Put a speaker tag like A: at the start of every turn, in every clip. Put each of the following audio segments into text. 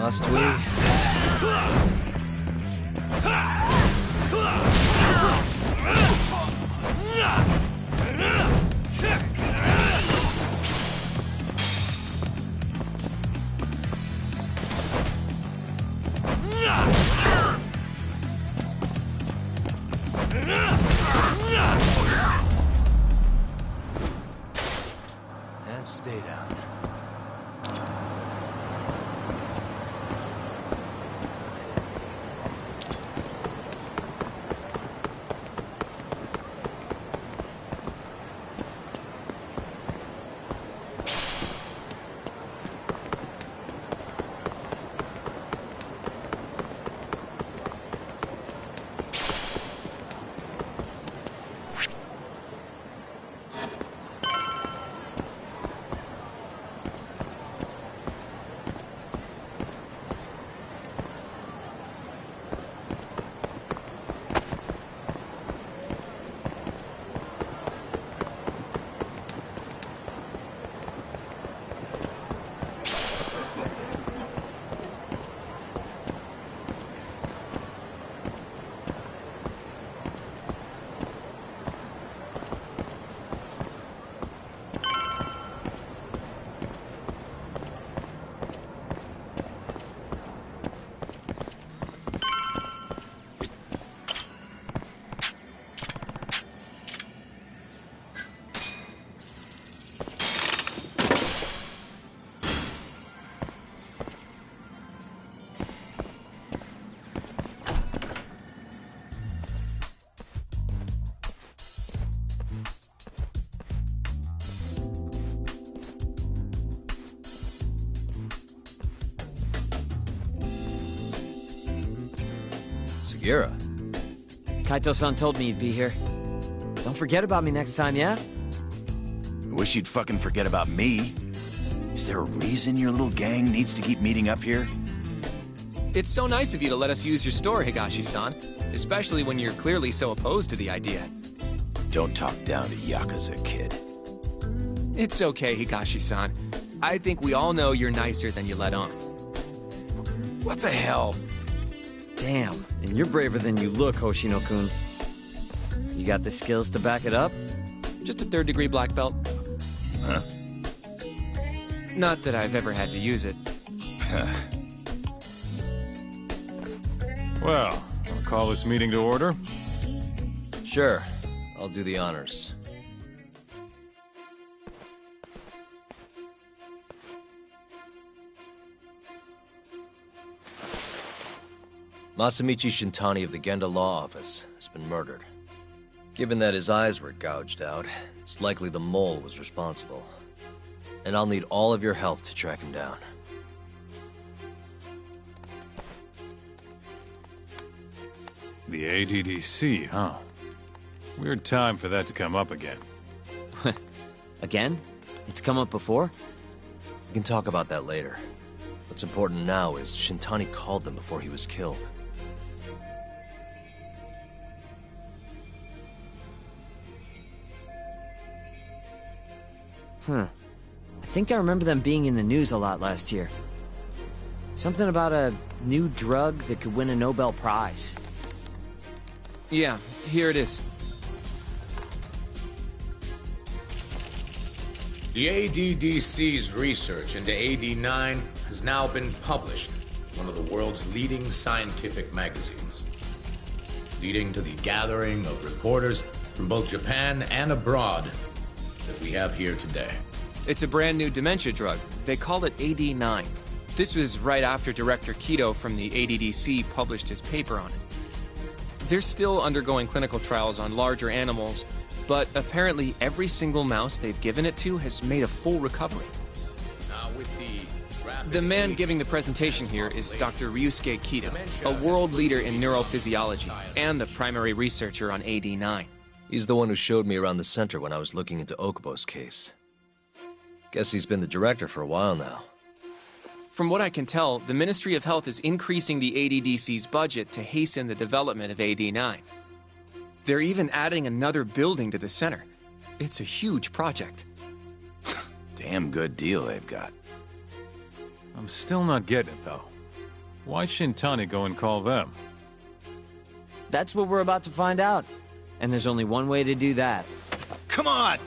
A: Must we? And stay down. Sugira.
B: Kaito-san told me you'd be here. Don't forget about me next time, yeah?
C: I wish you'd fucking forget about me. Is there a reason your little gang needs to keep meeting up here?
D: It's so nice of you to let us use your store, Higashi-san. Especially when you're clearly so opposed to the idea.
C: Don't talk down to Yakuza, kid.
D: It's okay, Higashi-san. I think we all know you're nicer than you let on.
C: What the hell?
B: Damn, and you're braver than you look, Hoshino-kun. You got the skills to back it up?
D: Just a third-degree black belt.
C: Huh?
D: Not that I've ever had to use it.
E: Well, I'll call this meeting to order.
A: Sure, I'll do the honors. Masamichi Shintani of the Genda Law Office has been murdered. Given that his eyes were gouged out, it's likely the mole was responsible. And I'll need all of your help to track him down.
E: The ADDC, huh? Weird time for that to come up again.
B: Again? It's come up before?
A: We can talk about that later. What's important now is Shintani called them before he was killed.
B: I think I remember them being in the news a lot last year. Something about a new drug that could win a Nobel Prize.
D: Yeah, here it is.
F: The ADDC's research into AD9 has now been published in one of the world's leading scientific magazines, leading to the gathering of reporters from both Japan and abroad that we have here today.
D: It's a brand new dementia drug. They call it AD9. This was right after Director Kido from the ADDC published his paper on it. They're still undergoing clinical trials on larger animals, but apparently every single mouse they've given it to has made a full recovery.
F: Now with
D: The man giving the presentation here is Dr. Ryusuke Kido, a world leader in neurophysiology and the primary researcher on AD9.
A: He's the one who showed me around the center when I was looking into Okubo's case. Guess he's been the director for a while now.
D: From what I can tell, the Ministry of Health is increasing the ADDC's budget to hasten the development of AD9. They're even adding another building to the center. It's a huge project.
C: Damn good deal they've got.
E: I'm still not getting it, though. Why Shintani go and call them?
B: That's what we're about to find out. And there's only one way to do that.
C: Come on!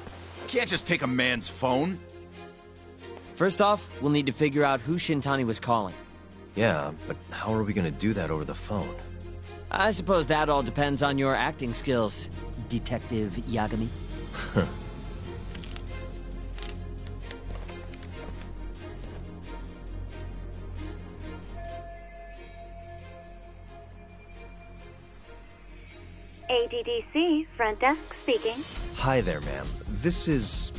C: Can't just take a man's phone.
B: First off, we'll need to figure out who Shintani was calling.
A: Yeah, but how are we gonna do that over the phone?
B: I suppose that all depends on your acting skills, Detective Yagami.
G: ADDC, front desk speaking.
A: Hi there, ma'am. This is...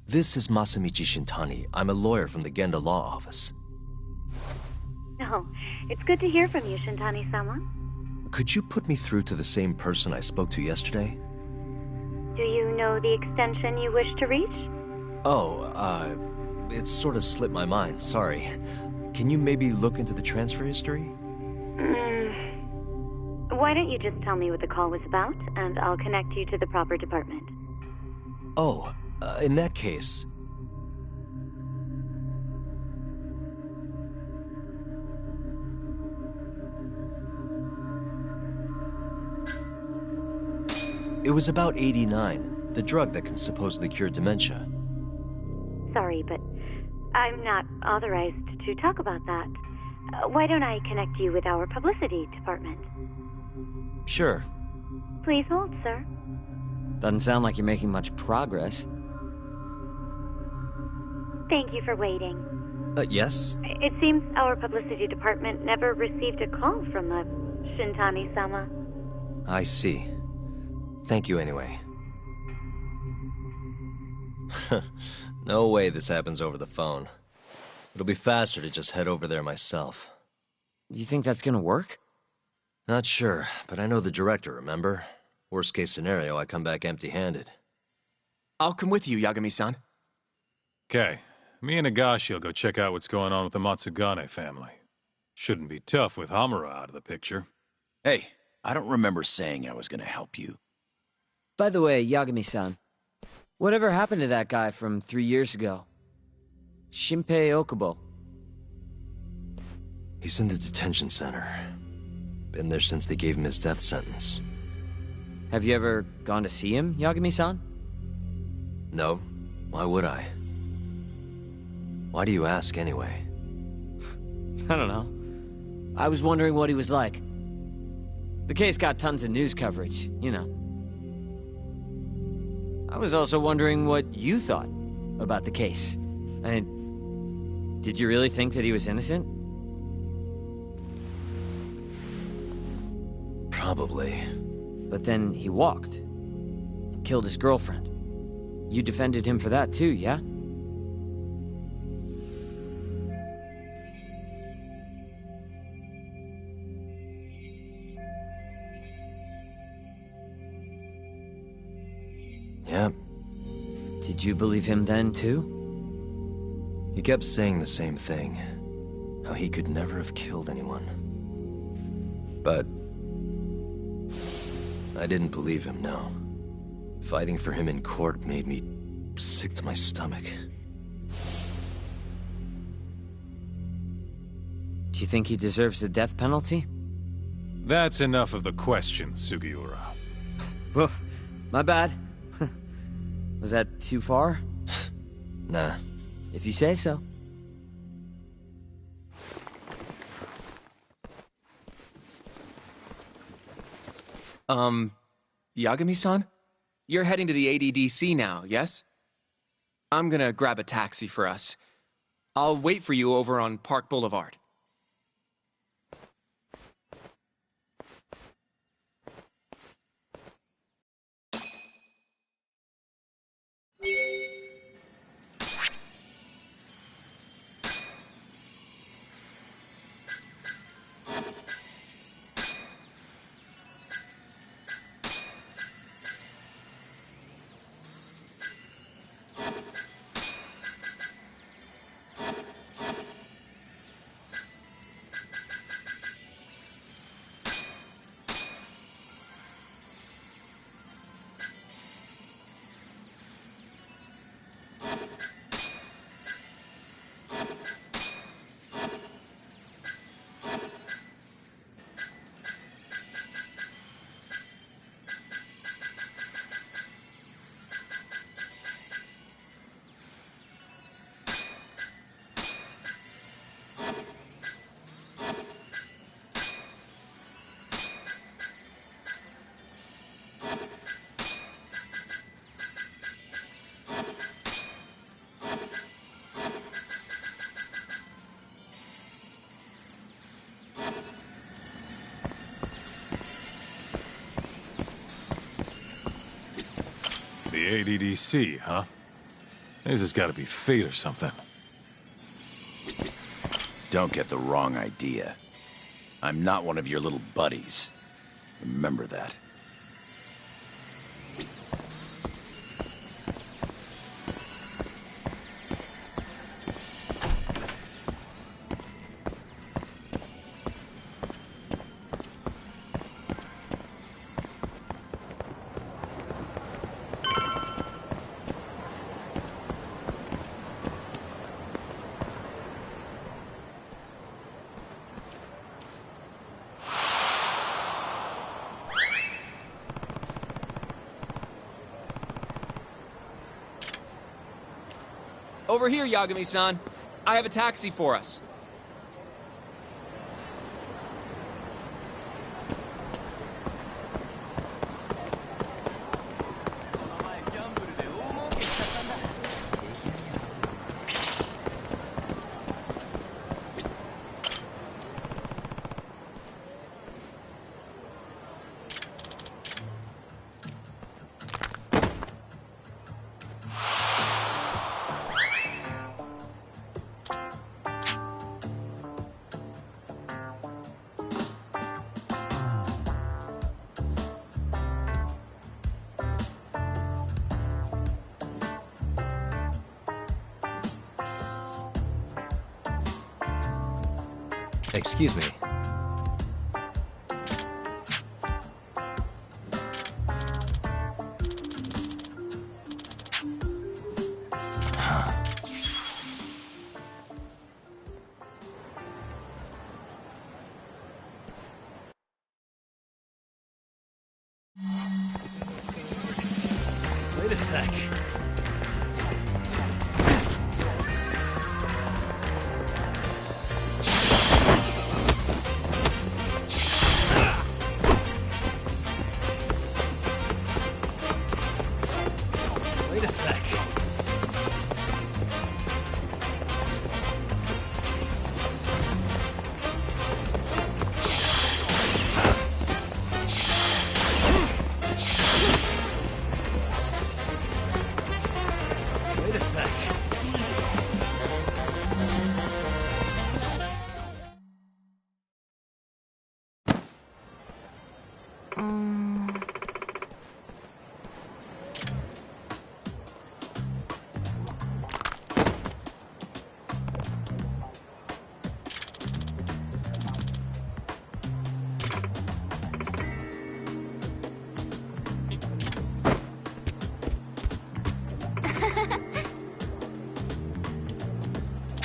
A: This is Masamichi Shintani. I'm a lawyer from the Genda Law Office.
G: Oh, it's good to hear from you, Shintani-sama.
A: Could you put me through to the same person I spoke to yesterday?
G: Do you know the extension you wish to reach?
A: Oh, it sort of slipped my mind, sorry. Can you maybe look into the transfer history?
G: Why don't you just tell me what the call was about, and I'll connect you to the proper department.
A: Oh, in that case... It was about 89, the drug that can supposedly cure dementia.
G: Sorry, but I'm not authorized to talk about that. Why don't I connect you with our publicity department?
A: Sure.
G: Please hold, sir.
B: Doesn't sound like you're making much progress.
G: Thank you for waiting.
A: Yes?
G: It seems our publicity department never received a call from a Shintani-sama.
A: I see. Thank you anyway. No way this happens over the phone. It'll be faster to just head over there myself.
B: You think that's gonna work?
A: Not sure, but I know the director, remember? Worst case scenario, I come back empty-handed.
D: I'll come with you, Yagami-san.
E: Okay, me and Nagashi will go check out what's going on with the Matsugane family. Shouldn't be tough with Hamura out of the picture.
C: Hey, I don't remember saying I was gonna help you.
B: By the way, Yagami-san, whatever happened to that guy from 3 years ago? Shinpei Okubo.
A: He's in the detention center. Been there since they gave him his death sentence.
B: Have you ever gone to see him, Yagami-san?
A: No. Why would I? Why do you ask anyway?
B: I don't know. I was wondering what he was like. The case got tons of news coverage, you know. I was also wondering what you thought about the case. I mean, did you really think that he was innocent?
A: Probably.
B: But then he walked. Killed his girlfriend. You defended him for that too, yeah?
A: Yeah.
B: Did you believe him then too?
A: He kept saying the same thing. How he could never have killed anyone. But... I didn't believe him, no. Fighting for him in court made me sick to my stomach.
B: Do you think he deserves the death penalty?
E: That's enough of the questions, Sugiura.
B: Woof. My bad. Was that too far?
A: Nah.
B: If you say so.
D: Yagami-san? You're heading to the ADDC now, yes? I'm gonna grab a taxi for us. I'll wait for you over on Park Boulevard.
E: ADDC, huh? This has got to be fate or something.
C: Don't get the wrong idea. I'm not one of your little buddies. Remember that.
D: Over here, Yagami-san. I have a taxi for us.
A: Excuse me.
C: Wait a sec. Wait a sec. Wait a sec.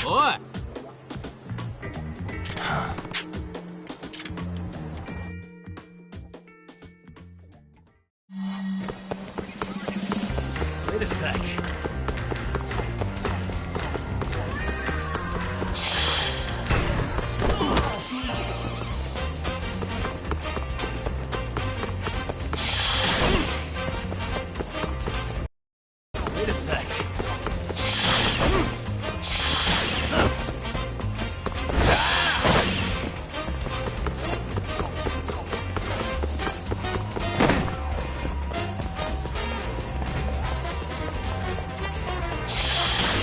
B: What?
C: Wait a sec. Wait a sec.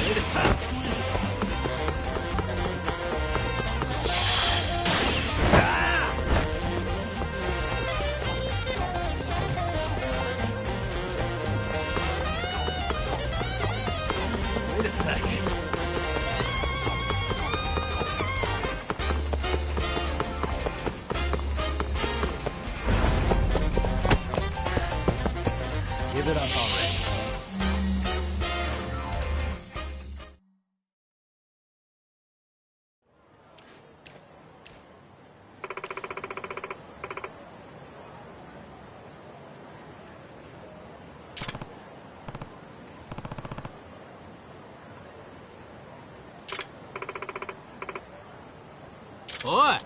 C: Wait a sec. Wait a sec. Give it up already.
B: What?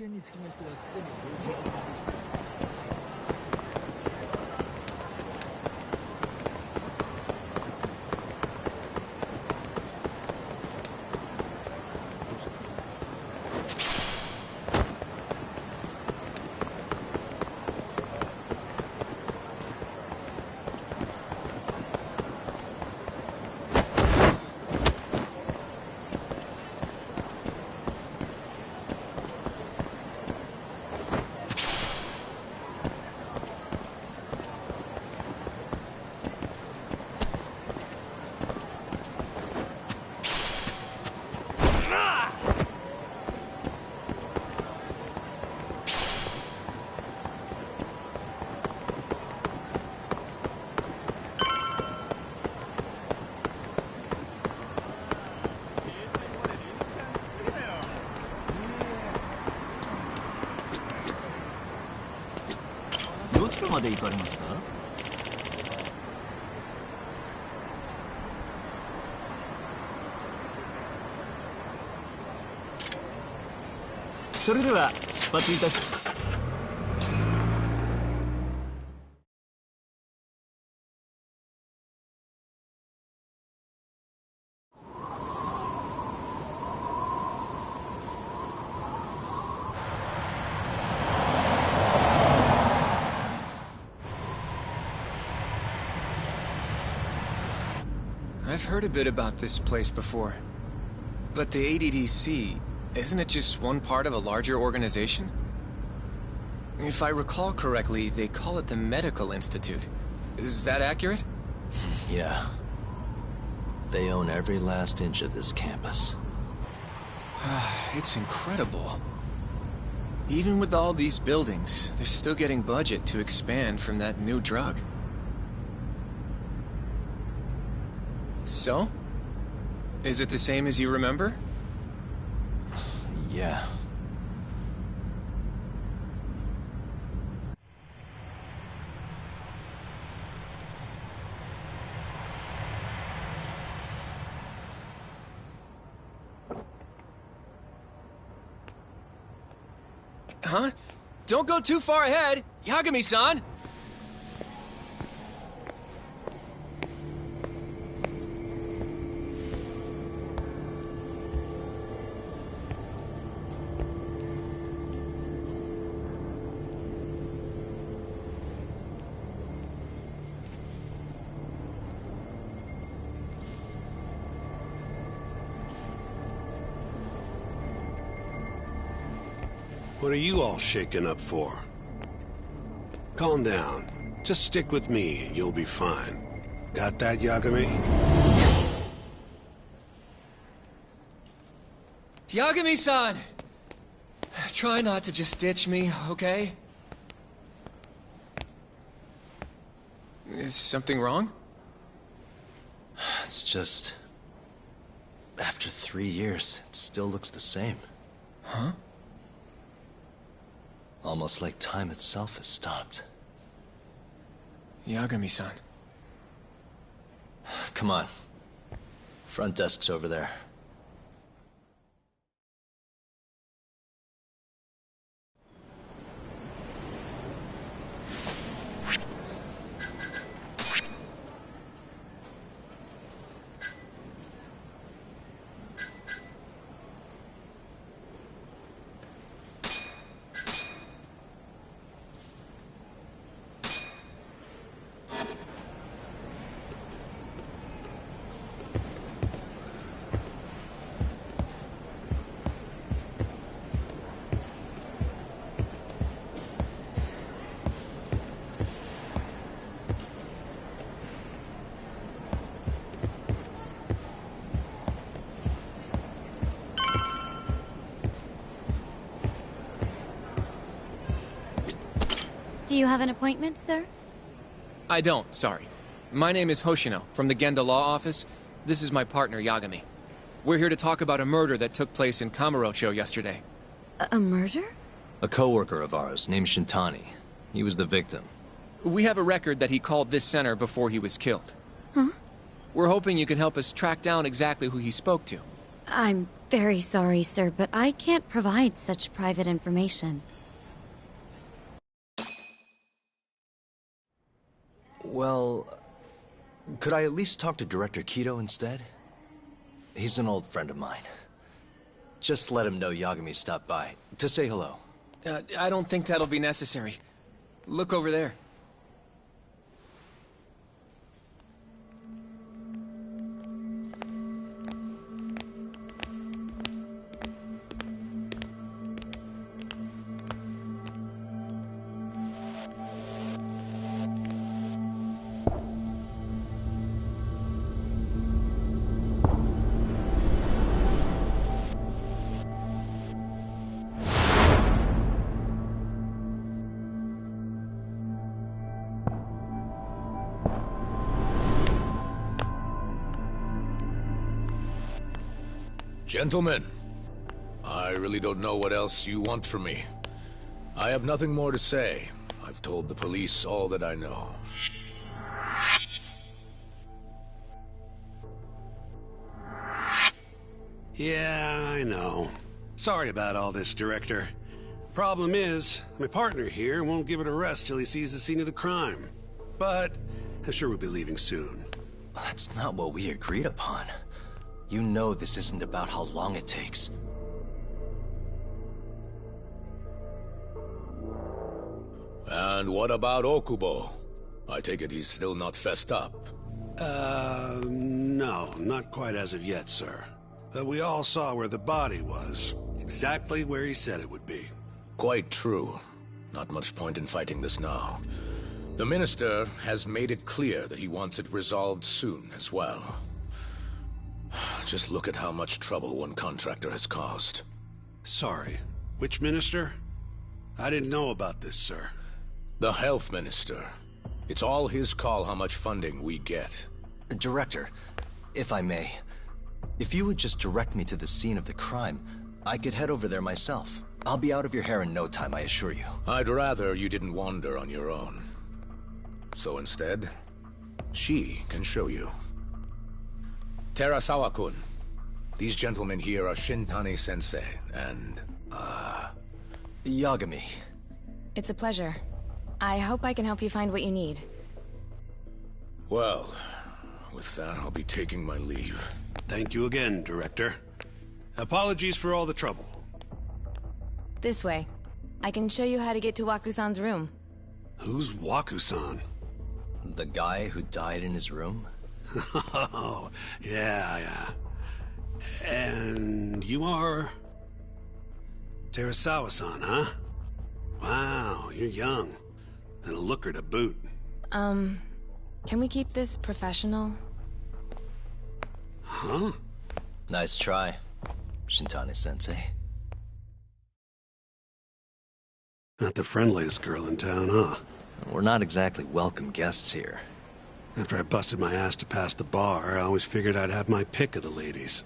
H: 点につきましてはすでにご報告しています。
I: どちらまで行かれますか？それでは出発いたし。
D: I've heard a bit about this place before. But the ADDC, isn't it just one part of a larger organization? If I recall correctly, they call it the Medical Institute. Is that accurate?
A: Yeah. They own every last inch of this campus.
D: It's incredible. Even with all these buildings, they're still getting budget to expand from that new drug. So? Is it the same as you remember?
A: Yeah.
D: Huh? Don't go too far ahead! Yagami-san!
J: What are you all shaken up for? Calm down. Just stick with me and you'll be fine. Got that, Yagami?
D: Yagami-san! Try not to just ditch me, okay? Is something wrong?
A: It's just... After 3 years, it still looks the same.
D: Huh?
A: Almost like time itself has stopped.
D: Yagami-san.
A: Come on. Front desk's over there.
G: Do you have an appointment, sir?
D: I don't, sorry. My name is Hoshino, from the Genda Law Office. This is my partner, Yagami. We're here to talk about a murder that took place in Kamurocho yesterday.
G: A murder?
A: A coworker of ours, named Shintani. He was the victim.
D: We have a record that he called this center before he was killed.
G: Huh?
D: We're hoping you can help us track down exactly who he spoke to.
G: I'm Very sorry, sir, but I can't provide such private information.
A: Well, could I at least talk to Director Kido instead? He's an old friend of mine. Just let him know Yagami stopped by, to say hello.
D: I don't think that'll be necessary. Look over there.
F: Gentlemen, I really don't know what else you want from me. I have nothing more to say. I've told the police all that I know.
J: Yeah, I know. Sorry about all this, Director. Problem is, my partner here won't give it a rest till he sees the scene of the crime. But I'm sure we'll be leaving soon.
A: That's not what we agreed upon. You know this isn't about how long it takes.
F: And what about Okubo? I take it he's still not fessed up.
J: No, not quite as of yet, sir. But we all saw where the body was. Exactly where he said it would be.
F: Quite true. Not much point in fighting this now. The Minister has made it clear that he wants it resolved soon as well. Just look at how much trouble one contractor has caused.
J: Sorry, which minister? I didn't know about this, sir.
F: The Health Minister. It's all his call how much funding we get.
A: Director, if I may, if you would just direct me to the scene of the crime, I could head over there myself. I'll be out of your hair in no time, I assure you.
F: I'd rather you didn't wander on your own. So instead, she can show you. Terasawa-kun, these gentlemen here are Shintani-sensei and,
A: Yagami.
K: It's a pleasure. I hope I can help you find what you need.
F: Well, with that, I'll be taking my leave.
J: Thank you again, Director. Apologies for all the trouble.
K: This way. I can show you how to get to Waku-san's room.
J: Who's Waku-san?
A: The guy who died in his room?
J: Oh, yeah. And you are... Terasawa-san, huh? Wow, you're young. And a looker to boot.
K: Can we keep this professional?
J: Huh?
A: Nice try, Shintani-sensei.
J: Not the friendliest girl in town, huh?
A: We're not exactly welcome guests here.
J: After I busted my ass to pass the bar, I always figured I'd have my pick of the ladies.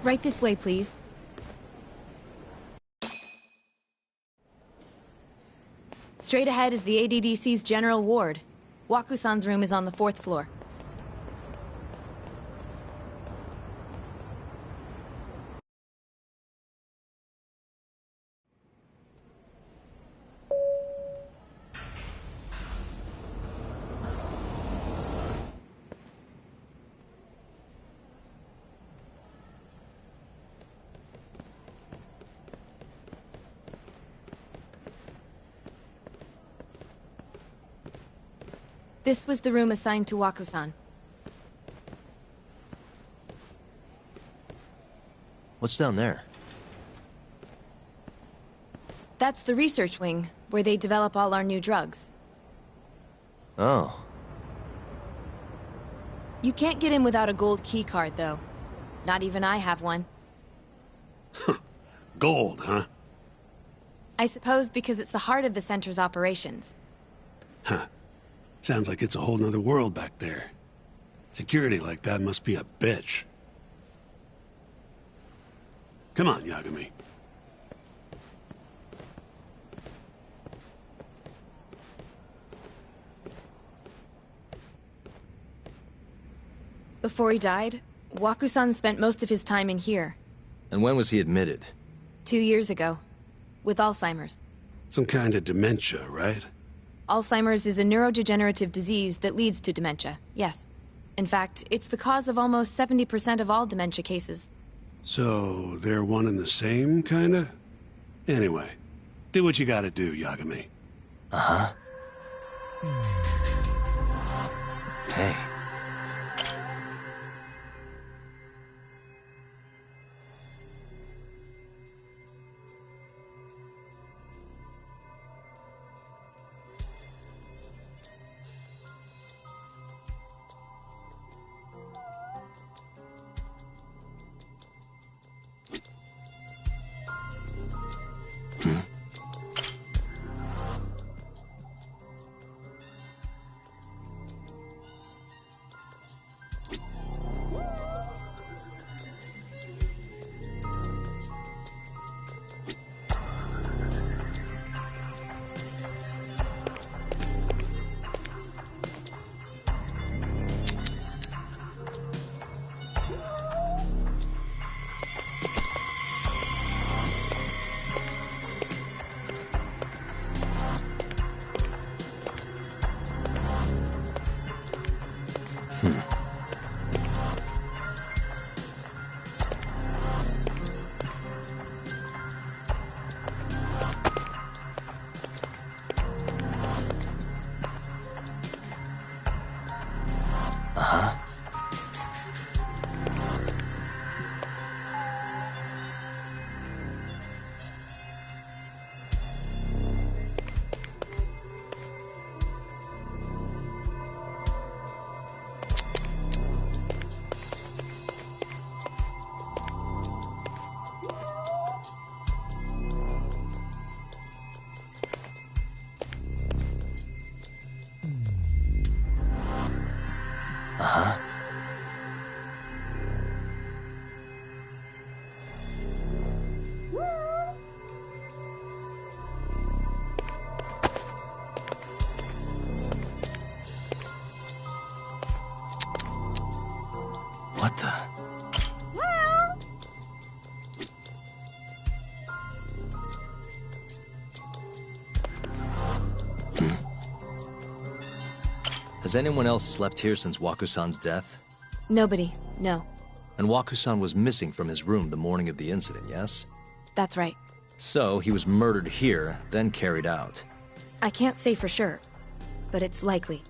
K: Right this way, please. Straight ahead is the ADDC's general ward. Waku-san's room is on the 4th floor. This was the room assigned to Waku-san.
A: What's down there?
K: That's the research wing, where they develop all our new drugs.
A: Oh.
K: You can't get in without a gold key card, though. Not even I have one.
J: Gold, huh?
K: I suppose because it's the heart of the center's operations.
J: Huh. Sounds like it's a whole nother world back there. Security like that must be a bitch. Come on, Yagami.
K: Before he died, Waku-san spent most of his time in here.
A: And when was he admitted?
K: 2 years ago. With Alzheimer's.
J: Some kind of dementia, right?
K: Alzheimer's is a neurodegenerative disease that leads to dementia, yes. In fact, it's the cause of almost 70% of all dementia cases.
J: So, they're one and the same, kinda? Anyway, do what you gotta do, Yagami.
A: Uh-huh. Hey. What the? Has anyone else slept here since Waku-san's death?
K: Nobody, no.
A: And Waku-san was missing from his room the morning of the incident, yes?
K: That's right.
A: So, he was murdered here, then carried out.
K: I can't say for sure, but it's likely.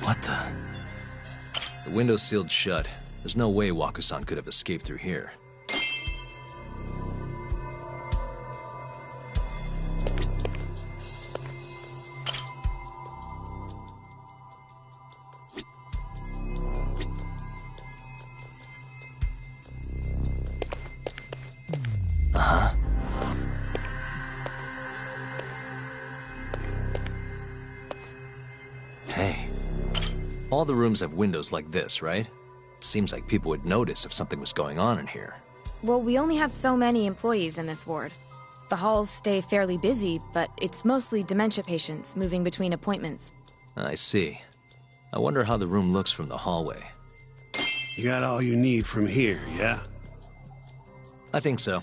A: What the? The window's sealed shut. There's no way Waku-san could have escaped through here. Uh-huh. Hey. All the rooms have windows like this, right? Seems like people would notice if something was going on in here.
K: Well, we only have so many employees in this ward. The halls stay fairly busy, but it's mostly dementia patients moving between appointments.
A: I see. I wonder how the room looks from the hallway.
J: You got all you need from here, yeah?
A: I think so.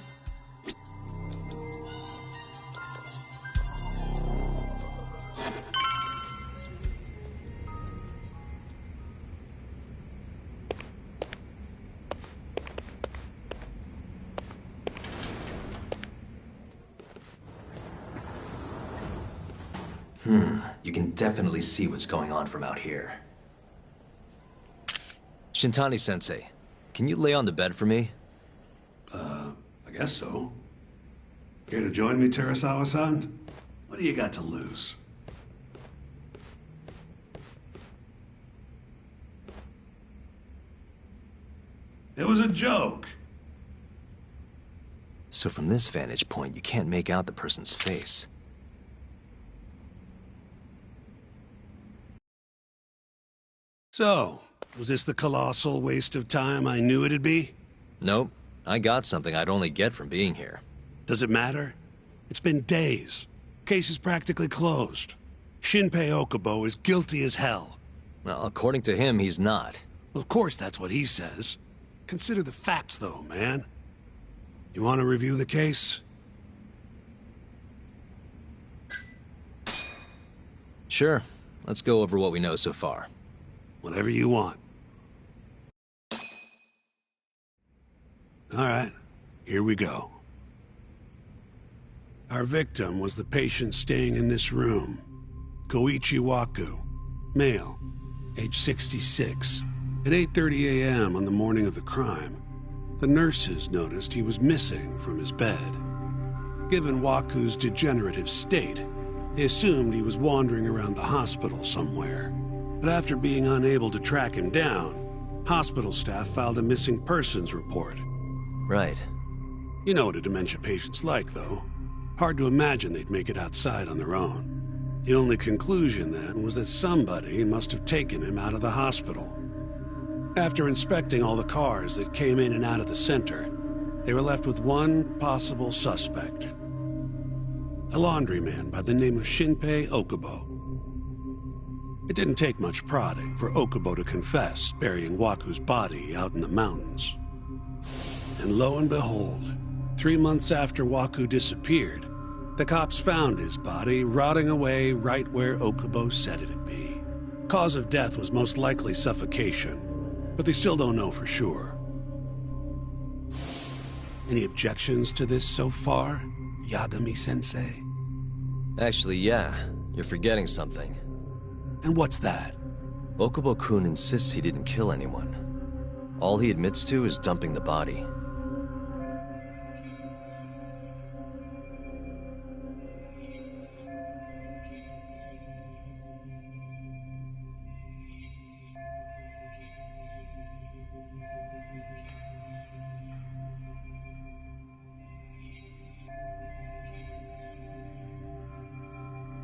A: You can definitely see what's going on from out here. Shintani-sensei, can you lay on the bed for me?
J: I guess so. Care to join me, Terasawa-san? What do you got to lose? It was a joke.
A: So from this vantage point, you can't make out the person's face.
J: So, was this the colossal waste of time I knew it'd be?
A: Nope. I got something I'd only get from being here.
J: Does it matter? It's been days. Case is practically closed. Shinpei Okubo is guilty as hell.
A: Well, according to him, he's not.
J: Well, of course that's what he says. Consider the facts, though, man. You want to review the case?
A: Sure. Let's go over what we know so far.
J: Whatever you want. All right, here we go. Our victim was the patient staying in this room. Koichi Waku, male, age 66. At 8:30 a.m. on the morning of the crime, the nurses noticed he was missing from his bed. Given Waku's degenerative state, they assumed he was wandering around the hospital somewhere. But after being unable to track him down, hospital staff filed a missing persons report.
A: Right.
J: You know what a dementia patient's like, though. Hard to imagine they'd make it outside on their own. The only conclusion, then, was that somebody must have taken him out of the hospital. After inspecting all the cars that came in and out of the center, they were left with one possible suspect. A laundryman by the name of Shinpei Okubo. It didn't take much prodding for Okubo to confess burying Waku's body out in the mountains. And lo and behold, 3 months after Waku disappeared, the cops found his body rotting away right where Okubo said it'd be. Cause of death was most likely suffocation, but they still don't know for sure. Any objections to this so far, Yagami-sensei?
A: Actually, yeah. You're forgetting something.
J: And what's that?
A: Okubo-kun insists he didn't kill anyone. All he admits to is dumping the body.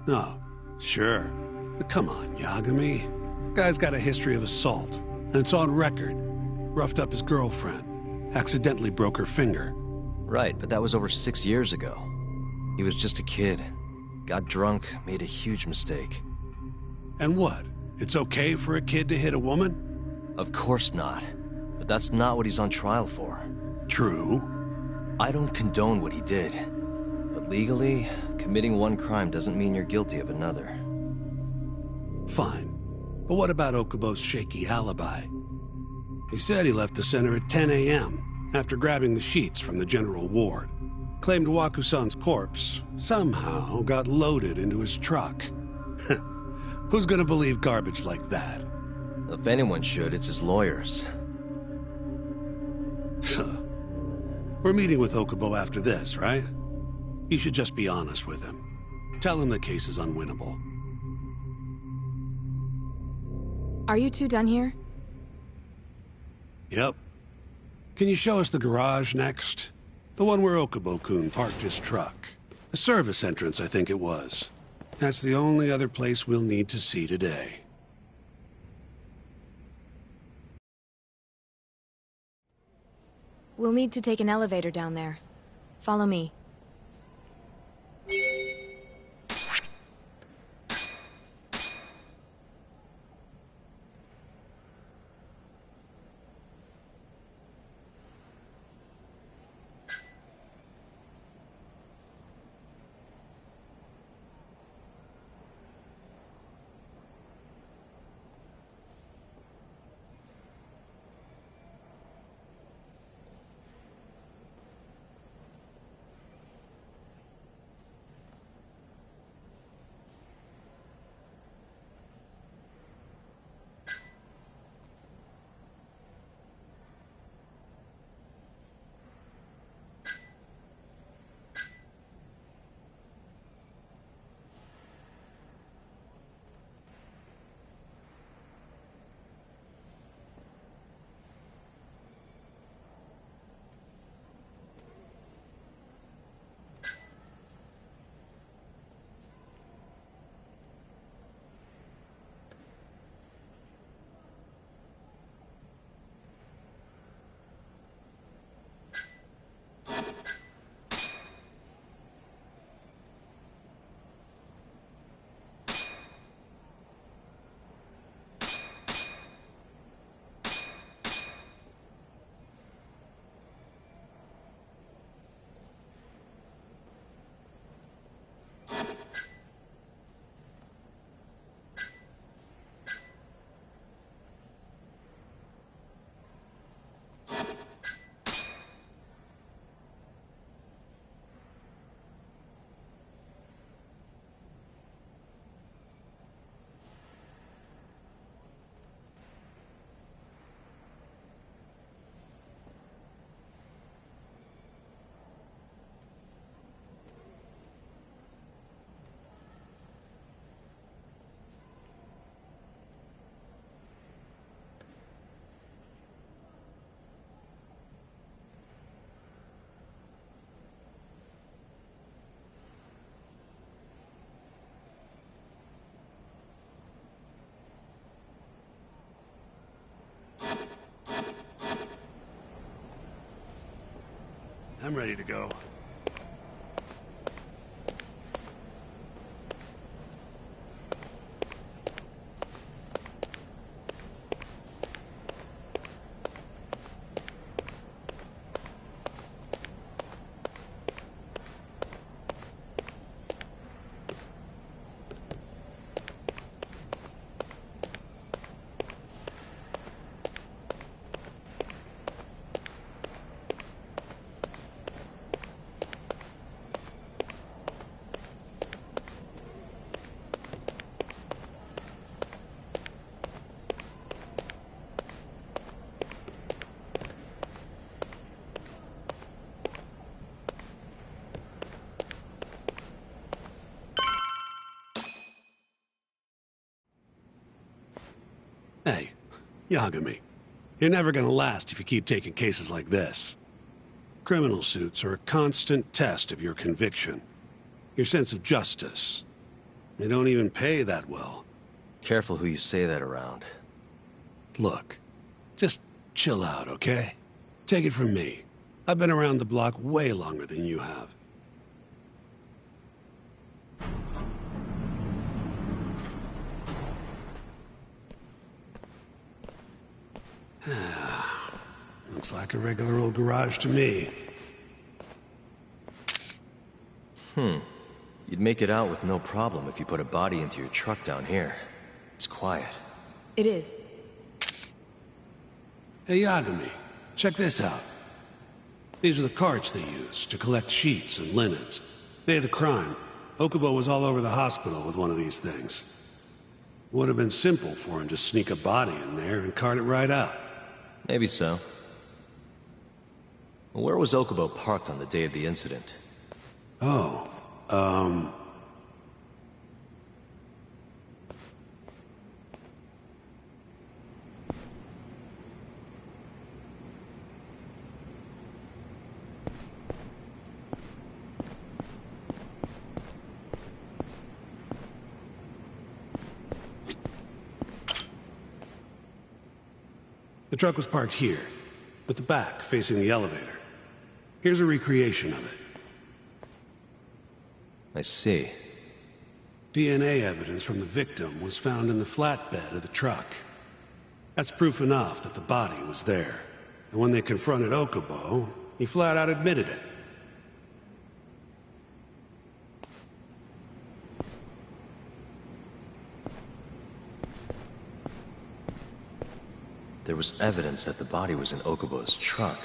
J: Oh, sure. But come on, Yagami. Guy's got a history of assault, and it's on record. Roughed up his girlfriend, accidentally broke her finger.
A: Right, but that was over 6 years ago. He was just a kid. Got drunk, made a huge mistake.
J: And what? It's okay for a kid to hit a woman?
A: Of course not. But that's not what he's on trial for.
J: True.
A: I don't condone what he did. But legally, committing one crime doesn't mean you're guilty of another.
J: Fine. But what about Okubo's shaky alibi? He said he left the center at 10 a.m. after grabbing the sheets from the general ward. Claimed Waku-san's corpse somehow got loaded into his truck. Who's gonna believe garbage like that?
A: If anyone should, it's his lawyers.
J: We're meeting with Okubo after this, right? You should just be honest with him. Tell him the case is unwinnable.
K: Are you two done here?
J: Yep. Can you show us the garage next? The one where Okubo-kun parked his truck. The service entrance, I think it was. That's the only other place we'll need to see today.
K: We'll need to take an elevator down there. Follow me.
J: I'm ready to go. Hey, Yagami, you're never gonna last if you keep taking cases like this. Criminal suits are a constant test of your conviction, your sense of justice. They don't even pay that well.
A: Careful who you say that around.
J: Look, just chill out, okay? Take it from me. I've been around the block way longer than you have. Looks like a regular old garage to me.
A: You'd make it out with no problem if you put a body into your truck down here. It's quiet.
K: It is.
J: Hey, Yagami, check this out. These are the carts they use to collect sheets and linens. Day of the crime, Okubo was all over the hospital with one of these things. Would have been simple for him to sneak a body in there and cart it right out.
A: Maybe so. Where was Okubo parked on the day of the incident?
J: Oh, the truck was parked here, at the back, facing the elevator. Here's a recreation of it.
A: I see.
J: DNA evidence from the victim was found in the flatbed of the truck. That's proof enough that the body was there. And when they confronted Okubo, he flat out admitted it.
A: There was evidence that the body was in Okubo's truck.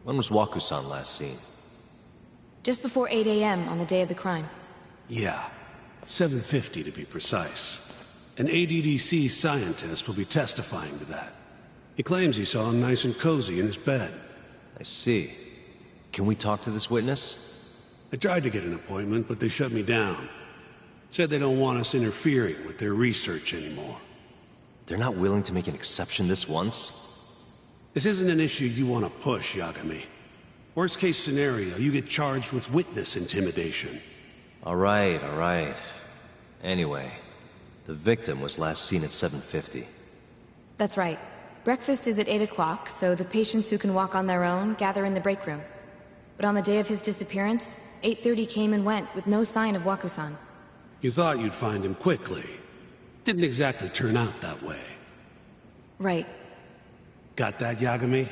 A: When was Waku-san last seen?
K: Just before 8 a.m. on the day of the crime.
J: Yeah, 7:50 to be precise. An ADDC scientist will be testifying to that. He claims he saw him nice and cozy in his bed.
A: I see. Can we talk to this witness?
J: I tried to get an appointment, but they shut me down. Said they don't want us interfering with their research anymore.
A: They're not willing to make an exception this once?
J: This isn't an issue you want to push, Yagami. Worst case scenario, you get charged with witness intimidation.
A: All right. Anyway, the victim was last seen at 7:50.
K: That's right. Breakfast is at 8 o'clock, so the patients who can walk on their own gather in the break room. But on the day of his disappearance, 8:30 came and went with no sign of Waku-san.
J: You thought you'd find him quickly. Didn't exactly turn out that way.
K: Right.
J: Got that, Yagami?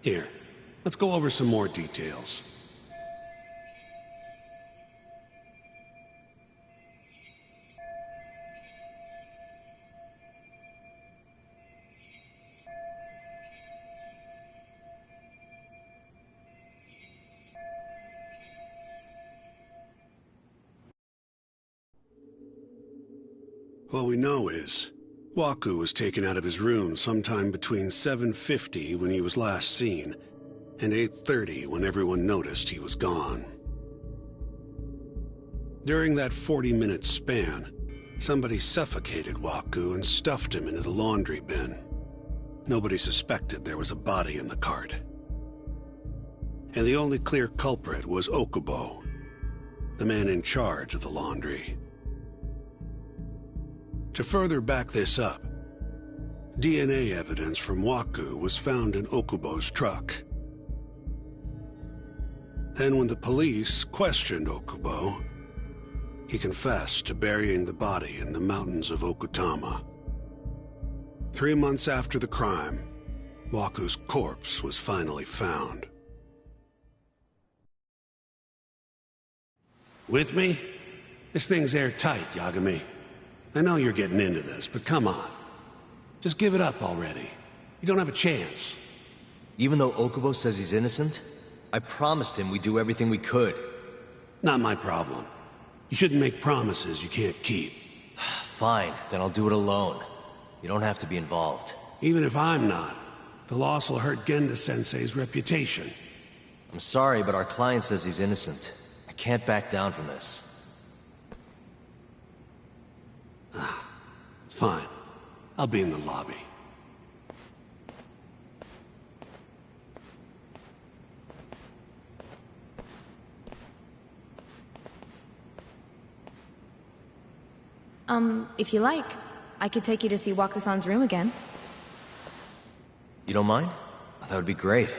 J: Here, let's go over some more details. What we know is, Waku was taken out of his room sometime between 7:50 when he was last seen, and 8:30 when everyone noticed he was gone. During that 40-minute span, somebody suffocated Waku and stuffed him into the laundry bin. Nobody suspected there was a body in the cart. And the only clear culprit was Okubo, the man in charge of the laundry. To further back this up, DNA evidence from Waku was found in Okubo's truck. And when the police questioned Okubo, he confessed to burying the body in the mountains of Okutama. 3 months after the crime, Waku's corpse was finally found. With me? This thing's airtight, Yagami. I know you're getting into this, but come on. Just give it up already. You don't have a chance.
A: Even though Okubo says he's innocent, I promised him we'd do everything we could.
J: Not my problem. You shouldn't make promises you can't keep.
A: Fine, then I'll do it alone. You don't have to be involved.
J: Even if I'm not, the loss will hurt Genda-sensei's reputation.
A: I'm sorry, but our client says he's innocent. I can't back down from this.
J: Fine. I'll be in the lobby.
K: If you like, I could take you to see Waku-san's room again.
A: You don't mind? That would be great.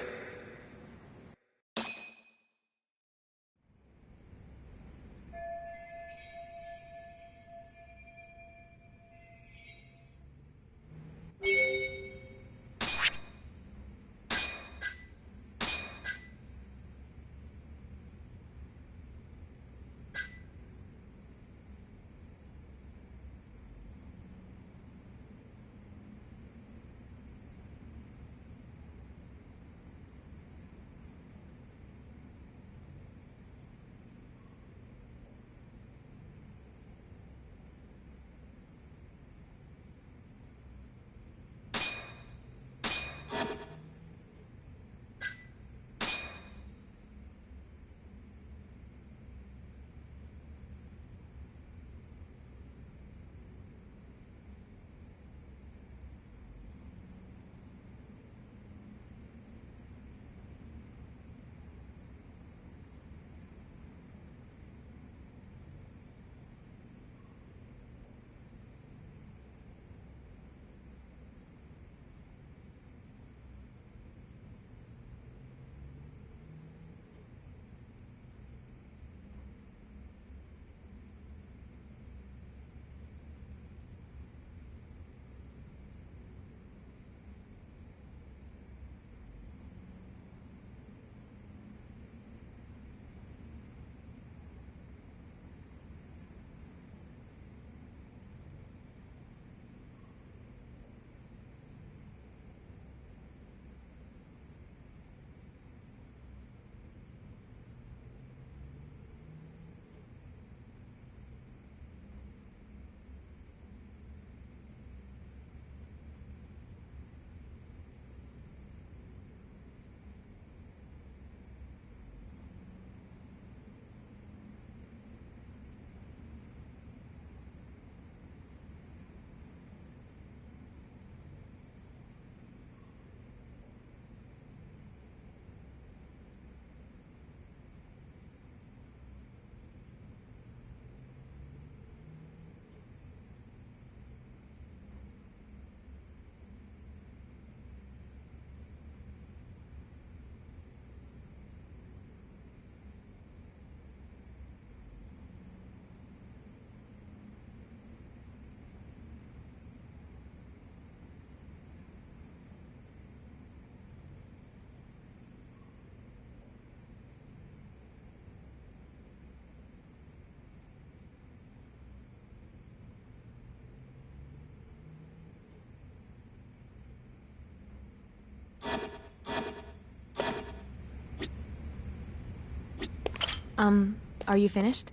K: Are you finished?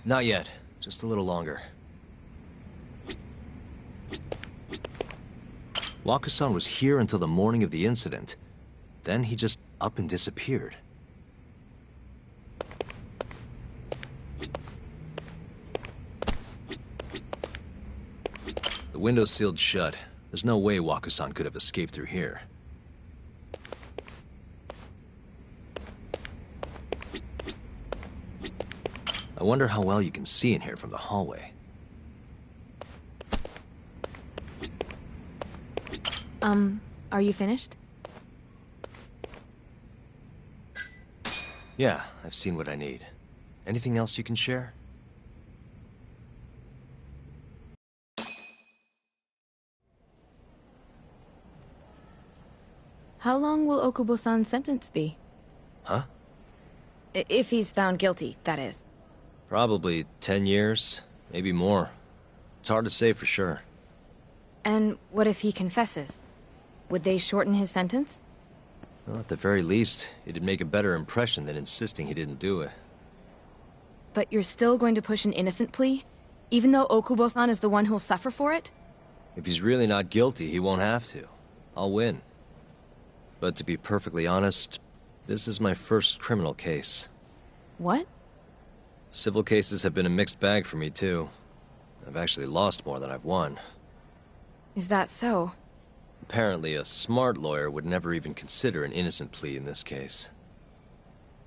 A: Not yet. Just a little longer. Wakusan was here until the morning of the incident. Then he just up and disappeared. The window's sealed shut. There's no way Wakusan could have escaped through here. I wonder how well you can see in here from the hallway.
K: Are you finished?
A: Yeah, I've seen what I need. Anything else you can share?
K: How long will Okubo-san's sentence be?
A: Huh?
K: If he's found guilty, that is.
A: Probably 10 years, maybe more. It's hard to say for sure.
K: And what if he confesses? Would they shorten his sentence?
A: Well, at the very least, it'd make a better impression than insisting he didn't do it.
K: But you're still going to push an innocent plea? Even though Okubo-san is the one who'll suffer for it?
A: If he's really not guilty, he won't have to. I'll win. But to be perfectly honest, this is my first criminal case.
K: What?
A: Civil cases have been a mixed bag for me, too. I've actually lost more than I've won.
K: Is that so?
A: Apparently, a smart lawyer would never even consider an innocent plea in this case.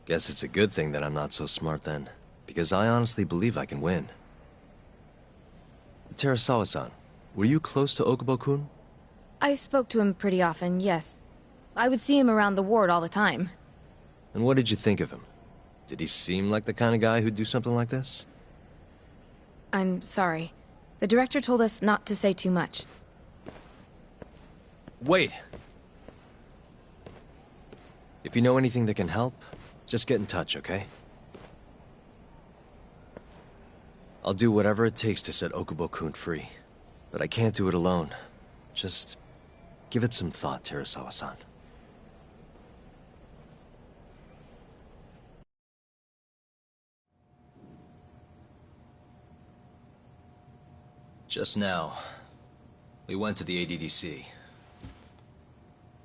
A: Guess it's a good thing that I'm not so smart then, because I honestly believe I can win. Terasawa-san, were you close to Okubo-kun?
K: I spoke to him pretty often, yes. I would see him around the ward all the time.
A: And what did you think of him? Did he seem like the kind of guy who'd do something like this?
K: I'm sorry. The director told us not to say too much.
A: Wait! If you know anything that can help, just get in touch, okay? I'll do whatever it takes to set Okubo-kun free. But I can't do it alone. Just give it some thought, Terasawa-san. Just now, we went to the ADDC.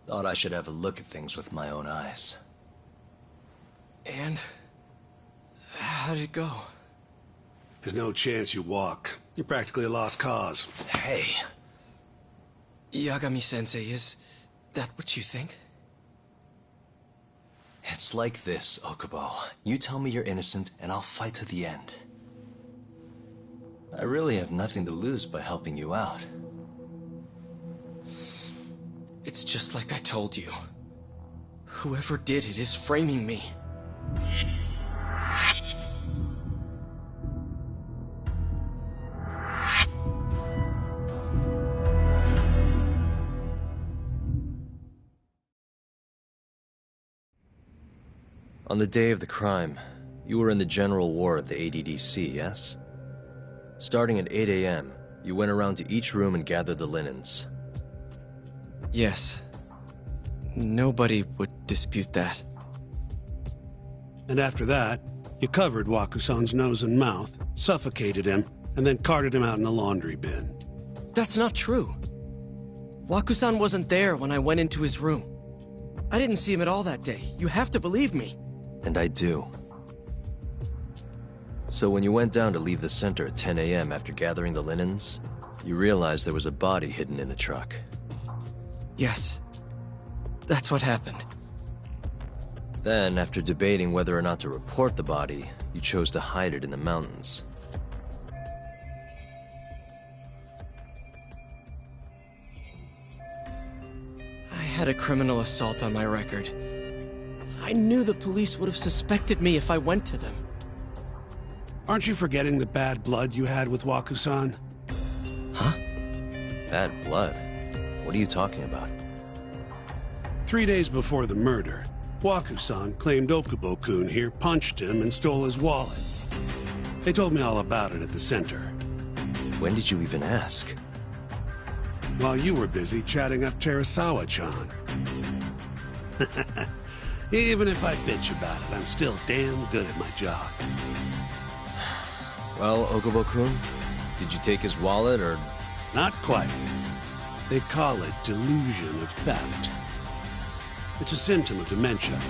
A: Thought I should have a look at things with my own eyes.
L: And? How did it go?
J: There's no chance you walk. You're practically a lost cause.
A: Hey.
L: Yagami-sensei, is that what you think?
A: It's like this, Okubo. You tell me you're innocent, and I'll fight to the end. I really have nothing to lose by helping you out.
L: It's just like I told you. Whoever did it is framing me.
A: On the day of the crime, you were in the general ward at the ADDC, yes? Starting at 8 a.m., you went around to each room and gathered the linens.
L: Yes. Nobody would dispute that.
J: And after that, you covered Wakusan's nose and mouth, suffocated him, and then carted him out in a laundry bin.
L: That's not true. Wakusan wasn't there when I went into his room. I didn't see him at all that day. You have to believe me.
A: And I do. So when you went down to leave the center at 10 a.m. after gathering the linens, you realized there was a body hidden in the truck.
L: Yes. That's what happened.
A: Then, after debating whether or not to report the body, you chose to hide it in the mountains.
L: I had a criminal assault on my record. I knew the police would have suspected me if I went to them.
J: Aren't you forgetting the bad blood you had with Wakusan?
A: Huh? Bad blood? What are you talking about?
J: 3 days before the murder, Wakusan claimed Okubo-kun here punched him and stole his wallet. They told me all about it at the center.
A: When did you even ask?
J: While you were busy chatting up Terasawa-chan. Even if I bitch about it, I'm still damn good at my job.
A: Well, Okubo-kun, did you take his wallet, or...?
J: Not quite. They call it delusion of theft. It's a symptom of dementia.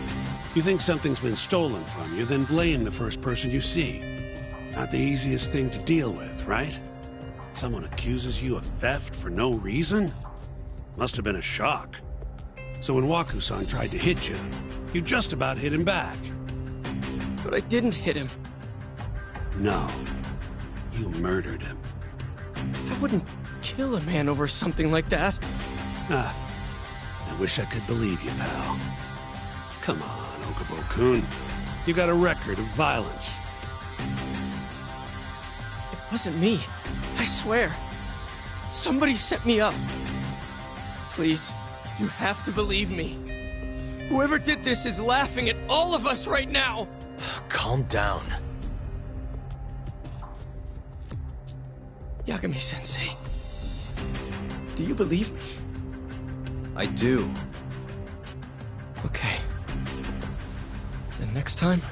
J: You think something's been stolen from you, then blame the first person you see. Not the easiest thing to deal with, right? Someone accuses you of theft for no reason? Must have been a shock. So when Waku-san tried to hit you just about hit him back.
L: But I didn't hit him.
J: No. You murdered him.
L: I wouldn't kill a man over something like that.
J: Ah. I wish I could believe you, pal. Come on, Okubo-kun. You got a record of violence.
L: It wasn't me. I swear. Somebody set me up. Please, you have to believe me. Whoever did this is laughing at all of us right now.
A: Calm down.
L: Yagami-sensei, do you believe me?
A: I do.
L: Okay. Then next time,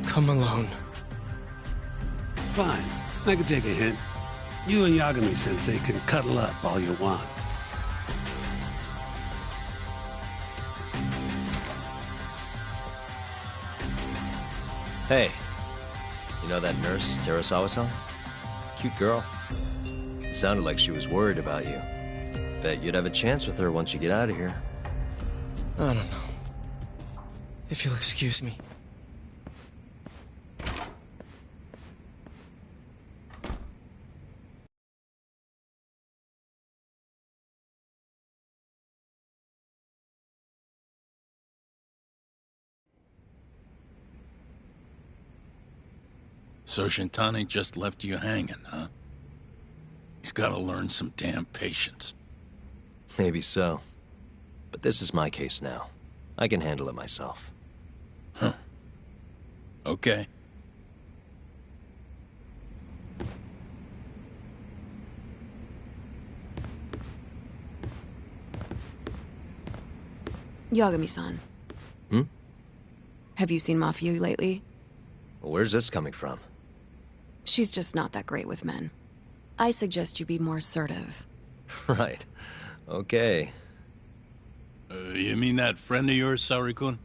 L: come alone.
J: Fine. I can take a hint. You and Yagami-sensei can cuddle up all you want.
A: Hey, you know that nurse, Terasawa-san? Cute girl. It sounded like she was worried about you. Bet you'd have a chance with her once you get out of here.
L: I don't know. If you'll excuse me.
M: So Shintani just left you hanging, huh? He's gotta learn some damn patience.
A: Maybe so. But this is my case now. I can handle it myself.
M: Huh. Okay.
N: Yagami-san.
A: Hmm?
N: Have you seen Mafia lately?
A: Where's this coming from?
N: She's just not that great with men. I suggest you be more assertive.
A: Right. Okay.
M: You mean that friend of yours, Saori-kun?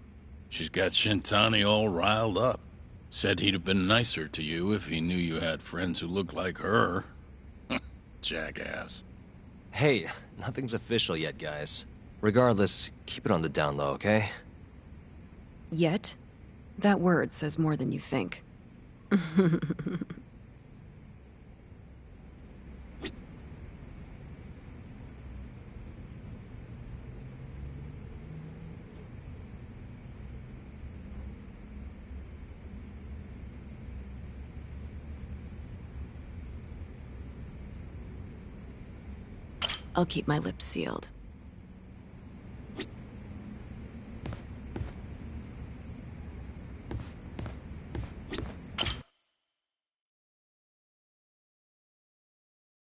M: She's got Shintani all riled up. Said he'd have been nicer to you if he knew you had friends who looked like her. Jackass.
A: Hey, nothing's official yet, guys. Regardless, keep it on the down low, okay?
N: Yet? That word says more than you think. I'll keep my lips sealed.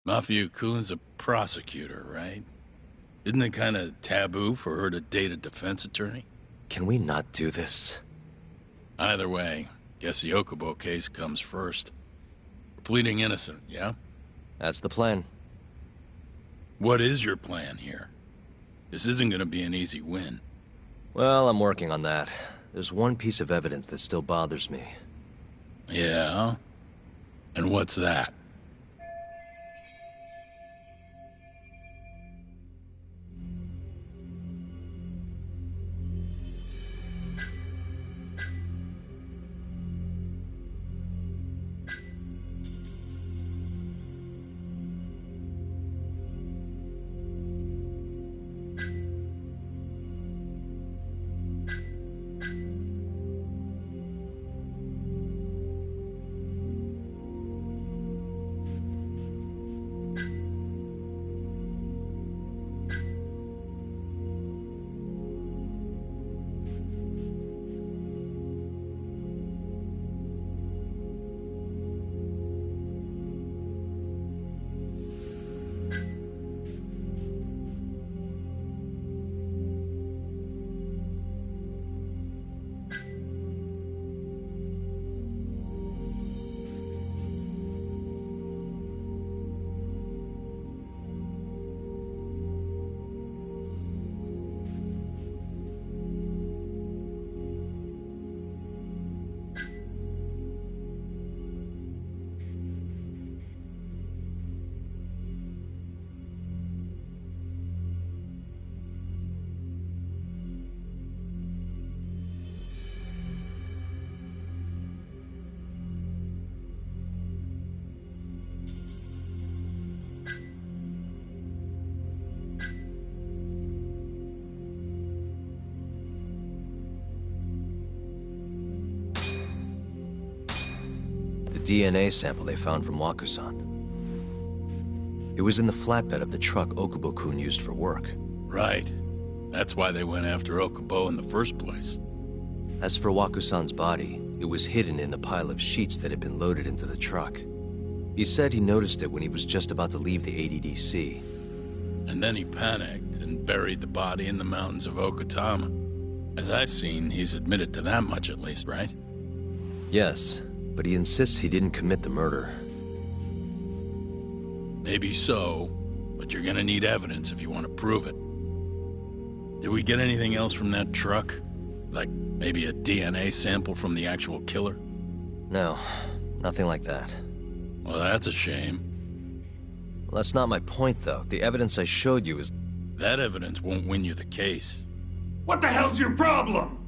M: Mafia-kun's a prosecutor, right? Isn't it kind of taboo for her to date a defense attorney?
A: Can we not do this?
M: Either way, guess the Okubo case comes first. We're pleading innocent, yeah?
A: That's the plan.
M: What is your plan here? This isn't gonna be an easy win.
A: Well, I'm working on that. There's one piece of evidence that still bothers me.
M: Yeah? And what's that?
A: DNA sample they found from Wakusan. It was in the flatbed of the truck Okubo-kun used for work.
M: Right. That's why they went after Okubo in the first place.
A: As for Wakusan's body, it was hidden in the pile of sheets that had been loaded into the truck. He said he noticed it when he was just about to leave the ADDC.
M: And then he panicked and buried the body in the mountains of Okutama. As I've seen, he's admitted to that much at least, right?
A: Yes, but he insists he didn't commit the murder.
M: Maybe so, but you're gonna need evidence if you want to prove it. Did we get anything else from that truck? Like maybe a DNA sample from the actual killer?
A: No, nothing like that.
M: Well, that's a shame.
A: Well, that's not my point, though. The evidence I showed you is...
M: That evidence won't win you the case.
O: What the hell's your problem?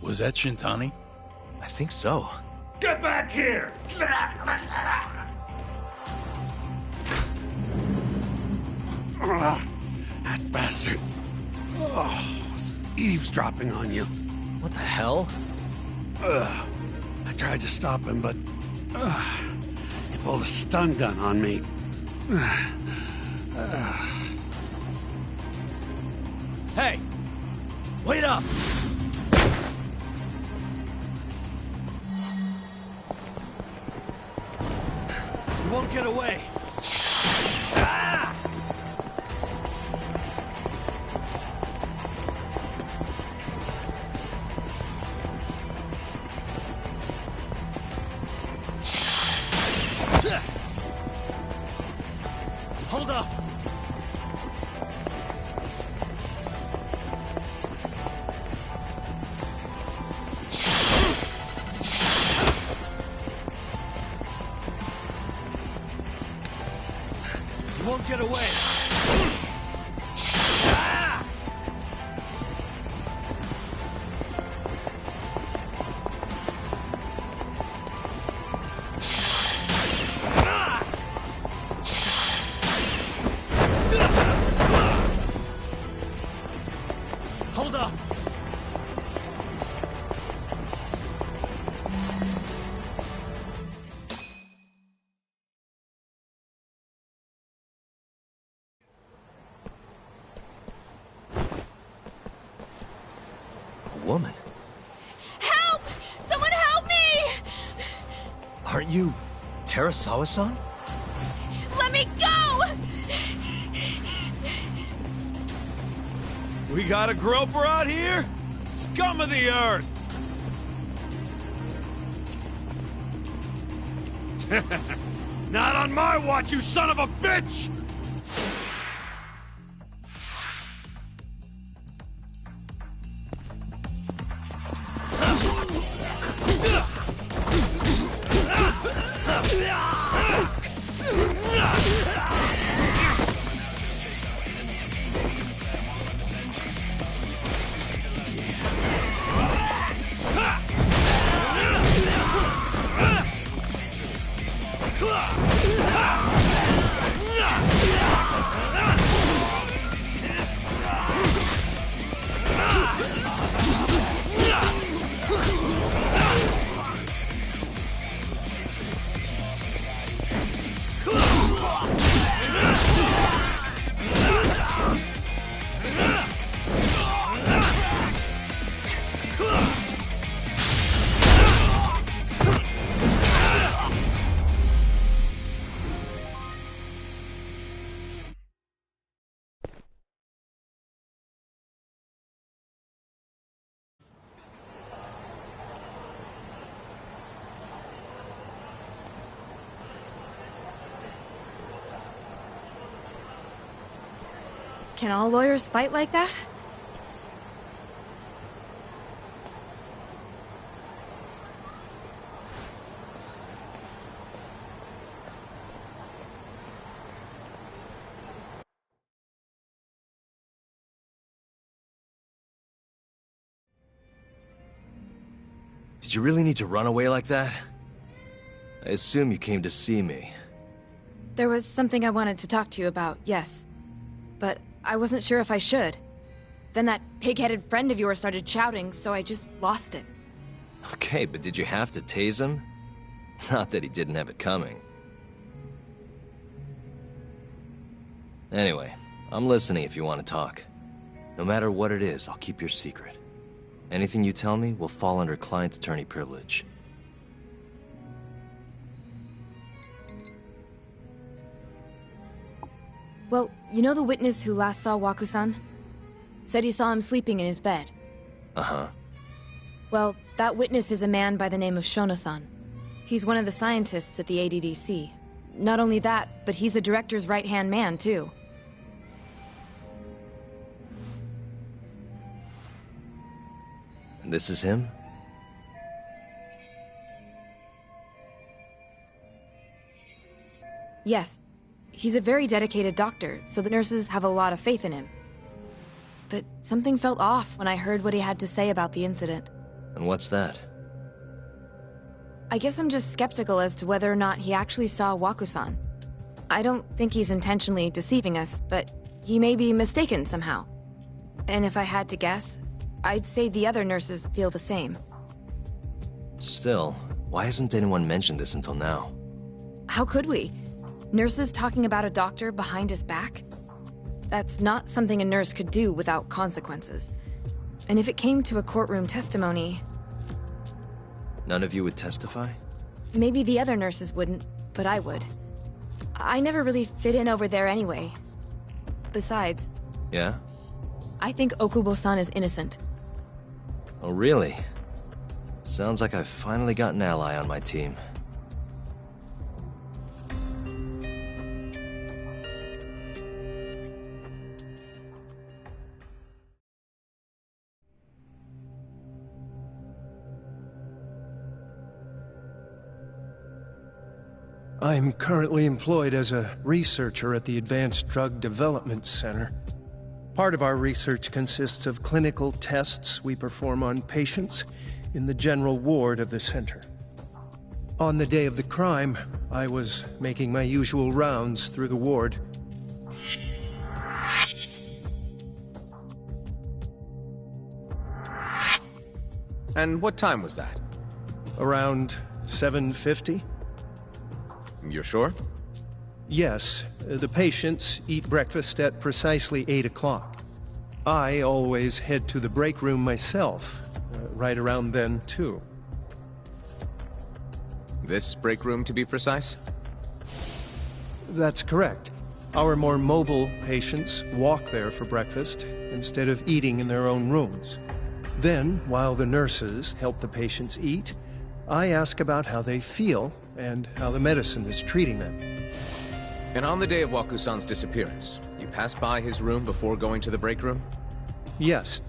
M: Was that Shintani?
A: I think so.
O: Get back here!
J: That bastard. Was eavesdropping on you.
A: What the hell?
J: I tried to stop him, but... he pulled a stun gun on me.
A: Hey! Wait up! You won't get away! Hold up! You won't get away! Hold up! A woman?
P: Help! Someone help me!
A: Aren't you Terasawa-san?
P: Let me go!
Q: We got a groper out here? Scum of the earth! Not on my watch, you son of a bitch!
K: Can all lawyers fight like that?
A: Did you really need to run away like that? I assume you came to see me.
K: There was something I wanted to talk to you about, yes. But I wasn't sure if I should. Then that pig-headed friend of yours started shouting, so I just lost it.
A: Okay, but did you have to tase him? Not that he didn't have it coming. Anyway, I'm listening if you want to talk. No matter what it is, I'll keep your secret. Anything you tell me will fall under client attorney privilege.
K: Well, you know the witness who last saw Waku-san? Said he saw him sleeping in his bed.
A: Uh-huh.
K: Well, that witness is a man by the name of Shono-san. He's one of the scientists at the ADDC. Not only that, but he's the director's right-hand man, too.
A: And this is him?
K: Yes. He's a very dedicated doctor, so the nurses have a lot of faith in him. But something felt off when I heard what he had to say about the incident.
A: And what's that?
K: I guess I'm just skeptical as to whether or not he actually saw Waku-san. I don't think he's intentionally deceiving us, but he may be mistaken somehow. And if I had to guess, I'd say the other nurses feel the same.
A: Still, why hasn't anyone mentioned this until now?
K: How could we? Nurses talking about a doctor behind his back? That's not something a nurse could do without consequences. And if it came to a courtroom testimony...
A: None of you would testify?
K: Maybe the other nurses wouldn't, but I would. I never really fit in over there anyway. Besides...
A: Yeah?
K: I think Okubo-san is innocent.
A: Oh, really? Sounds like I've finally got an ally on my team.
R: I'm currently employed as a researcher at the Advanced Drug Development Center. Part of our research consists of clinical tests we perform on patients in the general ward of the center. On the day of the crime, I was making my usual rounds through the ward.
S: And what time was that?
R: Around 7:50?
S: You're sure?
R: Yes. The patients eat breakfast at precisely 8 o'clock. I always head to the break room myself, right around then, too.
S: This break room, to be precise?
R: That's correct. Our more mobile patients walk there for breakfast, instead of eating in their own rooms. Then, while the nurses help the patients eat, I ask about how they feel and how the medicine is treating them.
S: And on the day of Waku-san's disappearance, you passed by his room before going to the break room?
R: Yes.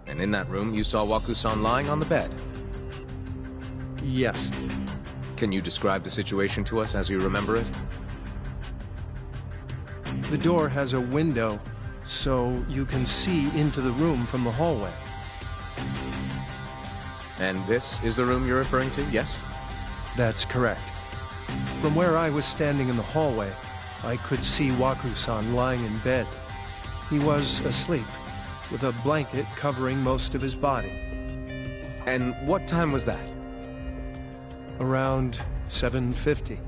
S: And in that room, you saw Waku-san lying on the bed?
R: Yes.
S: Can you describe the situation to us as you remember it?
R: The door has a window, so you can see into the room from the hallway.
S: And this is the room you're referring to, yes?
R: That's correct. From where I was standing in the hallway, I could see Waku-san lying in bed. He was asleep, with a blanket covering most of his body.
S: And what time was that?
R: Around 7:50.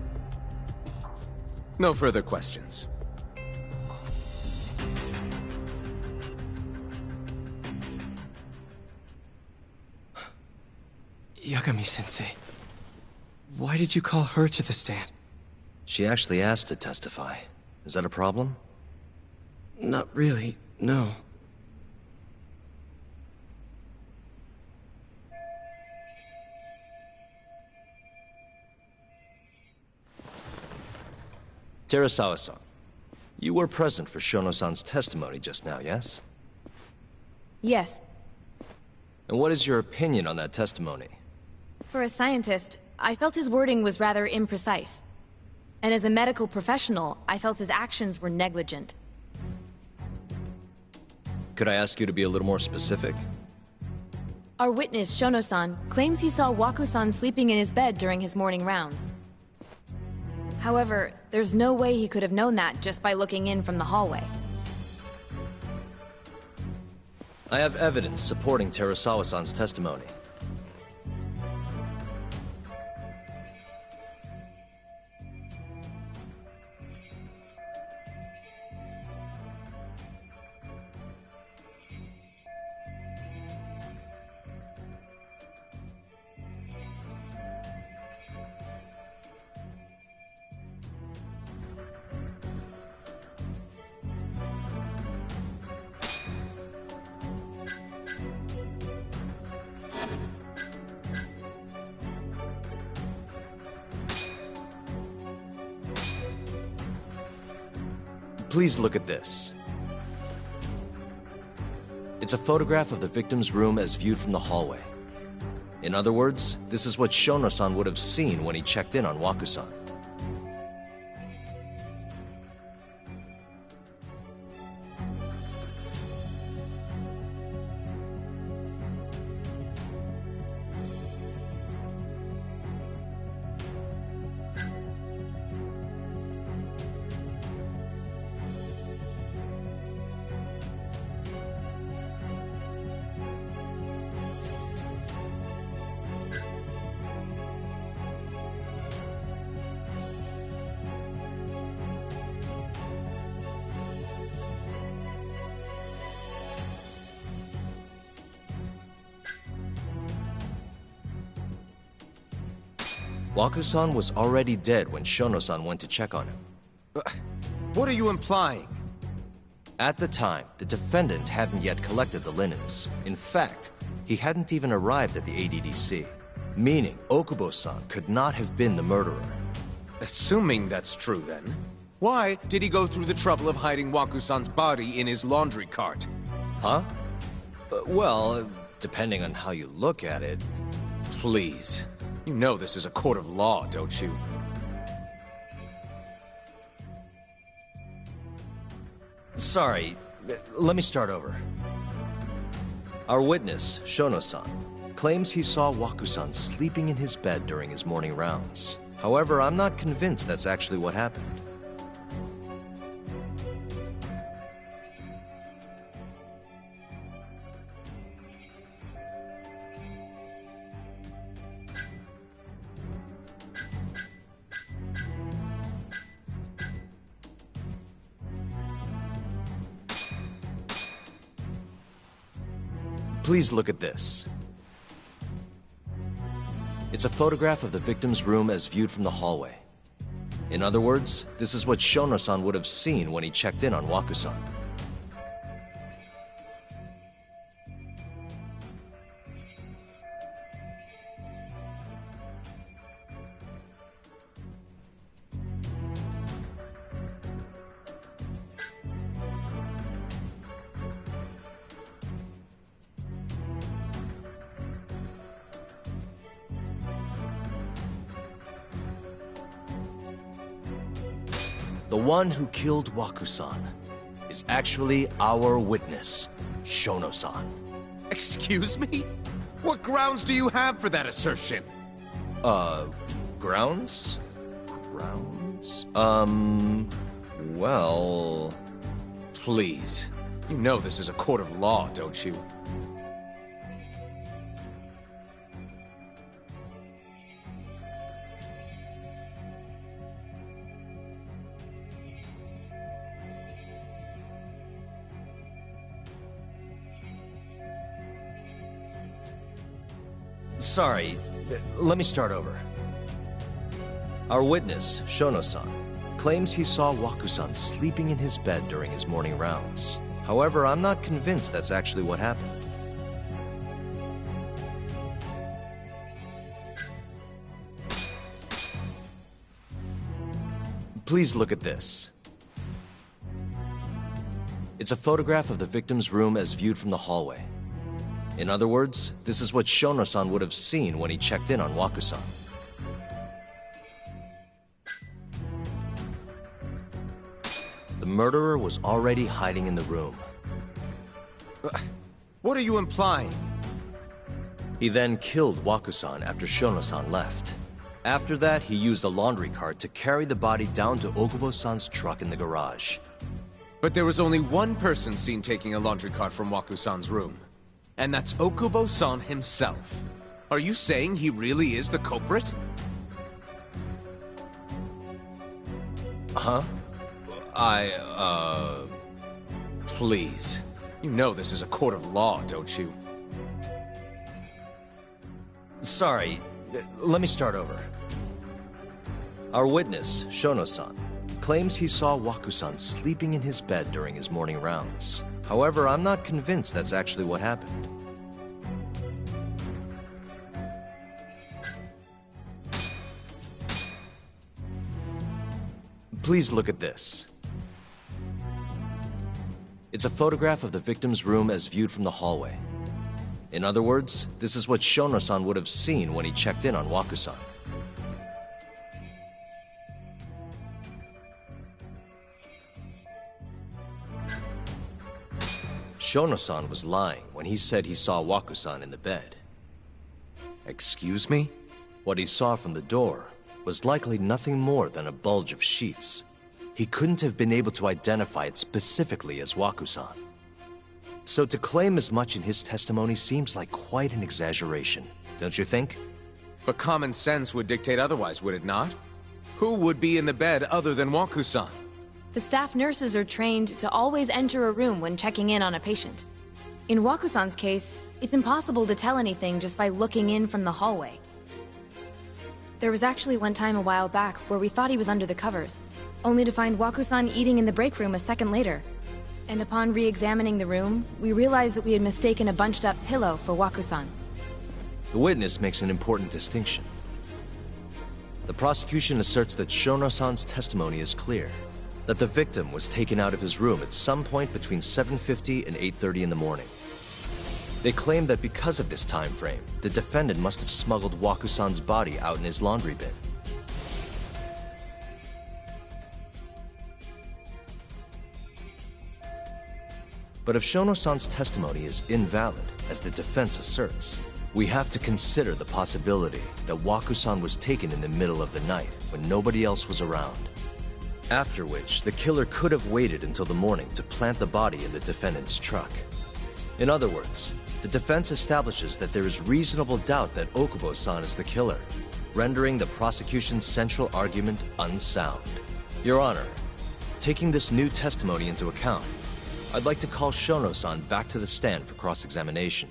S: No further questions.
L: Yagami-sensei, why did you call her to the stand?
A: She actually asked to testify. Is that a problem?
L: Not really, no.
A: Terasawa-san, you were present for Shono-san's testimony just now, yes?
K: Yes.
A: And what is your opinion on that testimony?
K: For a scientist, I felt his wording was rather imprecise. And as a medical professional, I felt his actions were negligent.
A: Could I ask you to be a little more specific?
K: Our witness, Shono-san, claims he saw Waku-san sleeping in his bed during his morning rounds. However, there's no way he could have known that just by looking in from the hallway.
A: I have evidence supporting Terasawa-san's testimony. Please look at this. It's a photograph of the victim's room as viewed from the hallway. In other words, this is what Shono-san would have seen when he checked in on Waku-san. Waku-san was already dead when Shono-san went to check on him.
S: What are you implying?
A: At the time, the defendant hadn't yet collected the linens. In fact, he hadn't even arrived at the ADDC, meaning Okubo-san could not have been the murderer.
S: Assuming that's true, then, why did he go through the trouble of hiding Waku-san's body in his laundry cart?
A: Huh? Well, depending on how you look at it...
S: Please. You know this is a court of law, don't you?
A: Sorry, let me start over. Our witness, Shono-san, claims he saw Waku-san sleeping in his bed during his morning rounds. However, I'm not convinced that's actually what happened. Please look at this. It's a photograph of the victim's room as viewed from the hallway. In other words, this is what Shono-san would have seen when he checked in on Waku-san. The one who killed Waku-san is actually our witness, Shono-san.
S: Excuse me? What grounds do you have for that assertion?
A: Grounds? Grounds? Well...
S: Please. You know this is a court of law, don't you?
A: Sorry, let me start over. Our witness, Shono-san, claims he saw Waku-san sleeping in his bed during his morning rounds. However, I'm not convinced that's actually what happened. Please look at this. It's a photograph of the victim's room as viewed from the hallway. In other words, this is what Shono-san would have seen when he checked in on Waku-san. The murderer was already hiding in the room.
S: What are you implying?
A: He then killed Waku-san after Shono-san left. After that, he used a laundry cart to carry the body down to Okubo-san's truck in the garage.
S: But there was only one person seen taking a laundry cart from Waku-san's room. And that's Okubo-san himself. Are you saying he really is the culprit?
A: Huh?
S: Please. You know this is a court of law, don't you?
A: Sorry, let me start over. Our witness, Shono-san, claims he saw Waku-san sleeping in his bed during his morning rounds. However, I'm not convinced that's actually what happened. Please look at this. It's a photograph of the victim's room as viewed from the hallway. In other words, this is what Shono-san would have seen when he checked in on Waku-san. Shono-san was lying when he said he saw Waku-san in the bed.
S: Excuse me?
A: What he saw from the door was likely nothing more than a bulge of sheets. He couldn't have been able to identify it specifically as Waku-san. So to claim as much in his testimony seems like quite an exaggeration, don't you think?
S: But common sense would dictate otherwise, would it not? Who would be in the bed other than Waku-san?
K: The staff nurses are trained to always enter a room when checking in on a patient. In Waku-san's case, it's impossible to tell anything just by looking in from the hallway. There was actually one time a while back where we thought he was under the covers, only to find Waku-san eating in the break room a second later. And upon re-examining the room, we realized that we had mistaken a bunched-up pillow for Waku-san.
A: The witness makes an important distinction. The prosecution asserts that Shono-san's testimony is clear, that the victim was taken out of his room at some point between 7:50 and 8:30 in the morning. They claim that because of this time frame, the defendant must have smuggled Waku-san's body out in his laundry bin. But if Shono-san's testimony is invalid, as the defense asserts, we have to consider the possibility that Waku-san was taken in the middle of the night when nobody else was around. After which, the killer could have waited until the morning to plant the body in the defendant's truck. In other words, the defense establishes that there is reasonable doubt that Okubo-san is the killer, rendering the prosecution's central argument unsound. Your Honor, taking this new testimony into account, I'd like to call Shono-san back to the stand for cross-examination.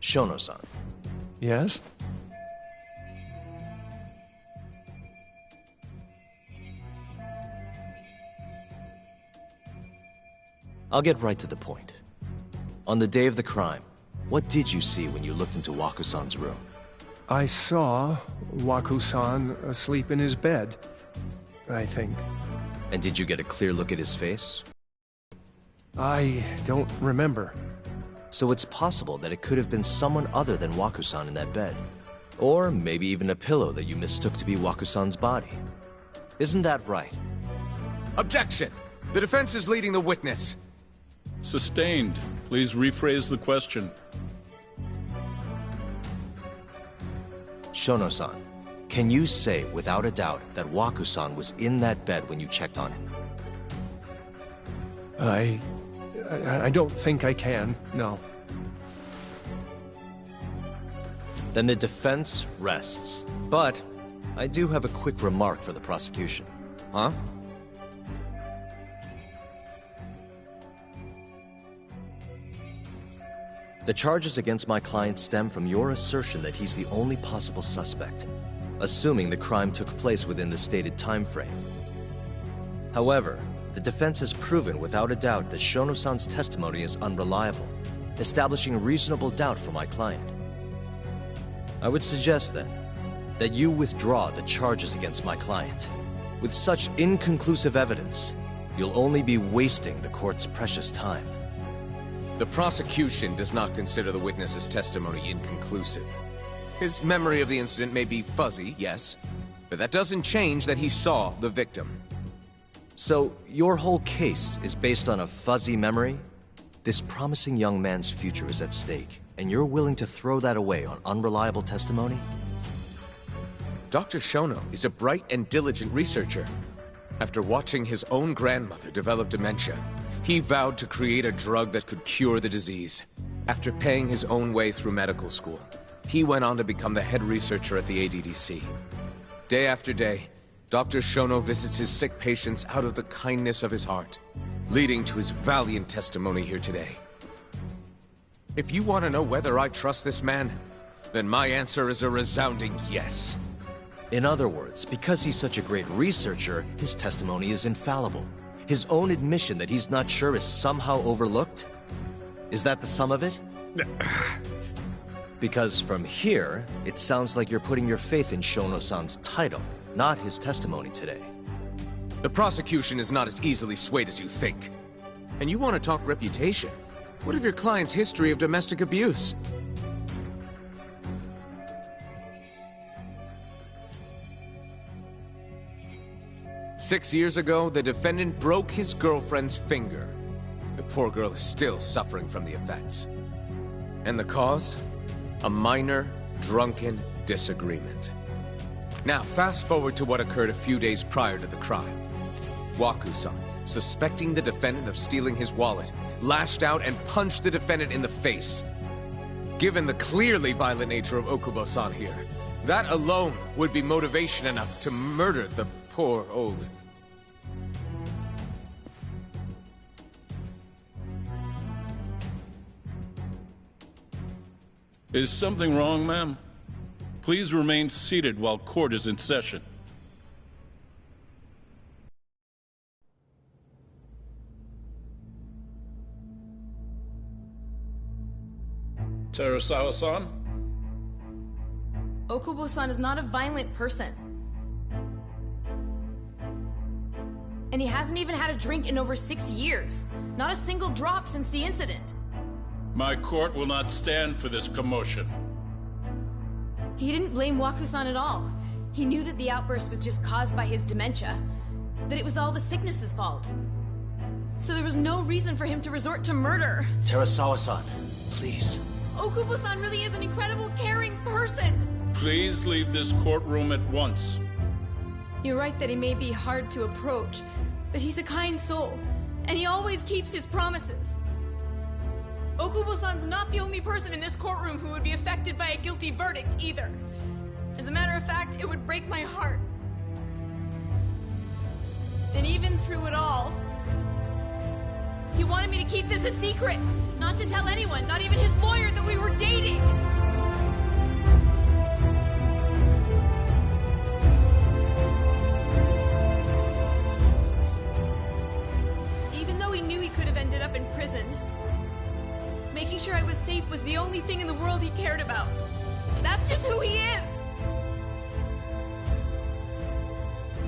A: Shono-san.
R: Yes?
A: I'll get right to the point. On the day of the crime, what did you see when you looked into Waku-san's room?
R: I saw Waku-san asleep in his bed, I think.
A: And did you get a clear look at his face?
R: I don't remember.
A: So it's possible that it could have been someone other than Waku-san in that bed. Or maybe even a pillow that you mistook to be Waku-san's body. Isn't that right?
S: Objection! The defense is leading the witness.
M: Sustained. Please rephrase the question.
A: Shono-san, can you say without a doubt that Waku-san was in that bed when you checked on him?
R: I don't think I can, no.
A: Then the defense rests. But I do have a quick remark for the prosecution.
S: Huh?
A: The charges against my client stem from your assertion that he's the only possible suspect, assuming the crime took place within the stated time frame. However, the defense has proven without a doubt that Shono-san's testimony is unreliable, establishing reasonable doubt for my client. I would suggest then that you withdraw the charges against my client. With such inconclusive evidence, you'll only be wasting the court's precious time.
S: The prosecution does not consider the witness's testimony inconclusive. His memory of the incident may be fuzzy, yes, but that doesn't change that he saw the victim.
A: So, your whole case is based on a fuzzy memory? This promising young man's future is at stake, and you're willing to throw that away on unreliable testimony?
S: Dr. Shono is a bright and diligent researcher. After watching his own grandmother develop dementia, he vowed to create a drug that could cure the disease. After paying his own way through medical school, he went on to become the head researcher at the ADDC. Day after day, Dr. Shono visits his sick patients out of the kindness of his heart, leading to his valiant testimony here today. If you want to know whether I trust this man, then my answer is a resounding yes.
A: In other words, because he's such a great researcher, his testimony is infallible. His own admission that he's not sure is somehow overlooked? Is that the sum of it? Because from here, it sounds like you're putting your faith in Shono-san's title, not his testimony today.
S: The prosecution is not as easily swayed as you think. And you want to talk reputation? What of your client's history of domestic abuse? Six years ago, the defendant broke his girlfriend's finger. The poor girl is still suffering from the effects. And the cause? A minor, drunken disagreement. Now, fast forward to what occurred a few days prior to the crime. Waku-san, suspecting the defendant of stealing his wallet, lashed out and punched the defendant in the face. Given the clearly violent nature of Okubo-san here, that alone would be motivation enough to murder the poor old...
M: Is something wrong, ma'am? Please remain seated while court is in session. Terasawa-san?
K: Okubo-san is not a violent person. And he hasn't even had a drink in over 6 years. Not a single drop since the incident.
M: My court will not stand for this commotion.
K: He didn't blame Waku-san at all. He knew that the outburst was just caused by his dementia. That it was all the sickness's fault. So there was no reason for him to resort to murder.
A: Terasawa-san, please.
K: Okubo-san really is an incredible, caring person.
M: Please leave this courtroom at once.
K: You're right that he may be hard to approach, but he's a kind soul, and he always keeps his promises. Okubo-san's not the only person in this courtroom who would be affected by a guilty verdict, either. As a matter of fact, it would break my heart. And even through it all, he wanted me to keep this a secret, not to tell anyone, not even his lawyer, that we were dating. Even though he knew he could have ended up in prison, making sure I was safe was the only thing in the world he cared about. That's just who he is!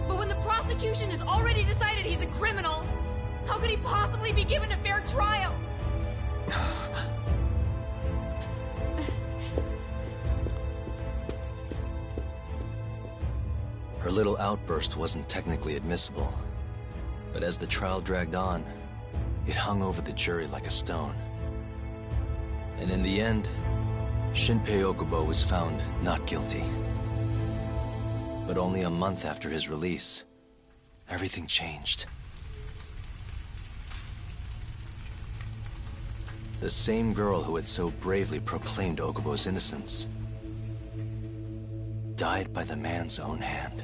K: But when the prosecution has already decided he's a criminal, how could he possibly be given a fair trial?
A: Her little outburst wasn't technically admissible, but as the trial dragged on, it hung over the jury like a stone. And in the end, Shinpei Okubo was found not guilty. But only a month after his release, everything changed. The same girl who had so bravely proclaimed Okubo's innocence died by the man's own hand.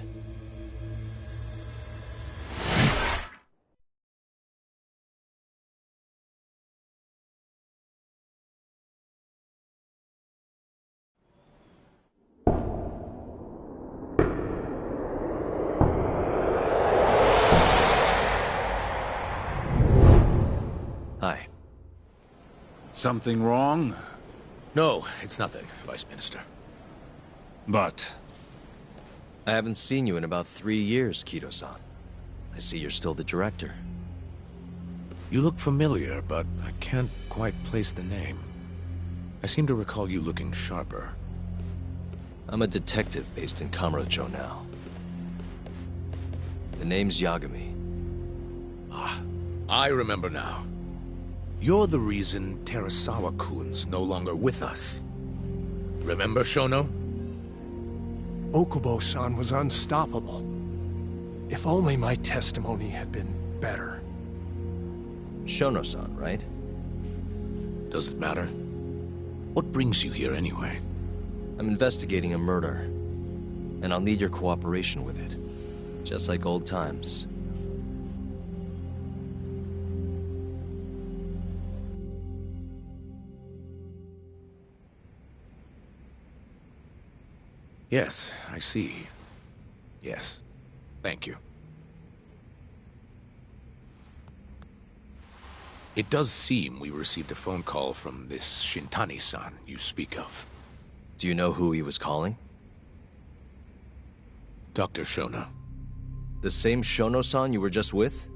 A: Hi.
C: Something wrong?
F: No, it's nothing, Vice Minister.
A: But I haven't seen you in about 3 years, Kido-san. I see you're still the director.
F: You look familiar, but I can't quite place the name. I seem to recall you looking sharper.
A: I'm a detective based in Kamurocho now. The name's Yagami.
F: Ah, I remember now. You're the reason Terasawa-kun's no longer with us. Remember, Shono?
R: Okubo-san was unstoppable. If only my testimony had been better.
A: Shono-san, right?
F: Does it matter? What brings you here anyway?
A: I'm investigating a murder, and I'll need your cooperation with it. Just like old times.
F: Yes, I see. Yes. Thank you. It does seem we received a phone call from this Shintani-san you speak of.
A: Do you know who he was calling?
F: Dr. Shono.
A: The same Shono-san you were just with?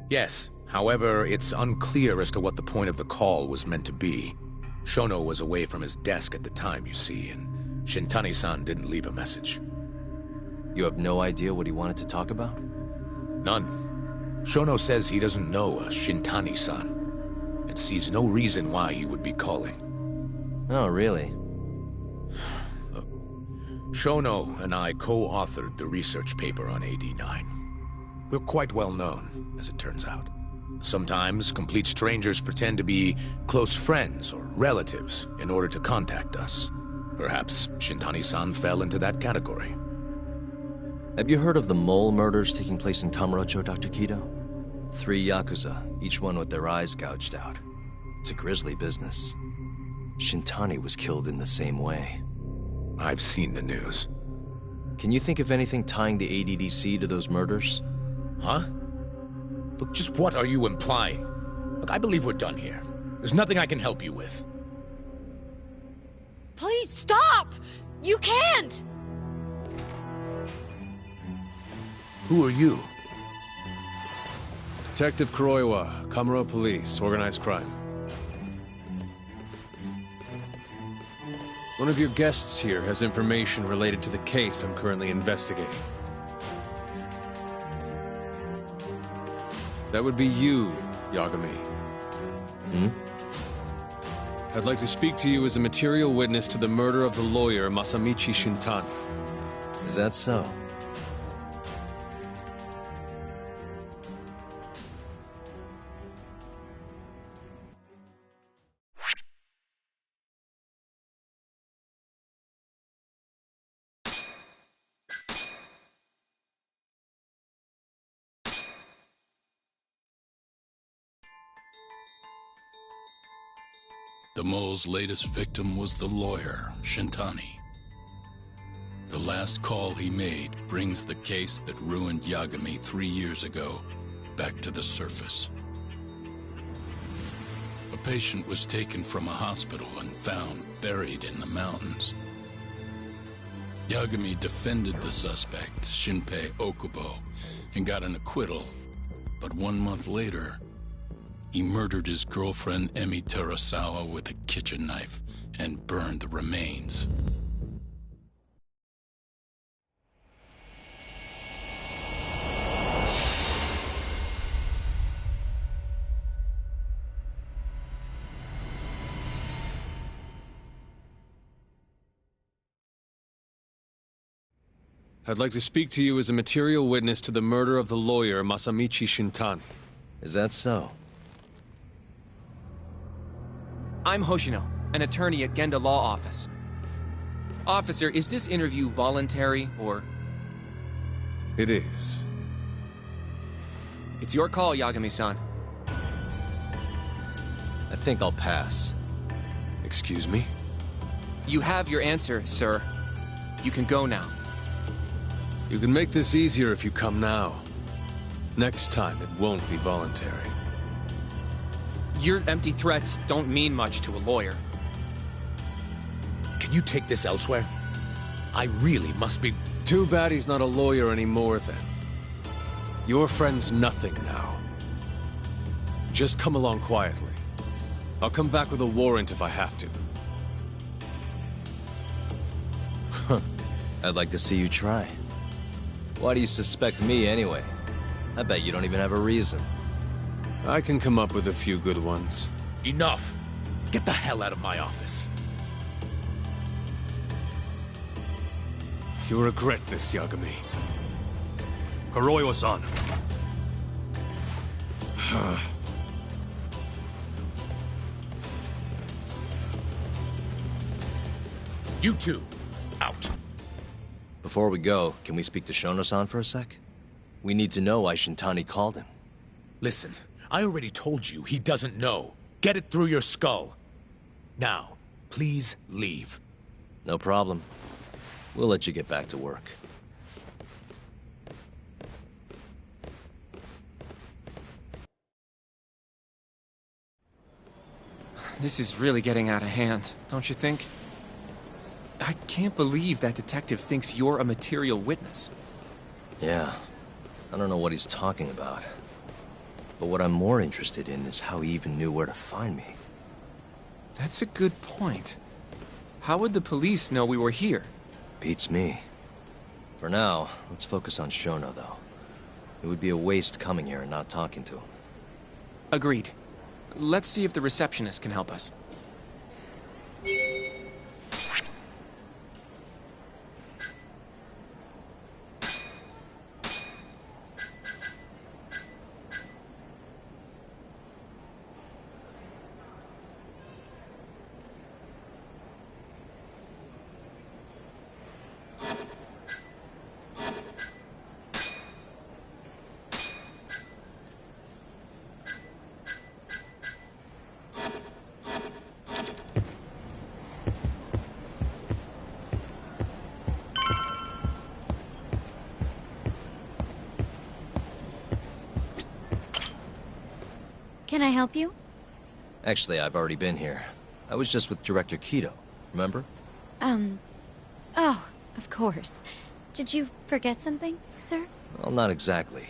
F: Yes. However, it's unclear as to what the point of the call was meant to be. Shono was away from his desk at the time, you see, and Shintani-san didn't leave a message.
A: You have no idea what he wanted to talk about?
F: None. Shono says he doesn't know a Shintani-san, and sees no reason why he would be calling.
A: Oh, really?
F: Look, Shono and I co-authored the research paper on AD9. We're quite well known, as it turns out. Sometimes, complete strangers pretend to be close friends or relatives in order to contact us. Perhaps Shintani-san fell into that category.
A: Have you heard of the mole murders taking place in Kamurocho, Dr. Kido? 3 Yakuza, each one with their eyes gouged out. It's a grisly business. Shintani was killed in the same way.
F: I've seen the news.
A: Can you think of anything tying the ADDC to those murders?
F: Huh? Look, just what are you implying? Look, I believe we're done here. There's nothing I can help you with.
P: Please stop! You can't!
F: Who are you?
T: Detective Kuroiwa, Kamuro Police, Organized Crime. One of your guests here has information related to the case I'm currently investigating. That would be you, Yagami.
A: Hmm?
T: I'd like to speak to you as a material witness to the murder of the lawyer Masamichi Shintani.
A: Is that so?
M: The mole's latest victim was the lawyer, Shintani. The last call he made brings the case that ruined Yagami 3 years ago back to the surface. A patient was taken from a hospital and found buried in the mountains. Yagami defended the suspect, Shinpei Okubo, and got an acquittal. But 1 month later, he murdered his girlfriend Emi Terasawa with a kitchen knife and burned the remains.
T: I'd like to speak to you as a material witness to the murder of the lawyer Masamichi Shintani.
A: Is that so?
D: I'm Hoshino, an attorney at Genda Law Office. Officer, is this interview voluntary, or...?
T: It is.
D: It's your call, Yagami-san.
A: I think I'll pass.
T: Excuse me?
D: You have your answer, sir. You can go now.
T: You can make this easier if you come now. Next time, it won't be voluntary.
D: Your empty threats don't mean much to a lawyer.
F: Can you take this elsewhere? I really must be...
T: Too bad he's not a lawyer anymore, then. Your friend's nothing now. Just come along quietly. I'll come back with a warrant if I have to.
A: I'd like to see you try. Why do you suspect me, anyway? I bet you don't even have a reason.
T: I can come up with a few good ones.
F: Enough! Get the hell out of my office.
T: You'll regret this, Yagami.
Q: Kuroiwa-san.
F: You two, out.
A: Before we go, can we speak to Shono-san for a sec? We need to know why Shintani called him.
F: Listen, I already told you he doesn't know. Get it through your skull. Now, please leave.
A: No problem. We'll let you get back to work.
D: This is really getting out of hand, don't you think? I can't believe that detective thinks you're a material witness.
A: Yeah. I don't know what he's talking about. But what I'm more interested in is how he even knew where to find me.
D: That's a good point. How would the police know we were here?
A: Beats me. For now, let's focus on Shono, though. It would be a waste coming here and not talking to him.
D: Agreed. Let's see if the receptionist can help us.
G: Can I help you?
A: Actually, I've already been here. I was just with Director Kido, remember?
G: Oh, of course. Did you forget something, sir?
A: Well, not exactly.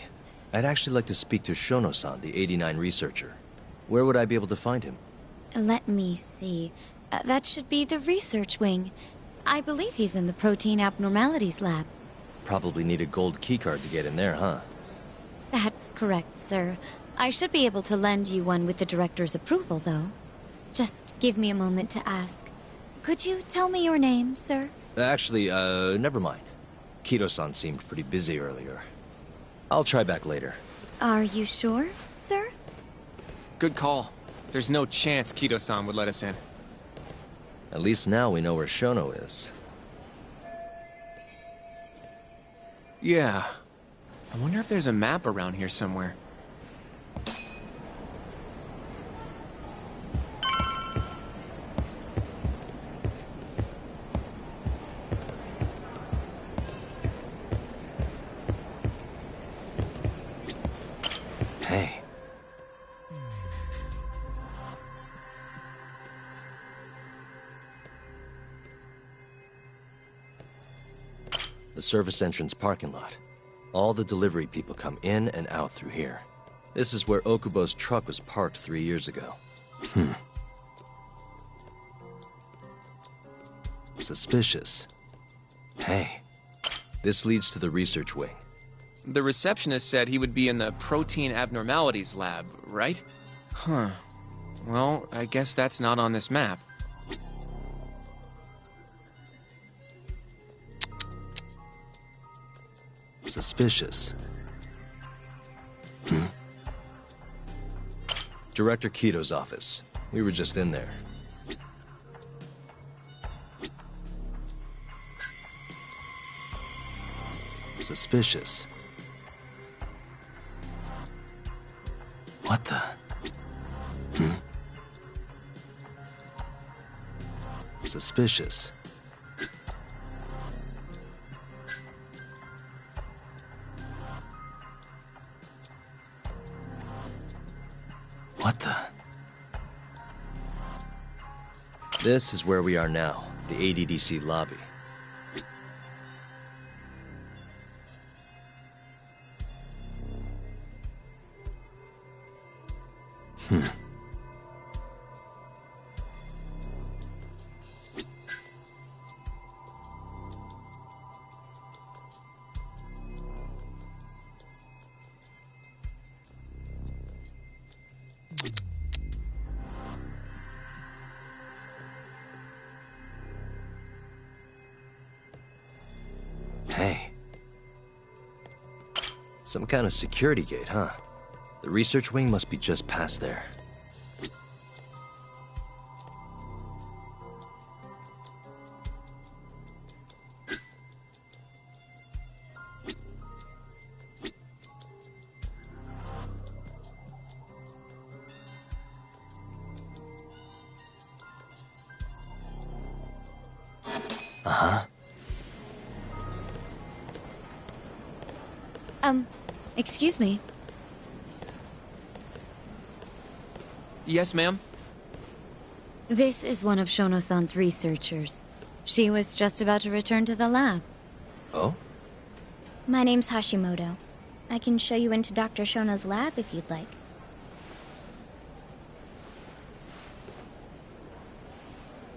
A: I'd actually like to speak to Shono-san, the 89 researcher. Where would I be able to find him?
G: Let me see. That should be the research wing. I believe he's in the protein abnormalities lab.
A: Probably need a gold keycard to get in there, huh?
G: That's correct, sir. I should be able to lend you one with the director's approval, though. Just give me a moment to ask. Could you tell me your name, sir?
A: Actually, never mind. Kido-san seemed pretty busy earlier. I'll try back later.
G: Are you sure, sir?
D: Good call. There's no chance Kido-san would let us in.
A: At least now we know where Shono is.
D: Yeah. I wonder if there's a map around here somewhere.
A: Hey. The service entrance parking lot. All the delivery people come in and out through here. This is where Okubo's truck was parked 3 years ago. Suspicious. Hey. This leads to the research wing.
D: The receptionist said he would be in the protein abnormalities lab, right? Huh. Well, I guess that's not on this map.
A: Suspicious. Director Kido's office. We were just in there. Suspicious. What the? Suspicious. What the? This is where we are now, the ADDC lobby. Hey. Some kind of security gate, huh? The research wing must be just past there.
G: Excuse me.
D: Yes, ma'am?
G: This is one of Shono-san's researchers. She was just about to return to the lab.
A: Oh?
U: My name's Hashimoto. I can show you into Dr. Shono's lab if you'd like.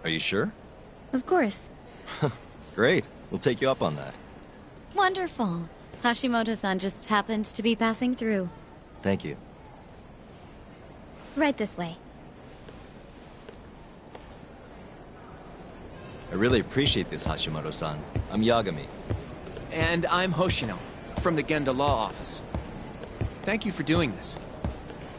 A: Are you sure?
U: Of course.
A: Great. We'll take you up on that.
G: Wonderful. Hashimoto-san just happened to be passing through.
A: Thank you.
U: Right this way.
A: I really appreciate this, Hashimoto-san. I'm Yagami.
D: And I'm Hoshino, from the Genda Law Office. Thank you for doing this.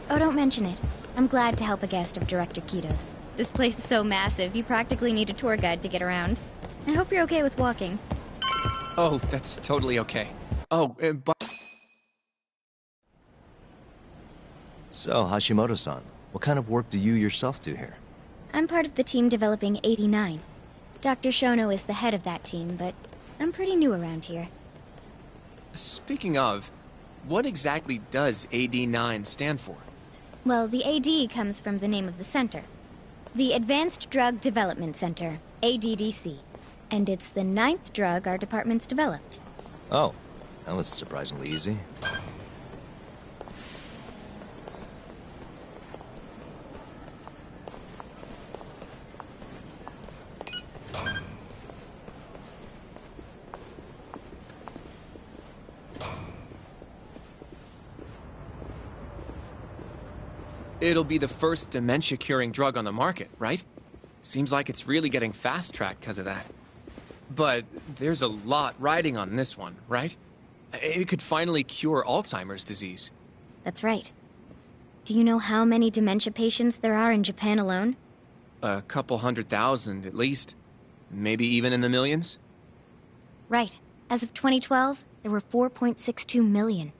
U: Oh, don't mention it. I'm glad to help a guest of Director Kito's. This place is so massive, you practically need a tour guide to get around. I hope you're okay with walking.
D: Oh, that's totally okay. Oh, but...
A: So, Hashimoto-san, what kind of work do you yourself do here?
U: I'm part of the team developing 89. Dr. Shono is the head of that team, but I'm pretty new around here.
D: Speaking of, what exactly does AD9 stand for?
U: Well, the AD comes from the name of the center. The Advanced Drug Development Center, ADDC. And it's the 9th drug our department's developed.
A: Oh, that was surprisingly easy.
D: It'll be the first dementia-curing drug on the market, right? Seems like it's really getting fast-tracked because of that. But there's a lot riding on this one, right? It could finally cure Alzheimer's disease.
U: That's right. Do you know how many dementia patients there are in Japan alone?
D: A couple 100,000 at least. Maybe even in the millions?
U: Right. As of 2012, there were 4.62 million.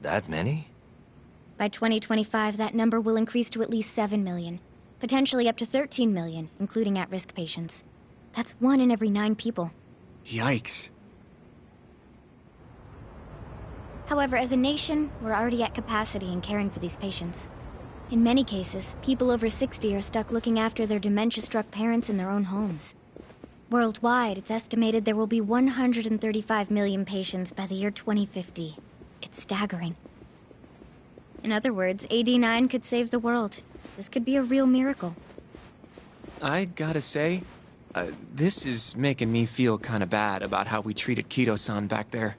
A: That many?
U: By 2025, that number will increase to at least 7 million. Potentially up to 13 million, including at-risk patients. That's 1 in every 9 people.
D: Yikes.
U: However, as a nation, we're already at capacity in caring for these patients. In many cases, people over 60 are stuck looking after their dementia-struck parents in their own homes. Worldwide, it's estimated there will be 135 million patients by the year 2050. It's staggering. In other words, AD9 could save the world. This could be a real miracle.
D: I gotta say, this is making me feel kinda bad about how we treated Kito-san back there.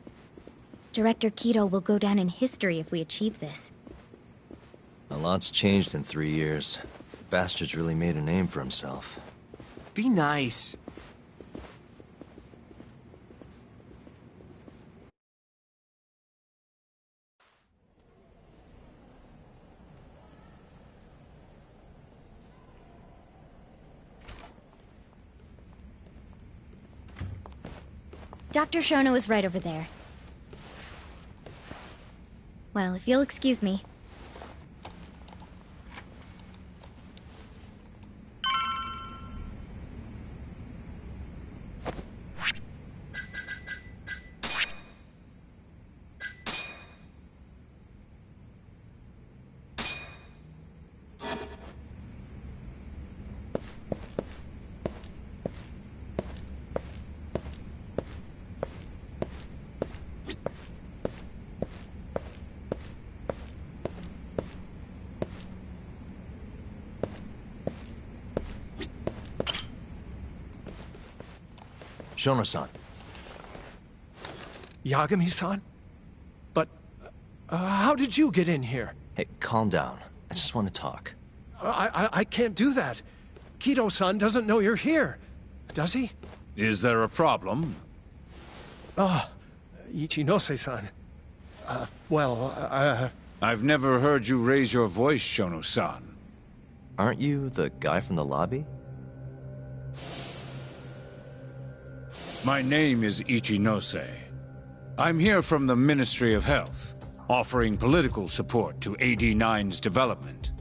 U: Director Kito will go down in history if we achieve this.
A: A lot's changed in 3 years. The bastard's really made a name for himself.
D: Be nice.
U: Dr. Shono is right over there. Well, if you'll excuse me.
A: Shono-san.
R: Yagami-san? But, how did you get in here?
A: Hey, calm down. I just want to talk.
R: I can't do that. Kito-san doesn't know you're here. Does he?
Q: Is there a problem?
R: Ichinose-san.
Q: I've never heard you raise your voice, Shono-san.
A: Aren't you the guy from the lobby?
Q: My name is Ichinose. I'm here from the Ministry of Health, offering political support to AD9's development.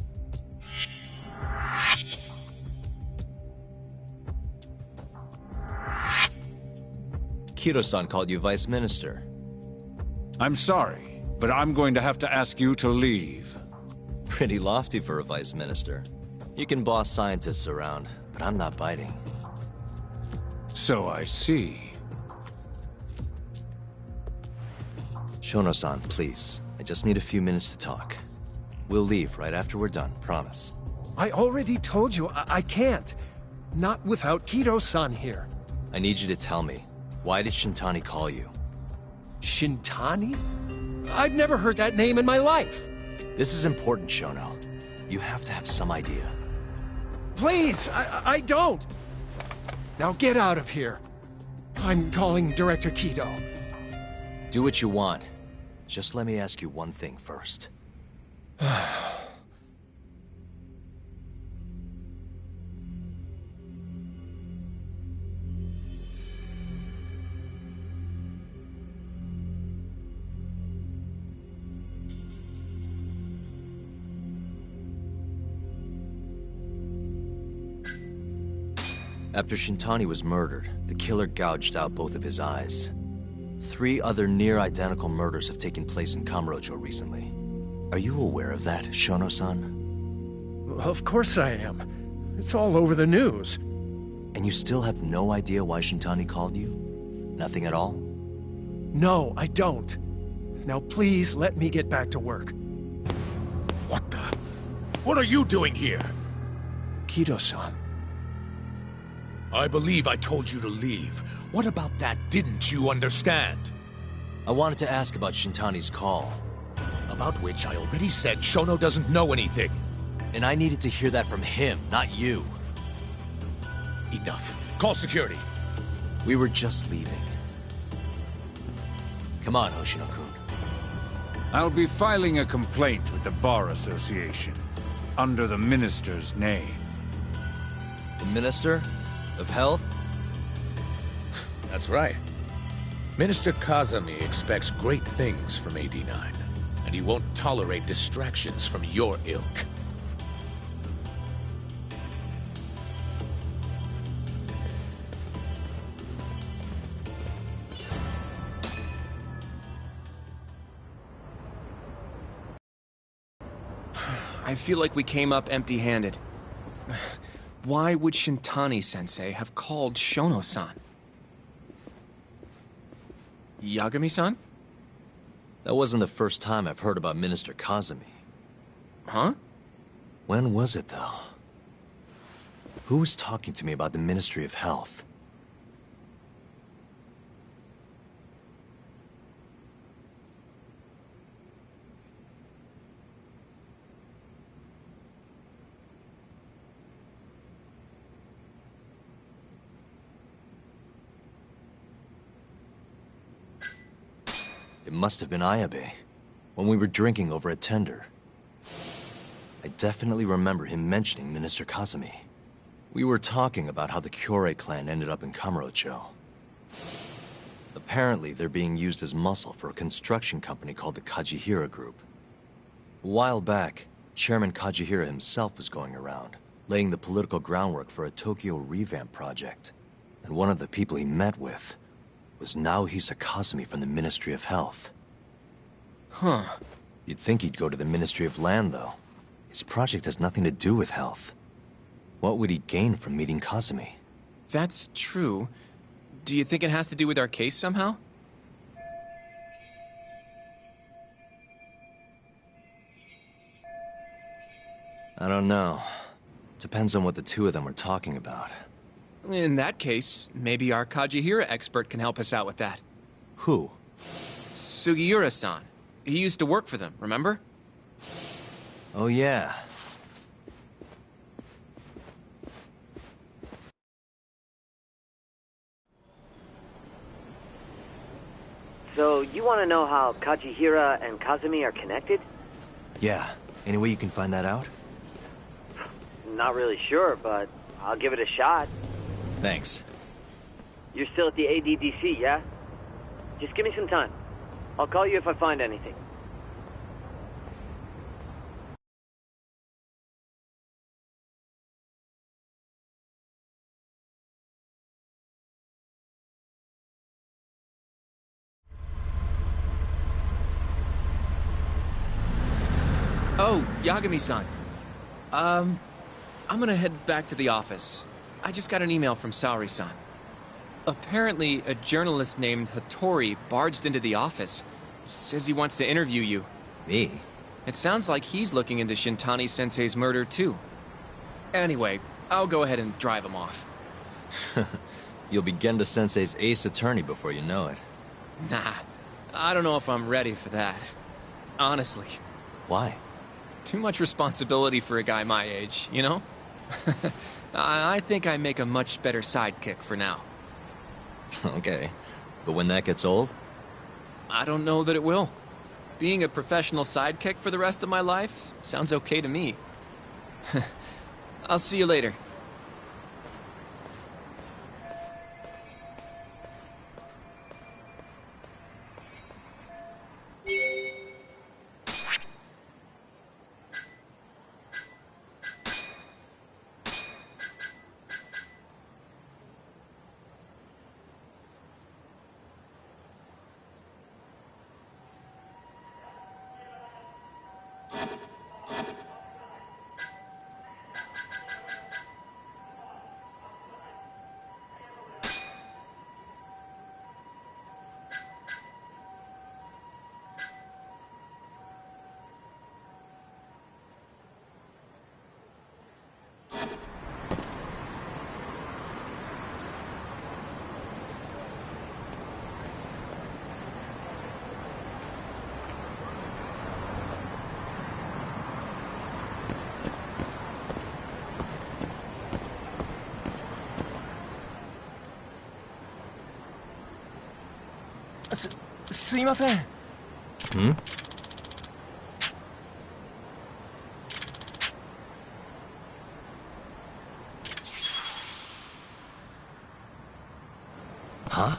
A: Kito-san called you Vice Minister.
Q: I'm sorry, but I'm going to have to ask you to leave.
A: Pretty lofty for a vice minister. You can boss scientists around, but I'm not biting.
Q: So I see.
A: Shono-san, please. I just need a few minutes to talk. We'll leave right after we're done, promise.
R: I already told you I can't. Not without Kido-san here.
A: I need you to tell me, why did Shintani call you?
R: Shintani? I've never heard that name in my life.
A: This is important, Shono. You have to have some idea.
R: Please, I don't. Now get out of here. I'm calling Director Kido.
A: Do what you want. Just let me ask you one thing first. After Shintani was murdered, the killer gouged out both of his eyes. 3 other near-identical murders have taken place in Kamurocho recently. Are you aware of that, Shono-san?
R: Of course I am. It's all over the news.
A: And you still have no idea why Shintani called you? Nothing at all?
R: No, I don't. Now please let me get back to work.
C: What the? What are you doing here?
R: Kido-san.
C: I believe I told you to leave. What about that didn't you understand?
A: I wanted to ask about Shintani's call.
C: About which I already said Shono doesn't know anything.
A: And I needed to hear that from him, not you.
C: Enough. Call security.
A: We were just leaving. Come on, Hoshino-kun.
Q: I'll be filing a complaint with the Bar Association, under the Minister's name.
A: The Minister? Of Health?
F: That's right. Minister Kazami expects great things from AD9, and he won't tolerate distractions from your ilk.
D: I feel like we came up empty-handed. Why would Shintani-sensei have called Shono-san? Yagami-san?
A: That wasn't the first time I've heard about Minister Kazami.
D: Huh?
A: When was it, though? Who was talking to me about the Ministry of Health? It must have been Ayabe, when we were drinking over at Tender. I definitely remember him mentioning Minister Kazami. We were talking about how the Kyorei clan ended up in Kamurocho. Apparently, they're being used as muscle for a construction company called the Kajihira Group. A while back, Chairman Kajihira himself was going around, laying the political groundwork for a Tokyo revamp project. And one of the people he met with was Naohisa Kazami from the Ministry of Health.
D: Huh.
A: You'd think he'd go to the Ministry of Land, though. His project has nothing to do with health. What would he gain from meeting Kazami?
D: That's true. Do you think it has to do with our case somehow?
A: I don't know. Depends on what the two of them were talking about.
D: In that case, maybe our Kajihira expert can help us out with that.
A: Who?
D: Sugiura-san. He used to work for them, remember?
A: Oh, yeah.
E: So, you want to know how Kajihira and Kazami are connected?
A: Yeah. Any way you can find that out?
E: Not really sure, but I'll give it a shot.
A: Thanks.
E: You're still at the ADDC, yeah? Just give me some time. I'll call you if I find anything.
D: Yagami-san. I'm gonna head back to the office. I just got an email from Saori-san. Apparently, a journalist named Hattori barged into the office. Says he wants to interview you.
A: Me?
D: It sounds like he's looking into Shintani-sensei's murder, too. Anyway, I'll go ahead and drive him off.
A: You'll be Genda-sensei's ace attorney before you know it.
D: Nah, I don't know if I'm ready for that. Honestly.
A: Why?
D: Too much responsibility for a guy my age, you know? I think I make a much better sidekick for now.
A: Okay, but when that gets old?
D: I don't know that it will. Being a professional sidekick for the rest of my life sounds okay to me. I'll see you later.
L: すいません。
A: Hmm? Huh?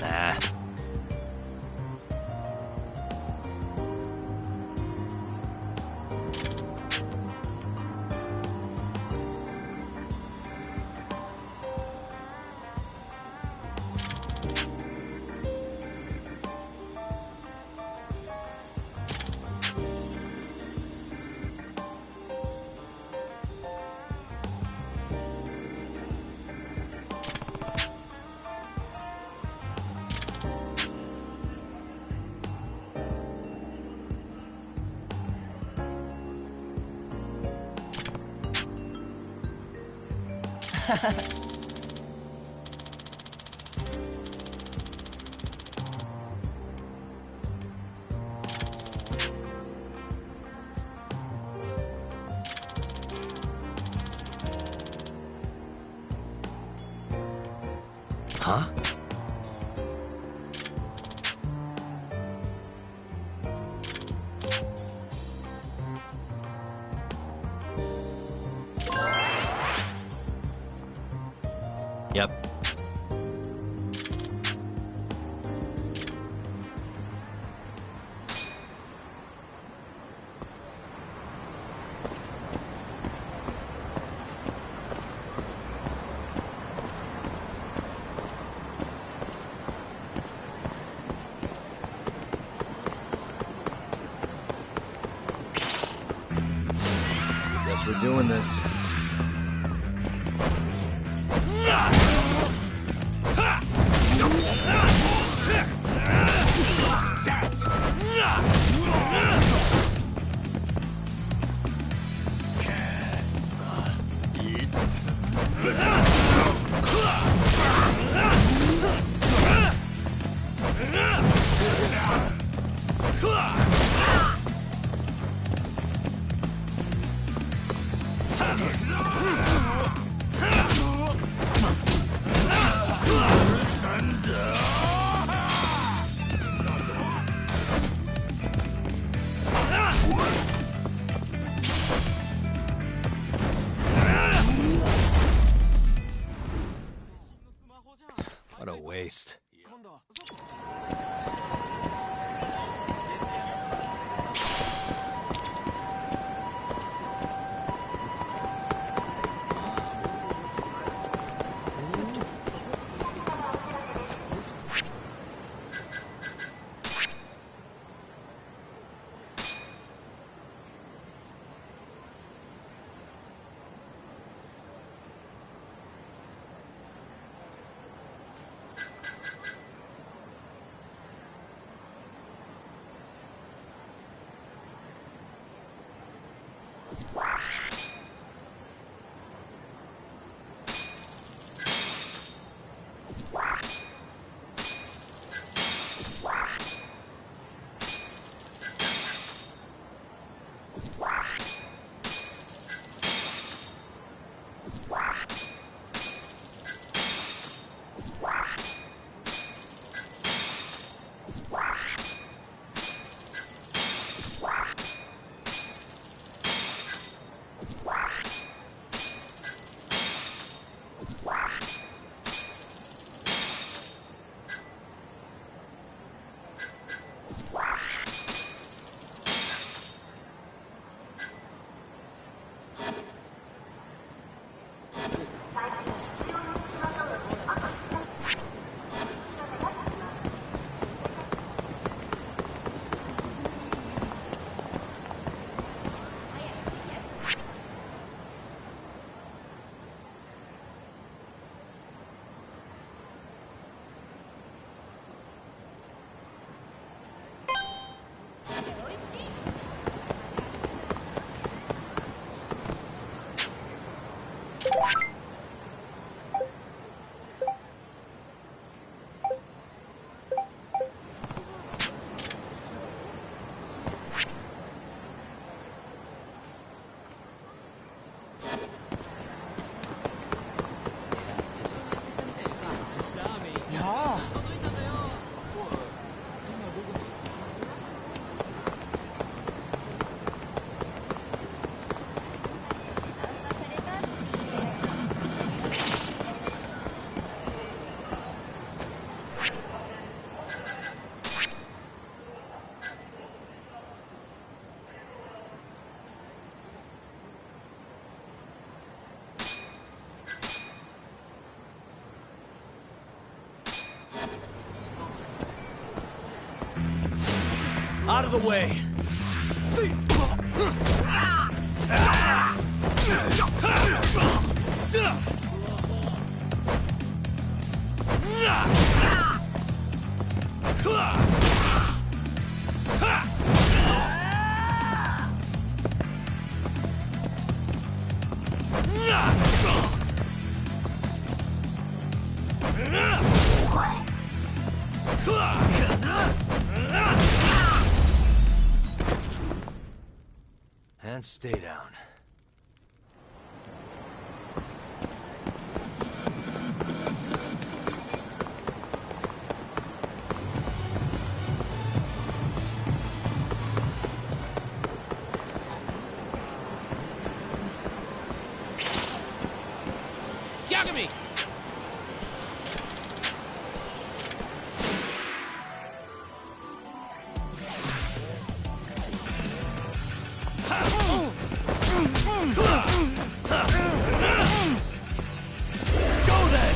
A: Nah. Huh? Yep. Guess we're doing this.
T: Out of the way!
A: And stay down.
L: Yagami!
T: Let's go then!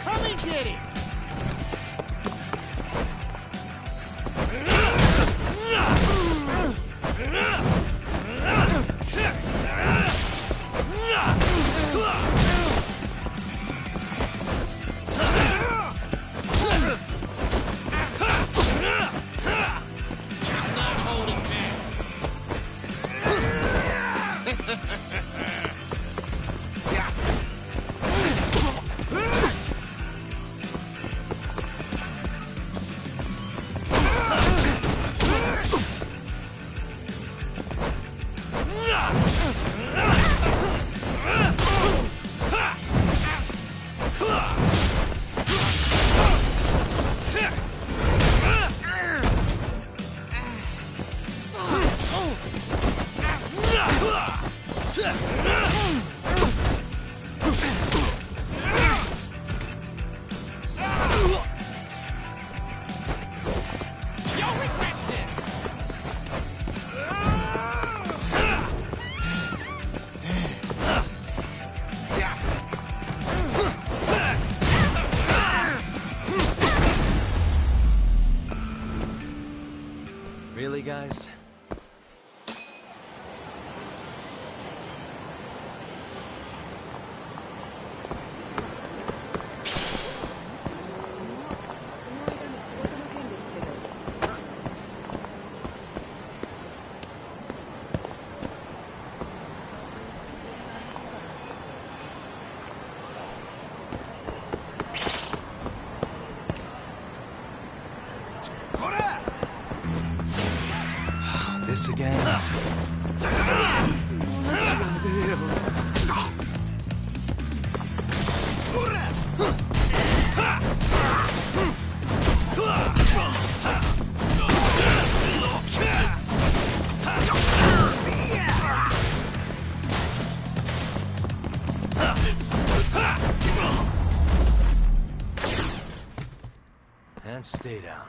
L: Come and get it!
A: Really, guys? This again? And stay down.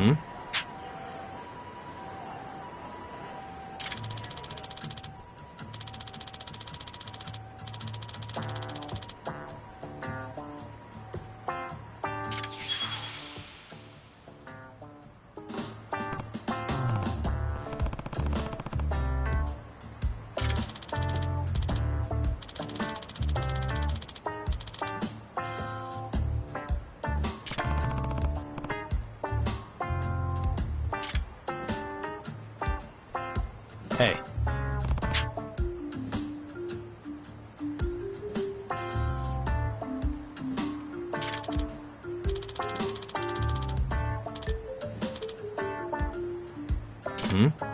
A: Hmm? Hey. Hmm?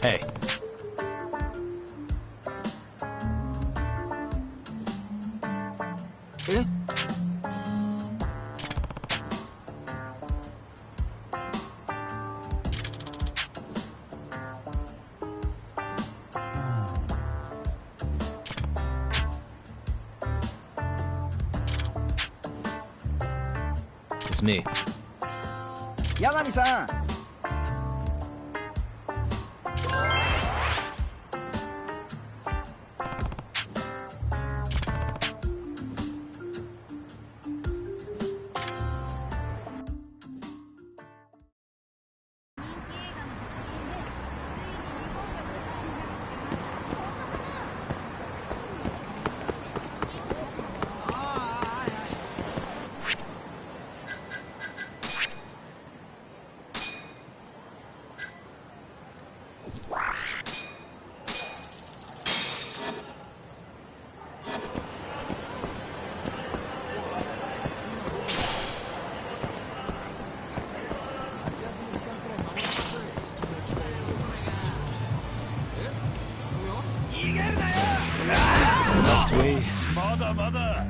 A: Hey.
B: Eh?
A: It's me.
B: 八神さん。
A: Must we?
B: まだまだ。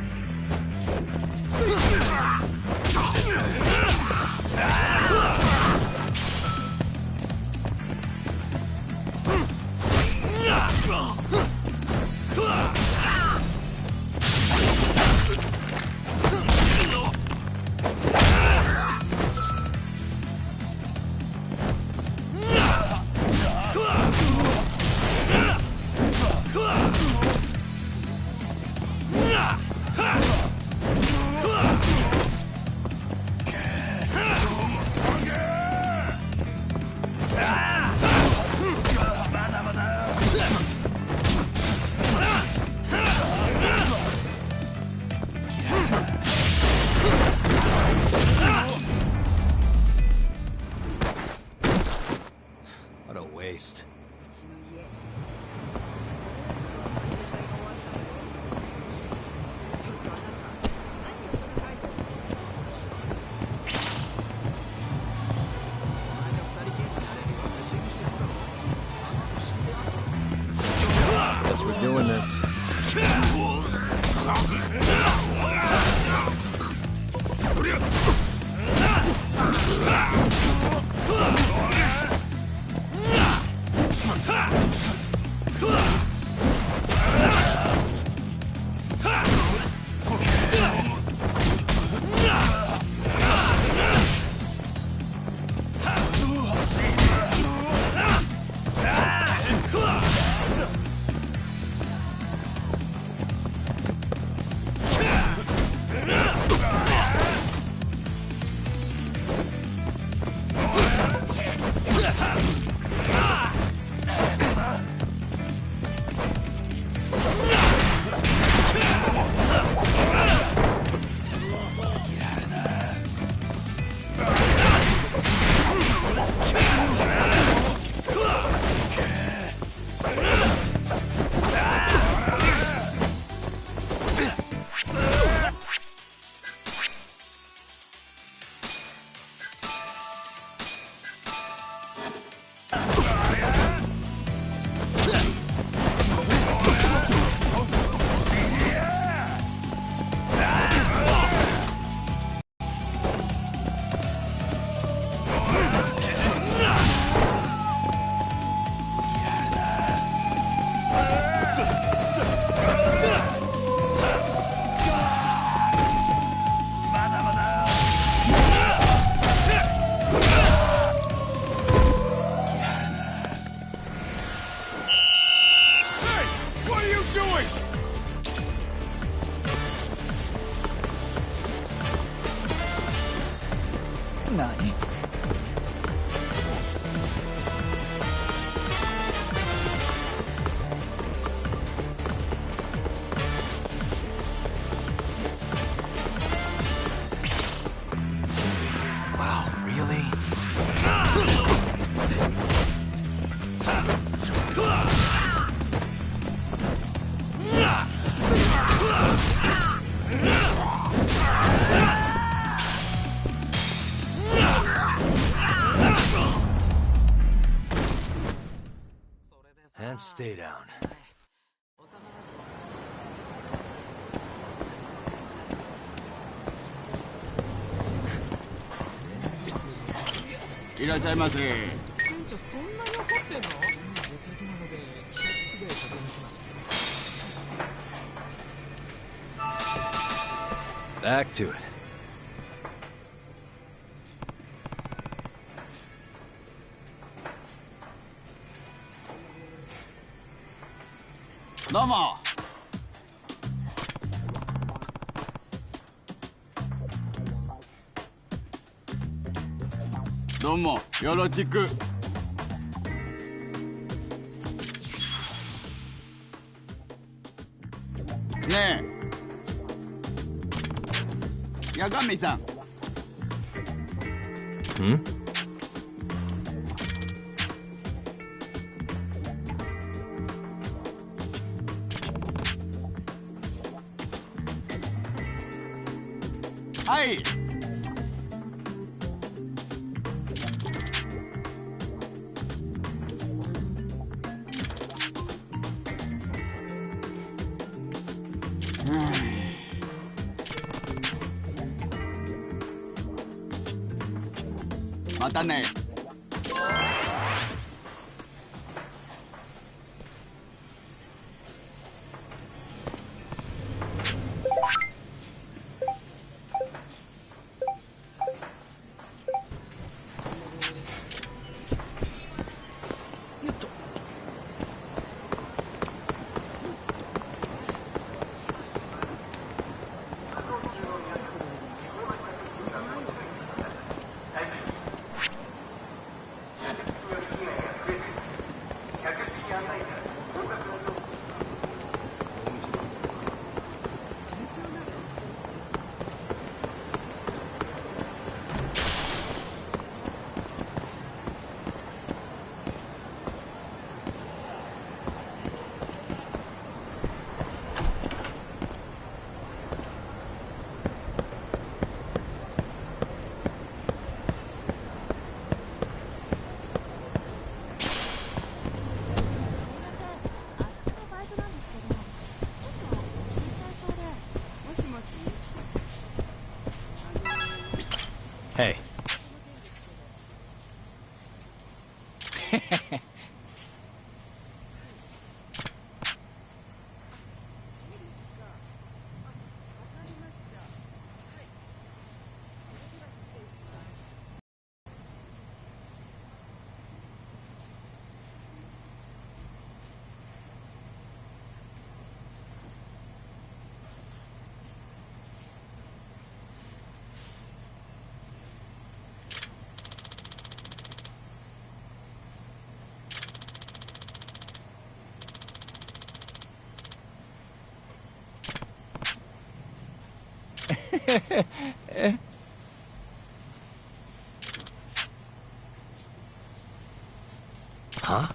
B: 何？
C: Wow, really?
A: And stay down.
B: いらっしゃいませ。
A: Back to it.
B: Domo. どうもよろしく。ねえ、八神さん。
A: Hmm?
B: はい。またね。
A: Hey. Huh?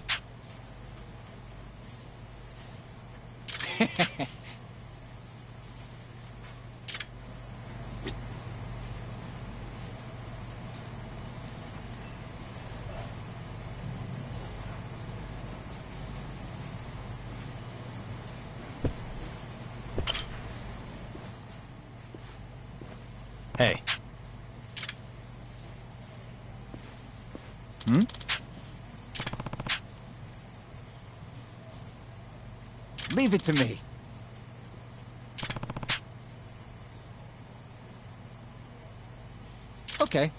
A: Hey.
B: Hmm? Leave it to me.
D: Okay.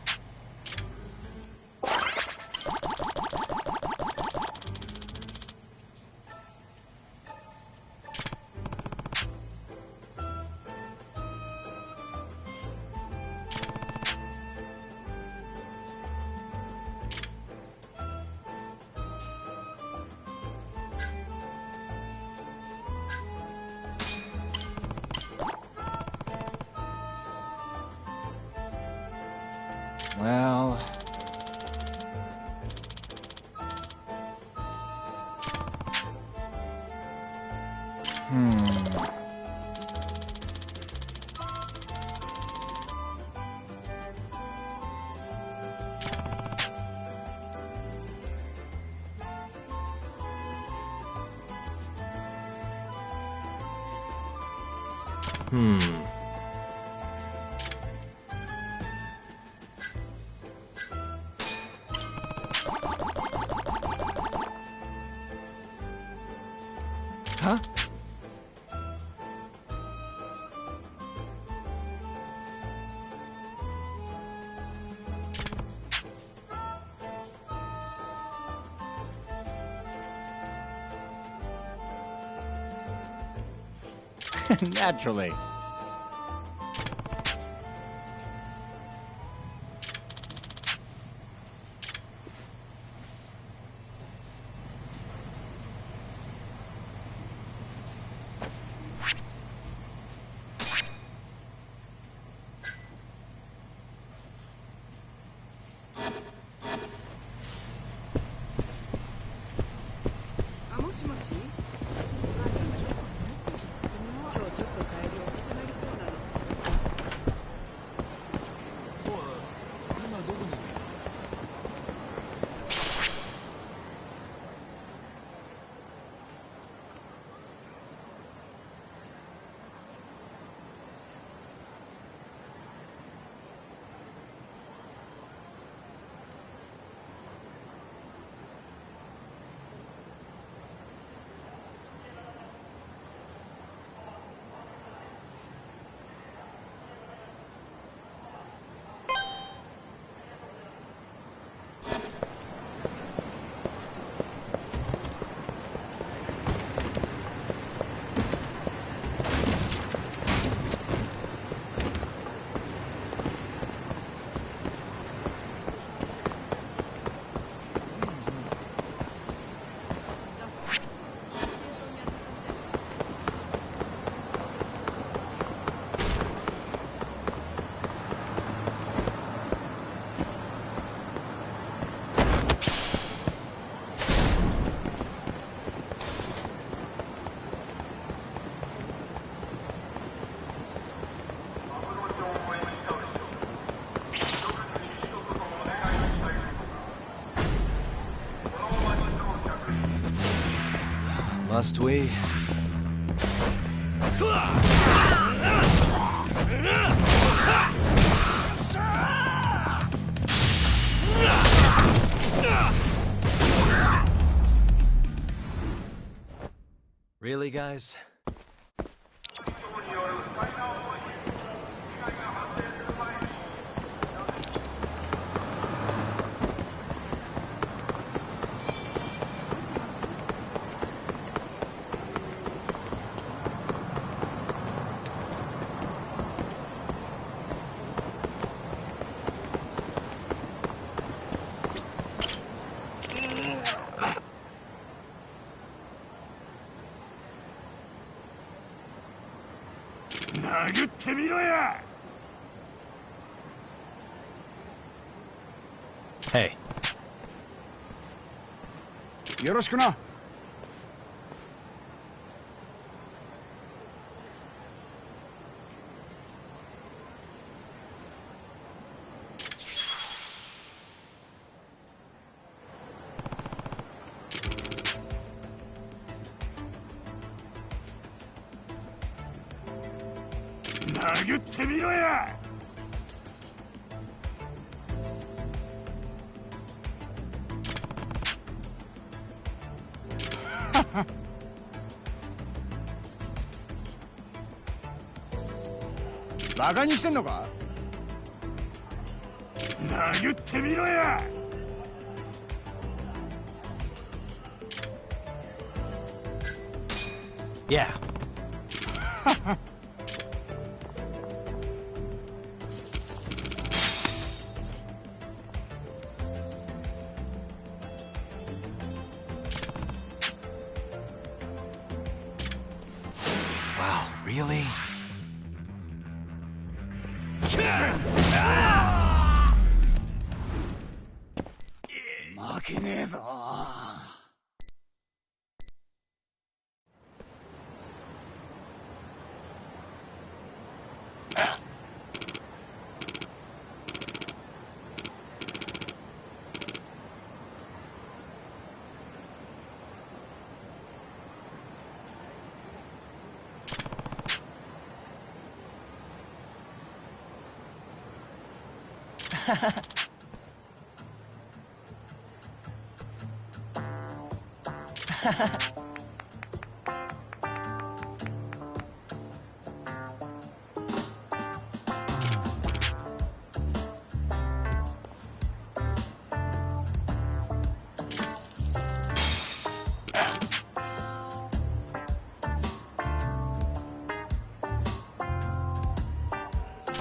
L: Huh?
B: Naturally.
A: Must we? Really, guys? Hey.
B: よろしくな。
O: 殴ってみろや。
B: バカにしてんのか？
O: 殴ってみろや。
A: Yeah. Wow, really?
B: 負けねえぞ。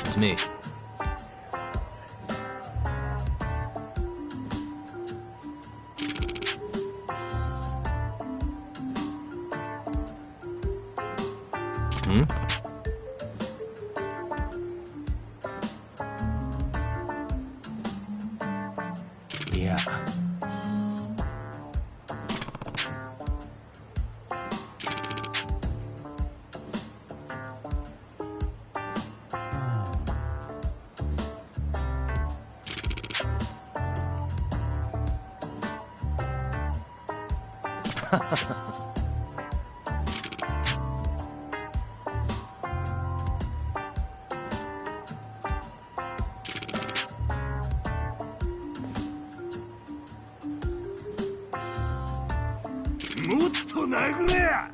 A: It's me. Hmm?
B: Yeah.
O: もっと殴れや。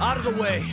A: Out of the way!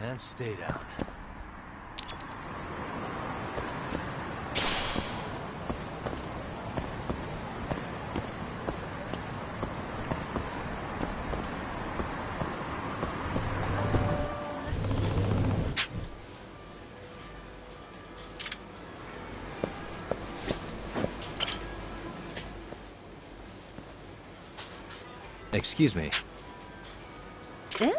A: And stay down. Excuse me.
G: え？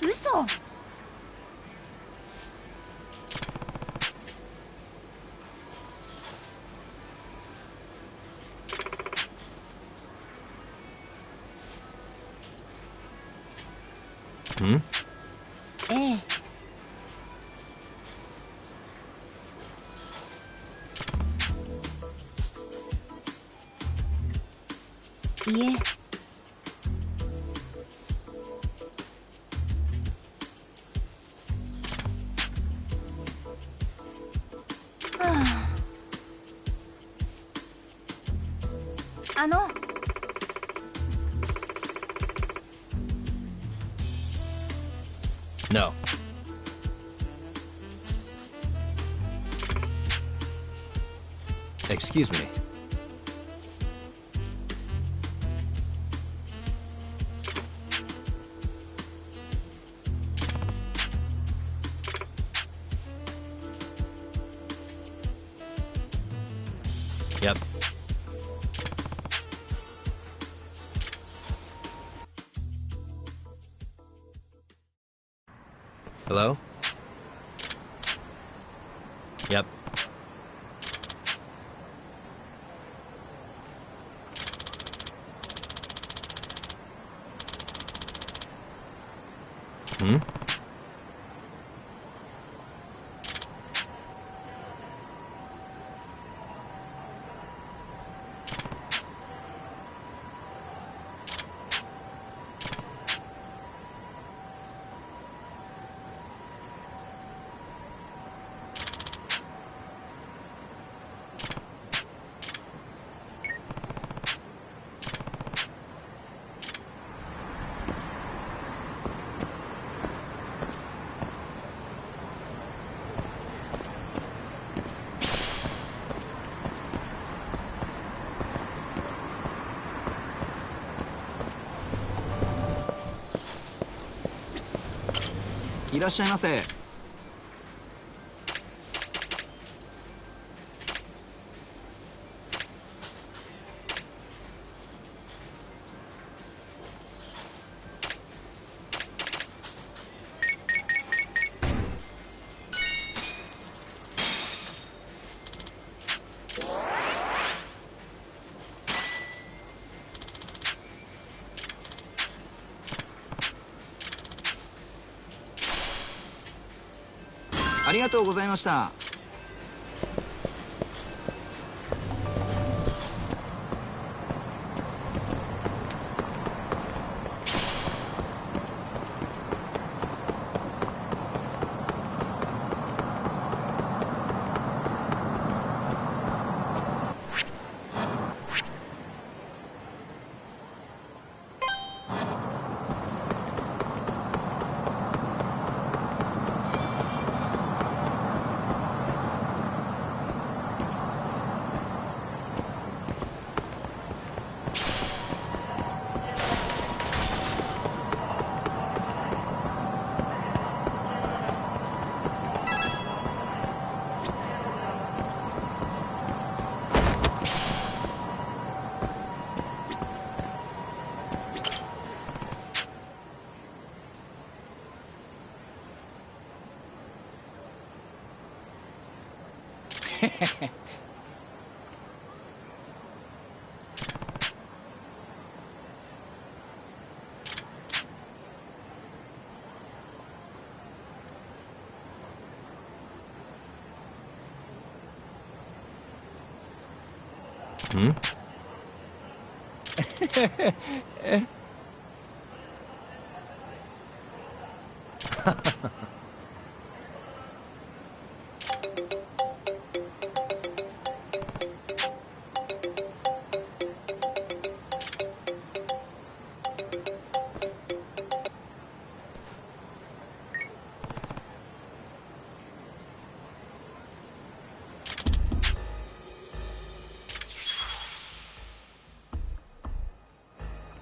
G: 嘘。
A: Hmm?
G: ええ。いえ。あの。
A: No. Excuse me. Yep. Hello? Yep. Hmm?
H: いらっしゃいませ。ありがとうございました。
A: Hmm?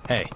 A: Hey.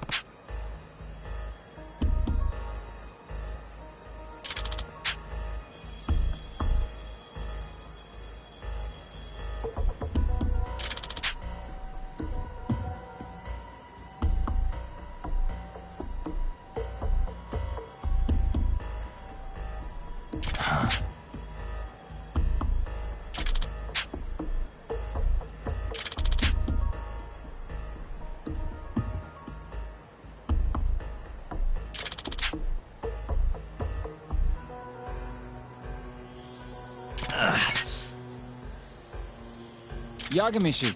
V: Yagamishi.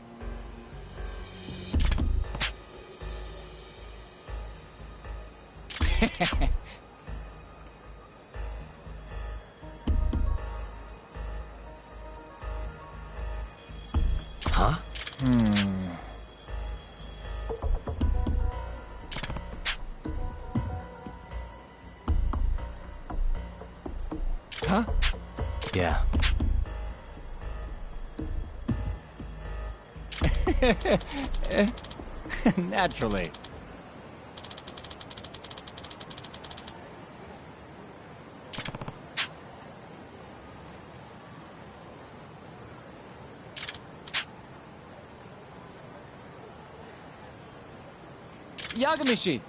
A: Huh?
V: Huh?
A: Yeah.
V: Naturally. Yagamishi.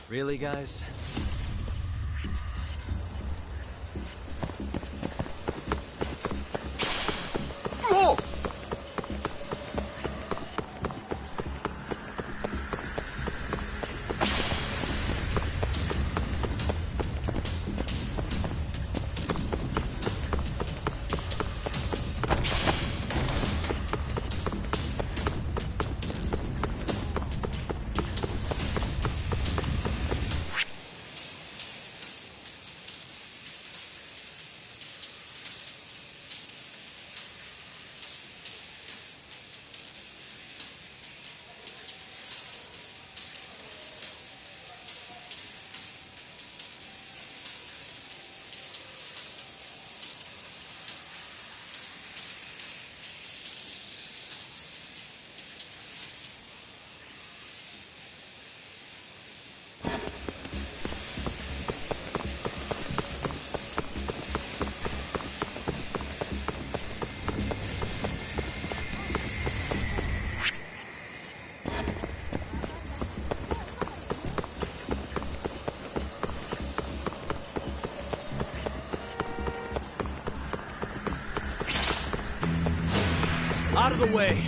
A: Really, guys?
S: Oh!
A: Out of the way!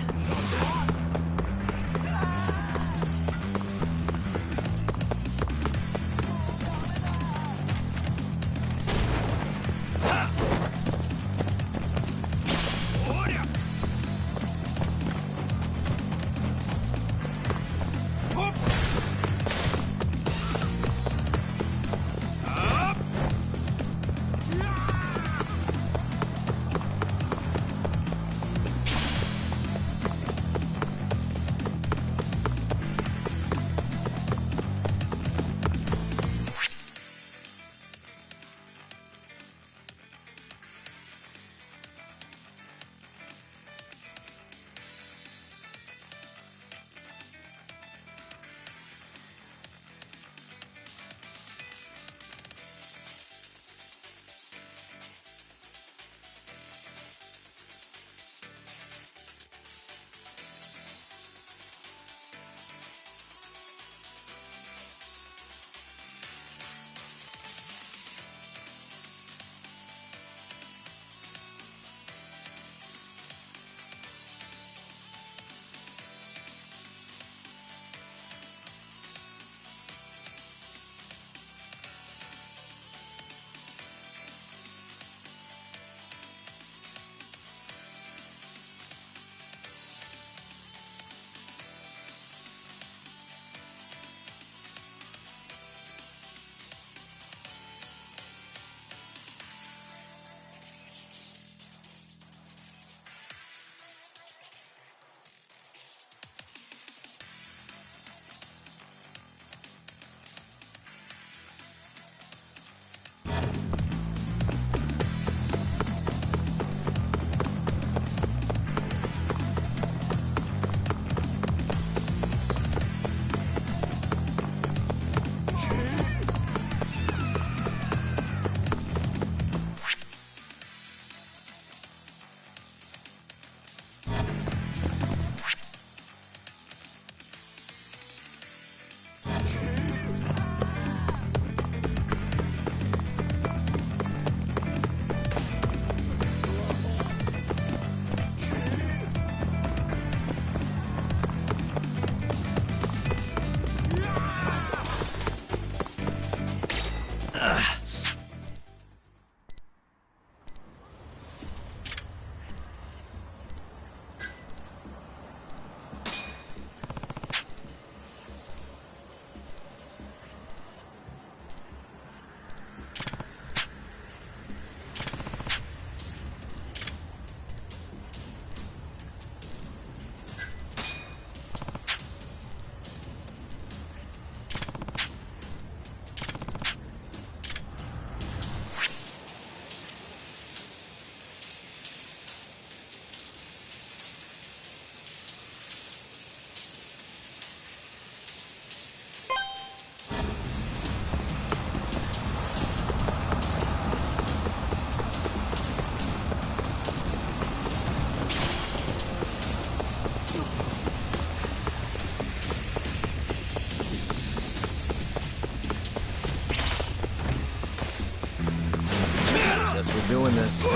L: doing this.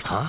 S: Huh?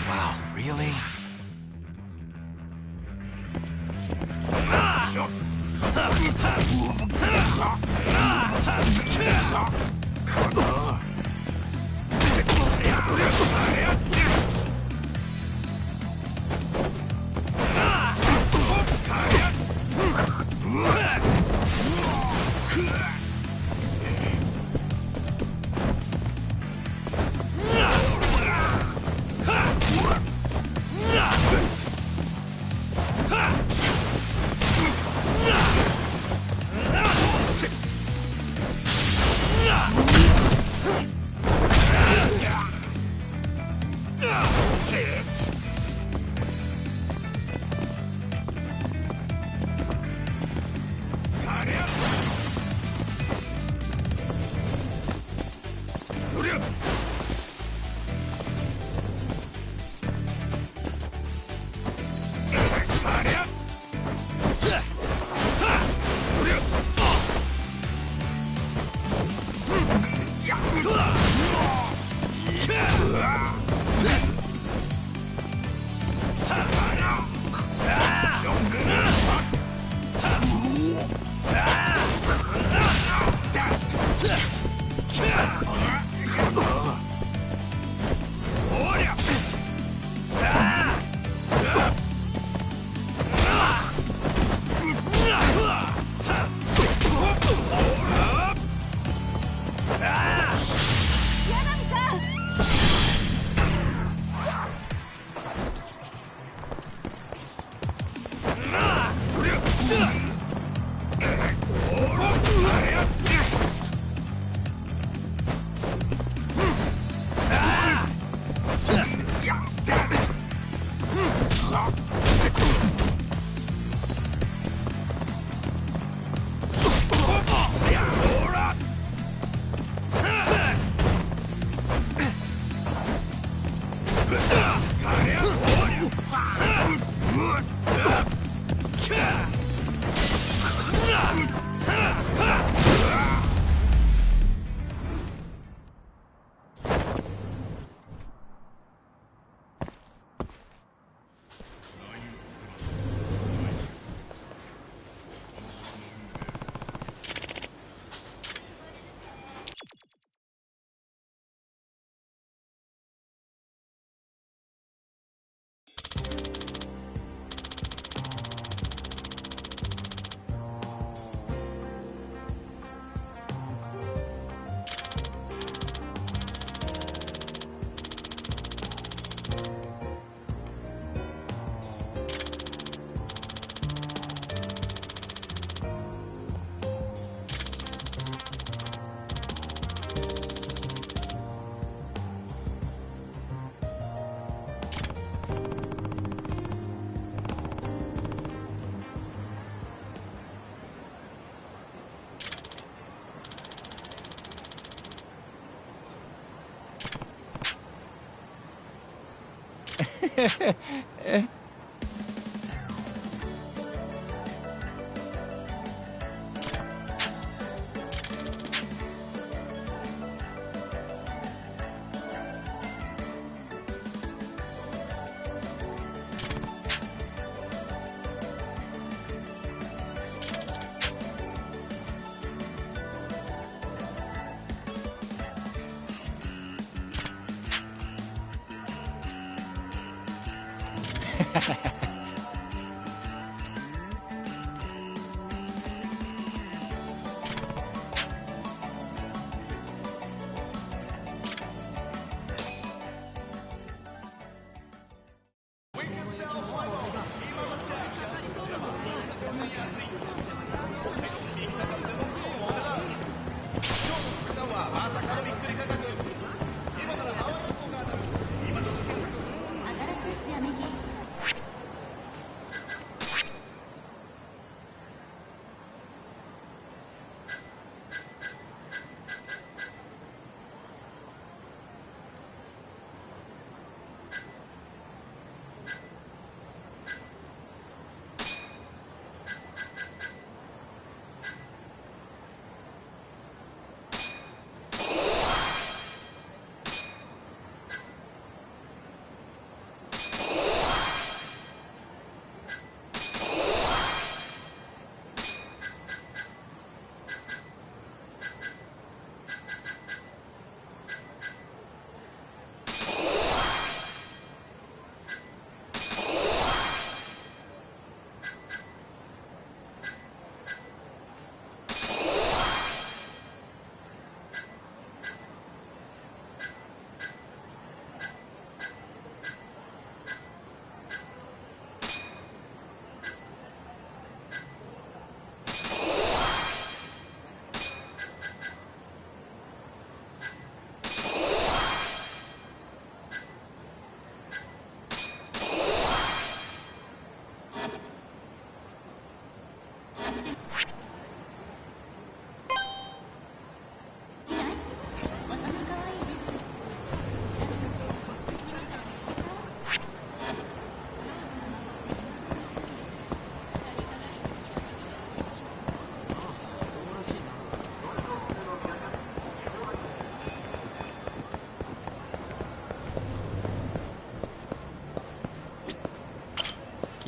C: Wow, really?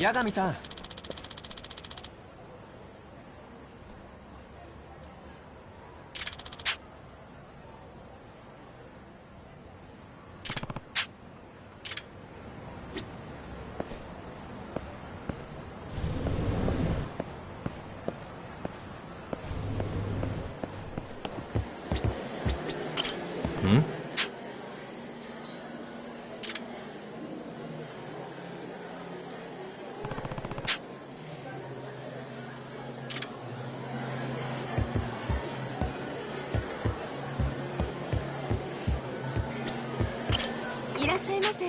B: 八神さん。
P: らっしゃいませ。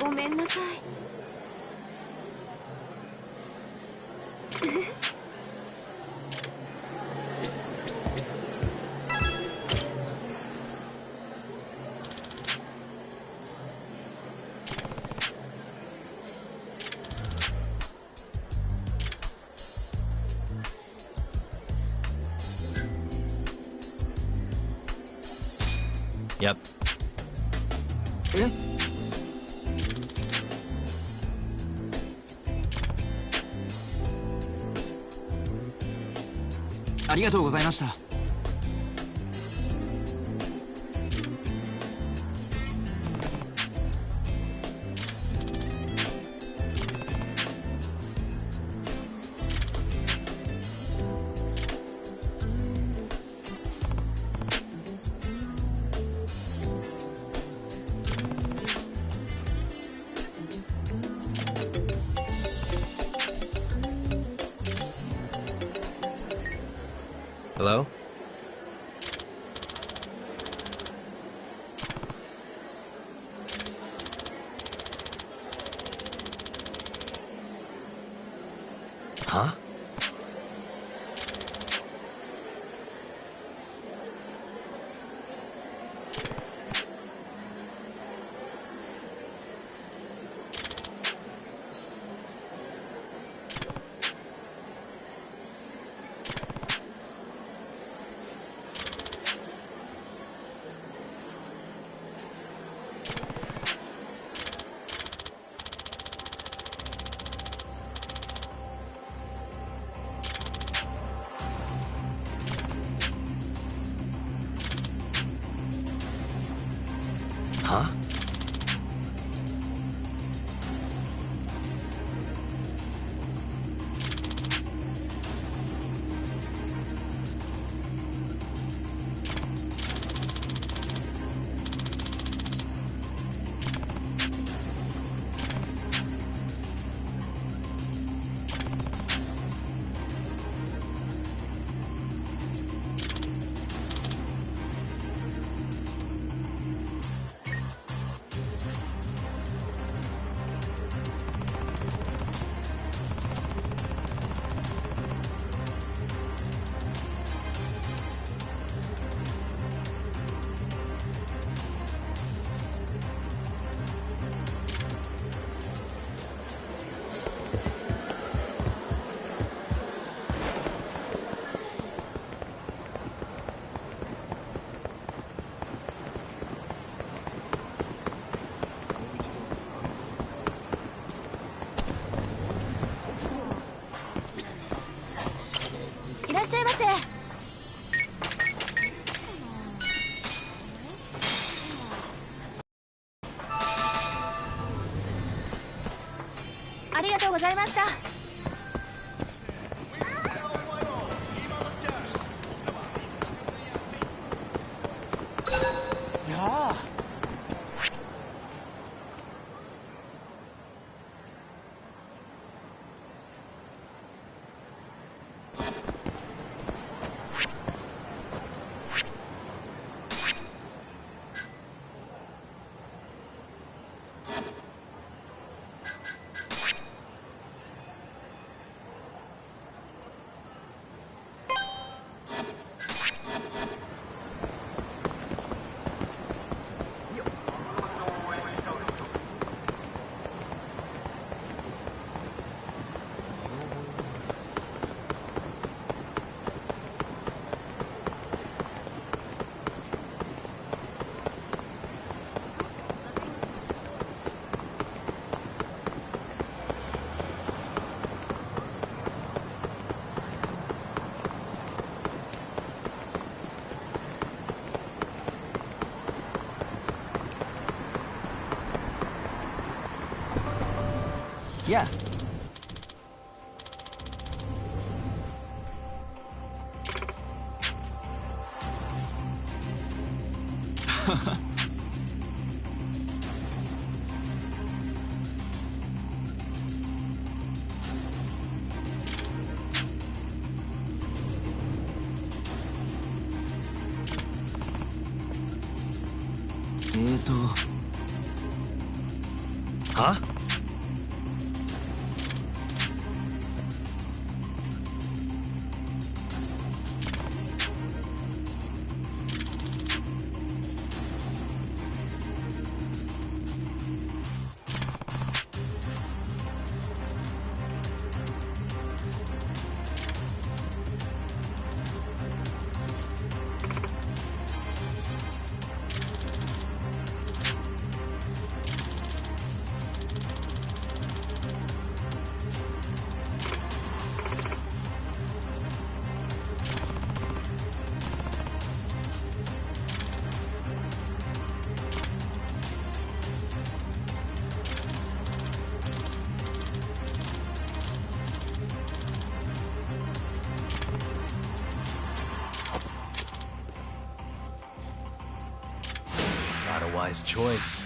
P: ごめんなさい。
A: Yep.
H: え？ありがとうございました。
A: Hello? Huh? Huh?
H: Yeah.
A: Huh? Not a wise choice.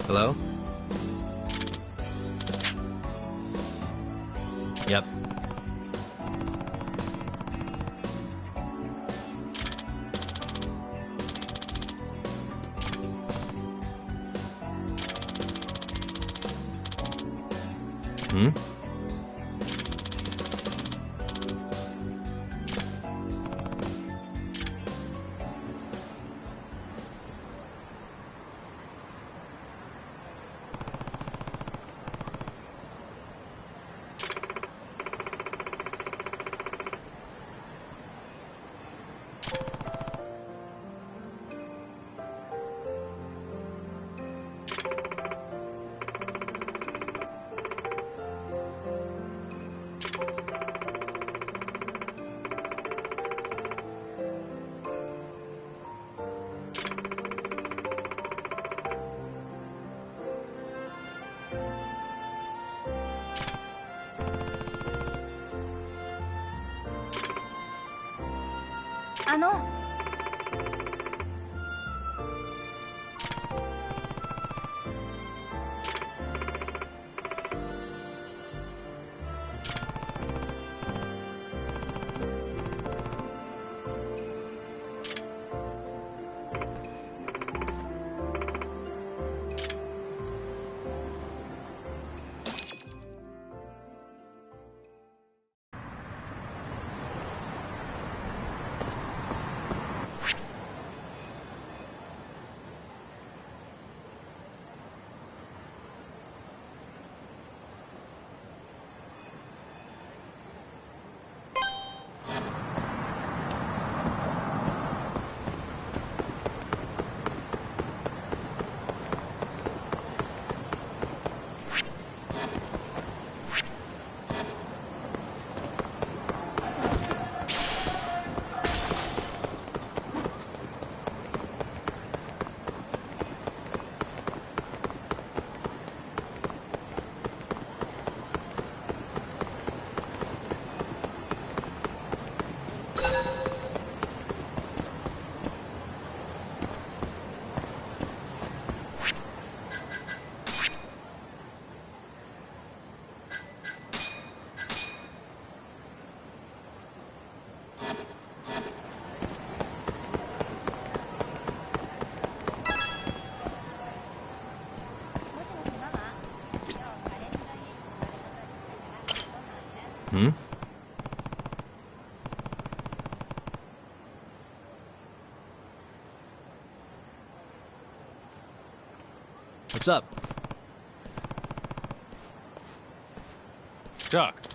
A: Hello? Yep. Hmm? Hmm? What's up?
Q: Doc.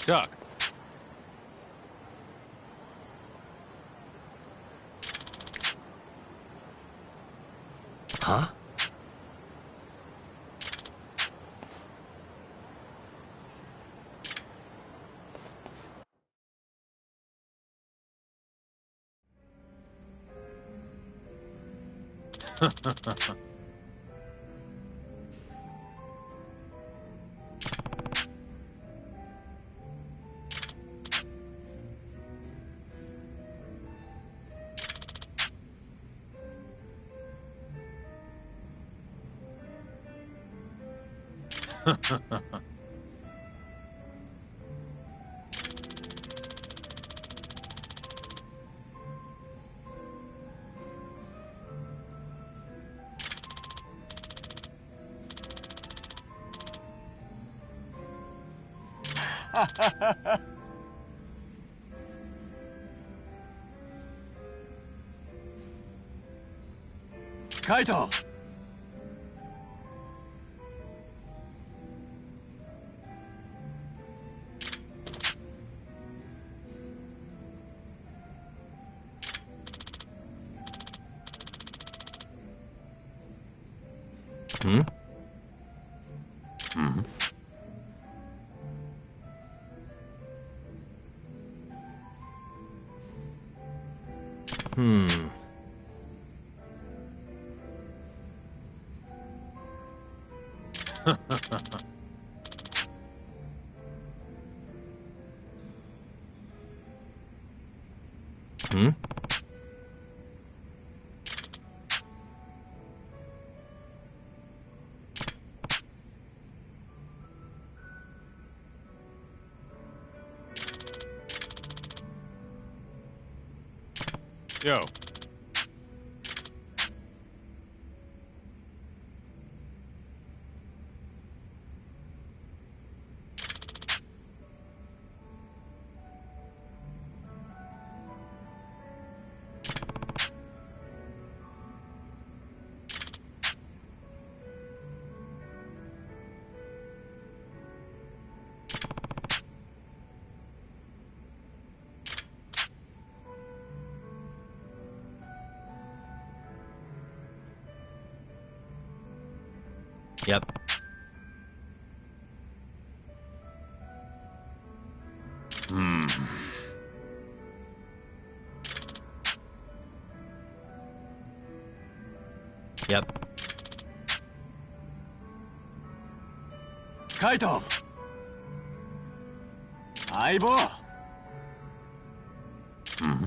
Q: Doc.
S: Huh?
H: Kaito!
S: Hmm? Hmm? Hmm. Hmm?
Q: Yo.
A: Yep.
C: Hmm.
A: Yep.
H: Kaito! 相棒
C: Hmm?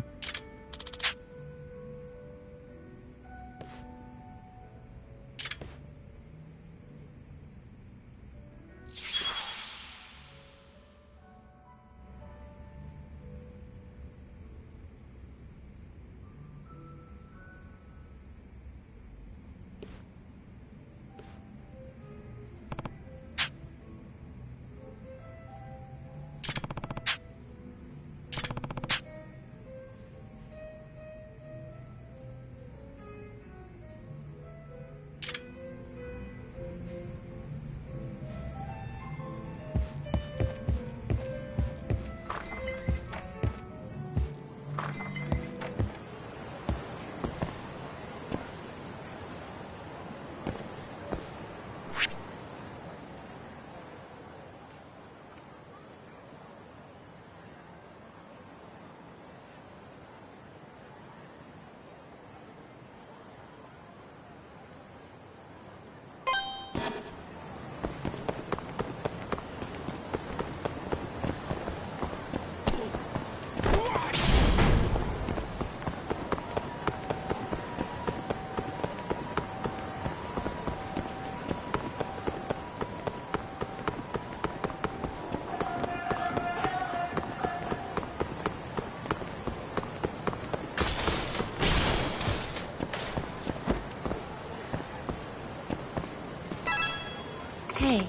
K: Hey.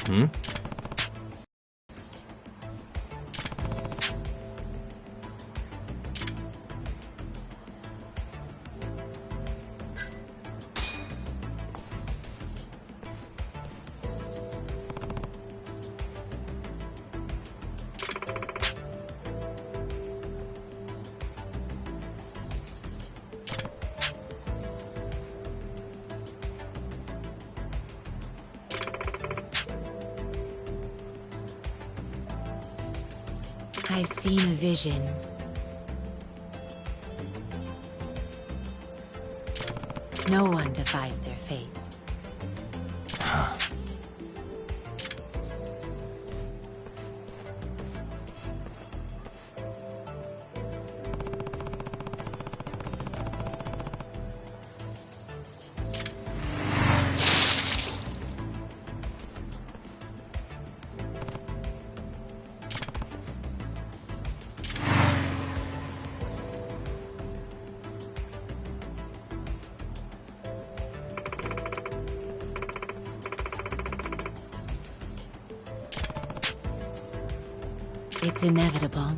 A: Hmm?
I: I've seen a vision. No one defies their fate. It's inevitable.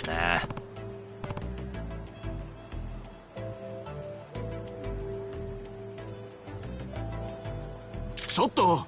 A: Nah.
H: Soto!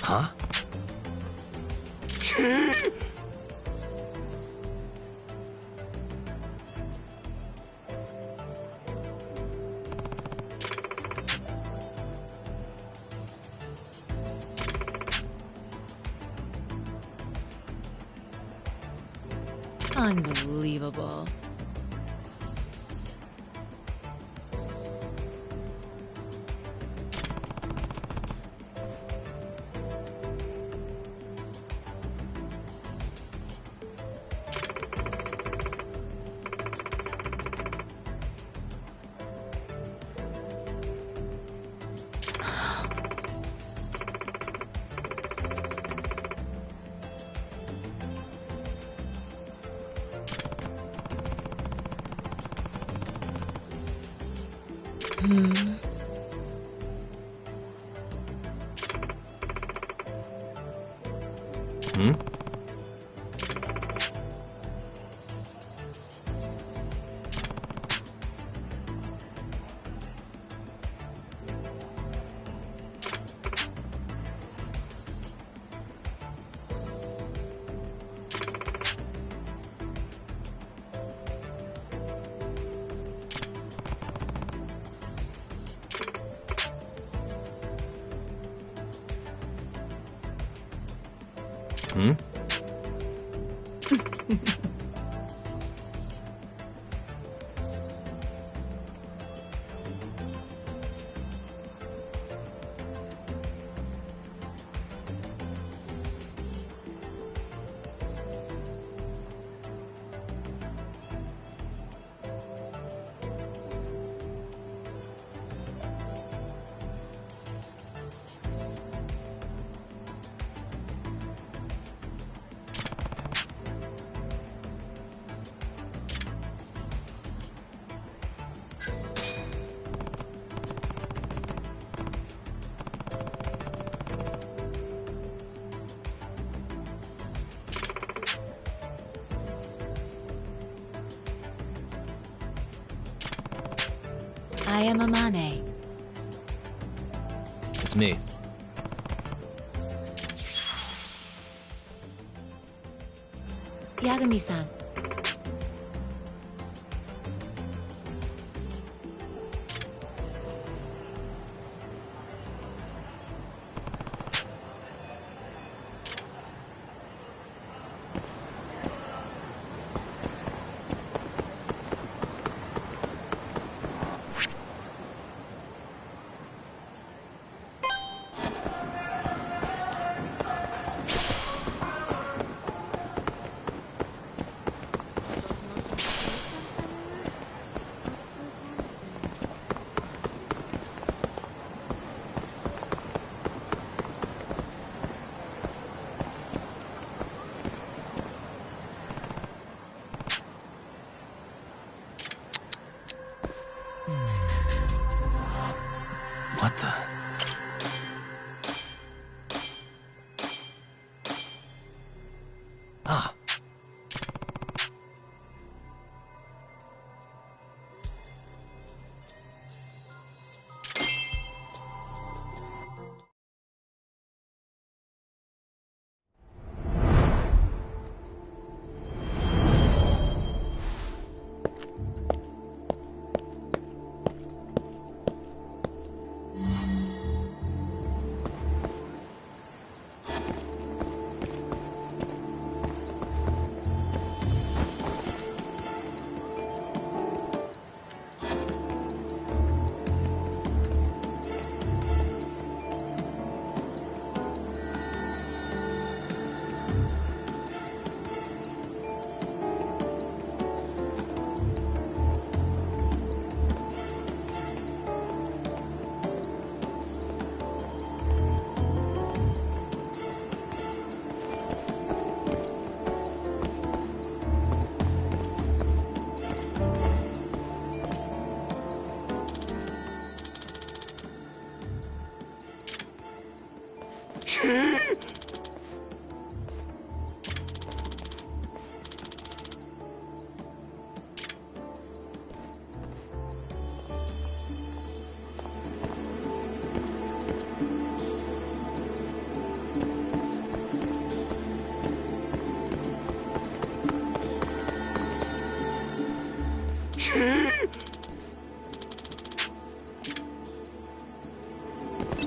A: Huh?
I: Unbelievable.
A: Hmm? Hmm?
I: I am Amane.
A: It's me.
I: Yagami-san.
A: What the? Ah.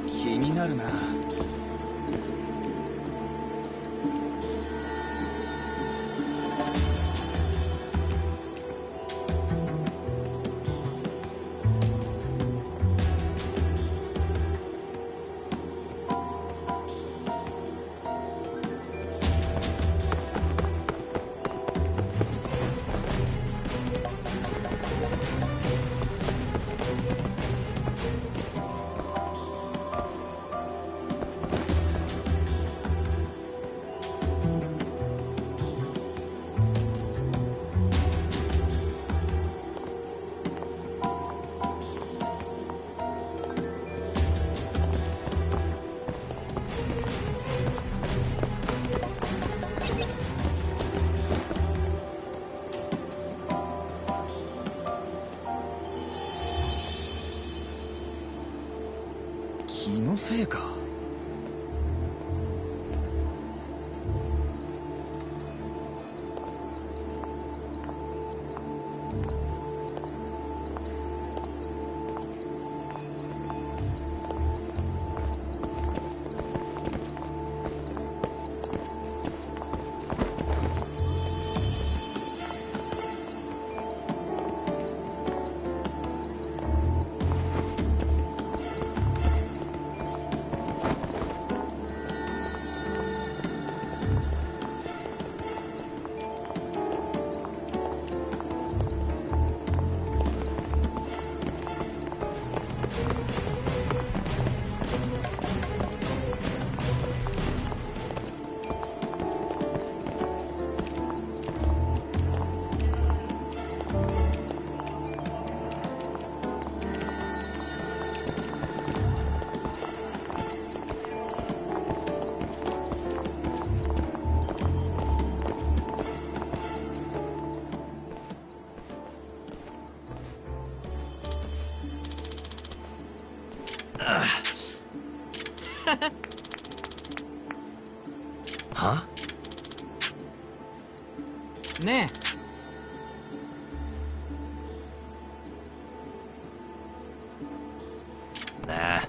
H: 気になるな。気のせいか。Huh?
B: ね
A: Nah.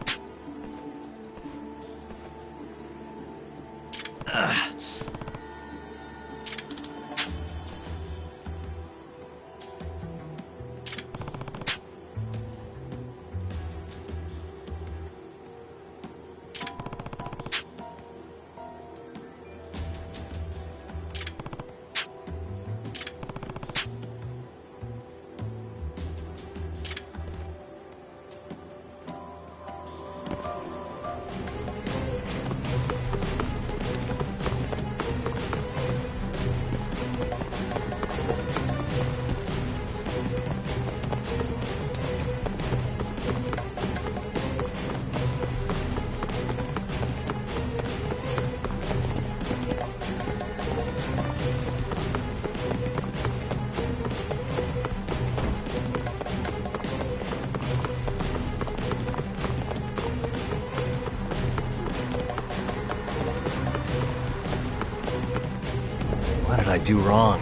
A: What did I do wrong?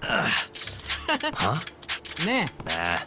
A: Huh?
B: ね
A: Nah.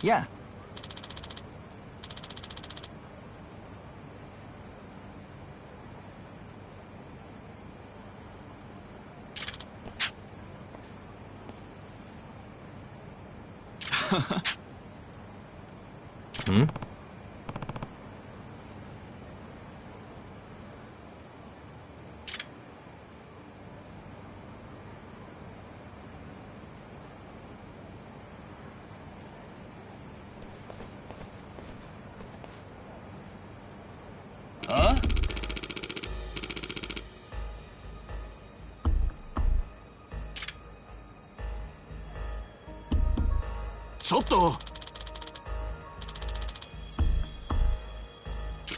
H: Yeah.
A: Hmm?
H: Huh? ちょっと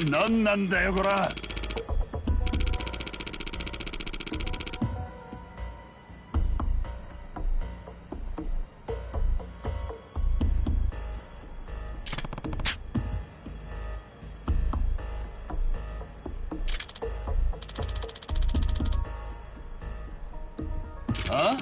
O: 何なんだよこら。あ？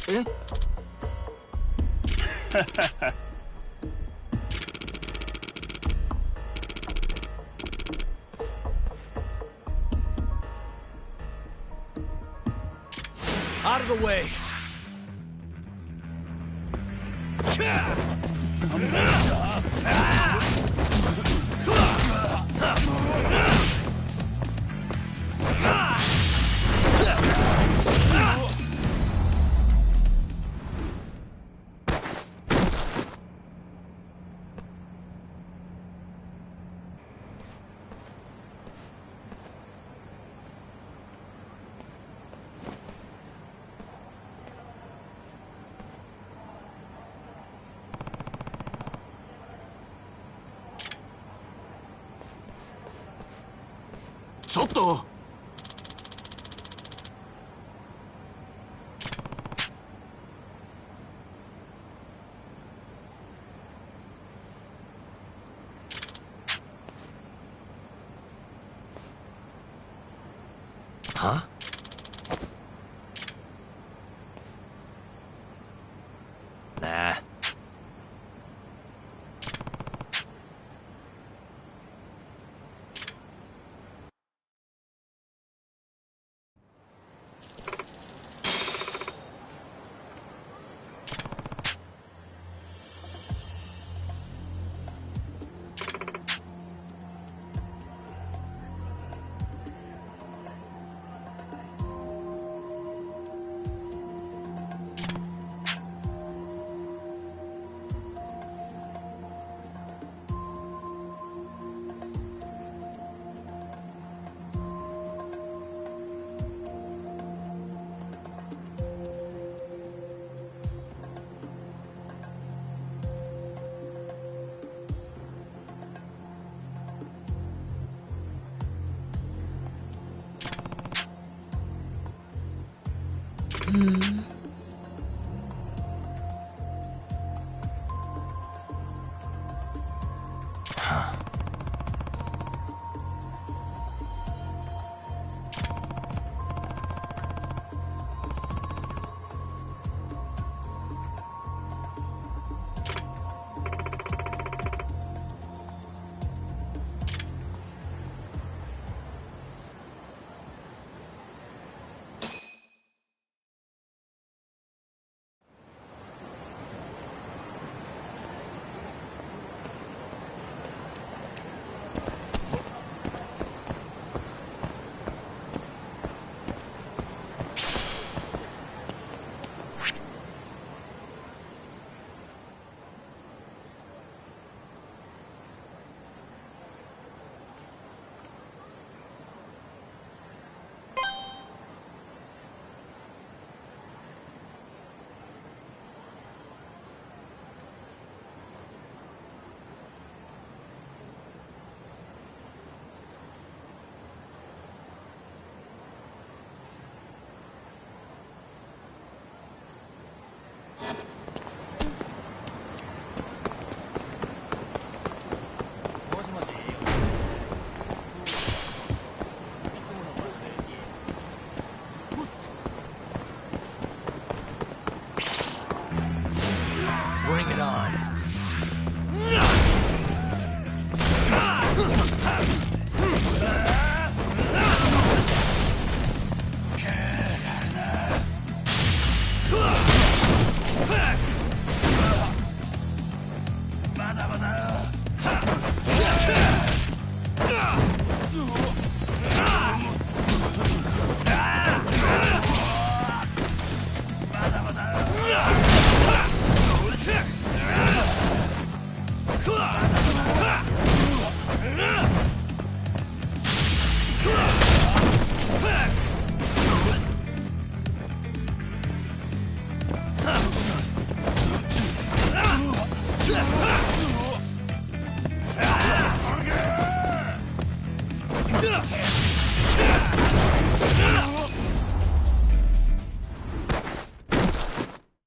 H: え？Out
A: of the way.
O: ちょっと。
A: Huh? Nah. Bring it on.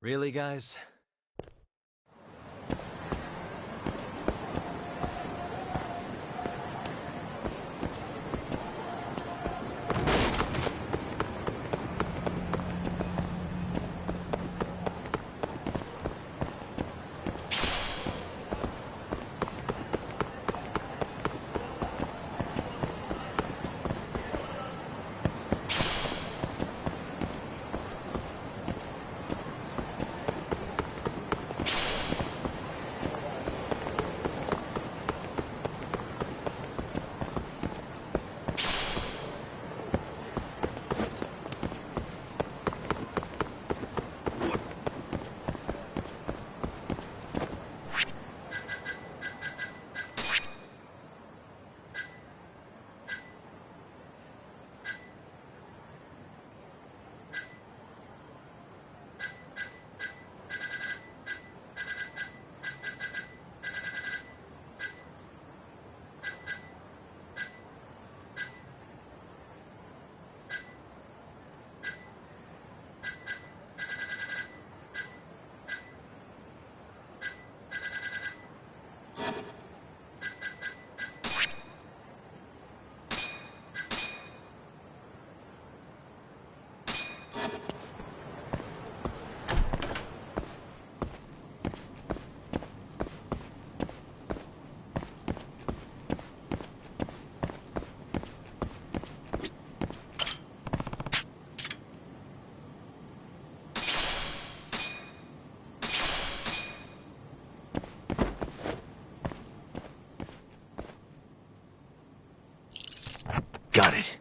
A: Really, guys?
C: Got it.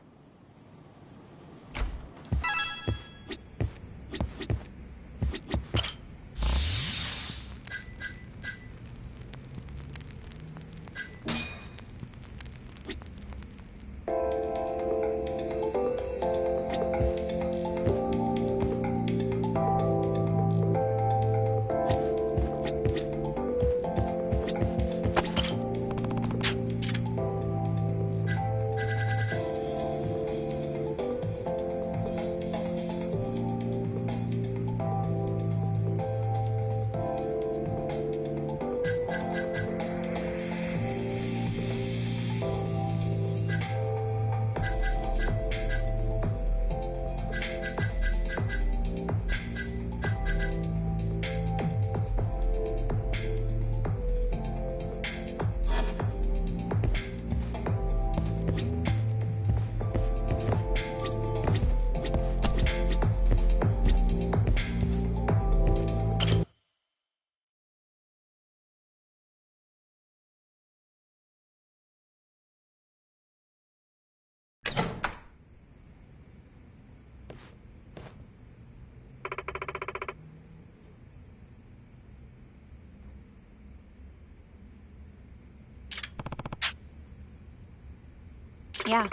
K: Yeah.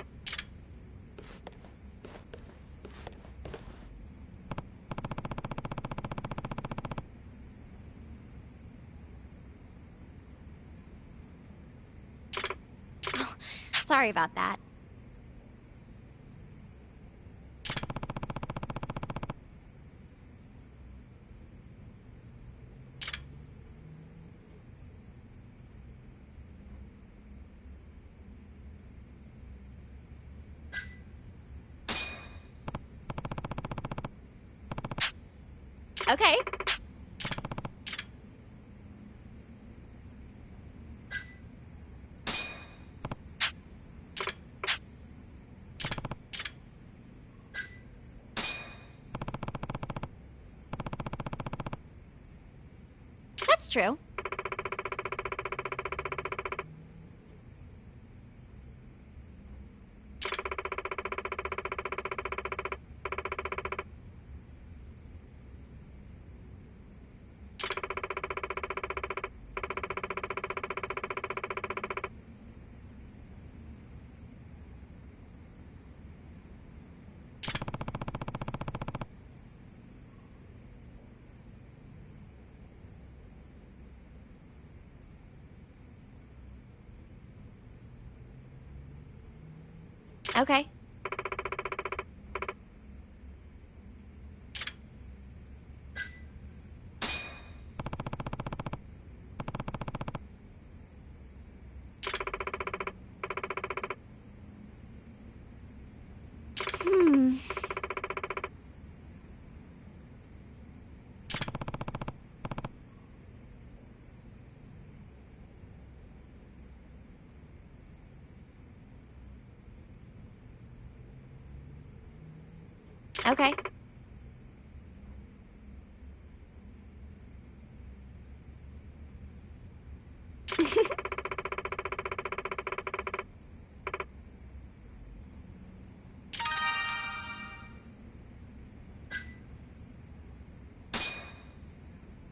G: Sorry about that. Okay. That's true. Okay. Okay.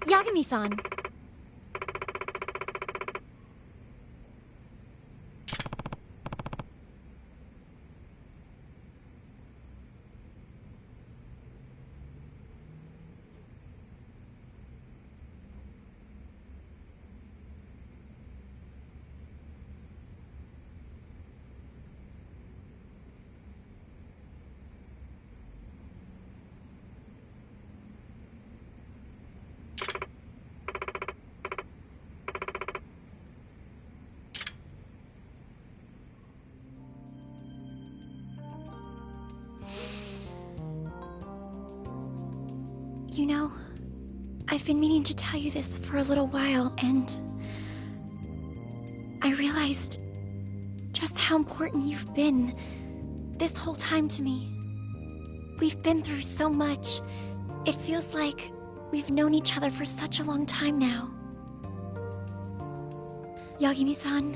G: Yagami-san. You know, I've been meaning to tell you this for a little while, and I realized just how important you've been this whole time to me. We've been through so much. It feels like we've known each other for such a long time now. Yagami-san,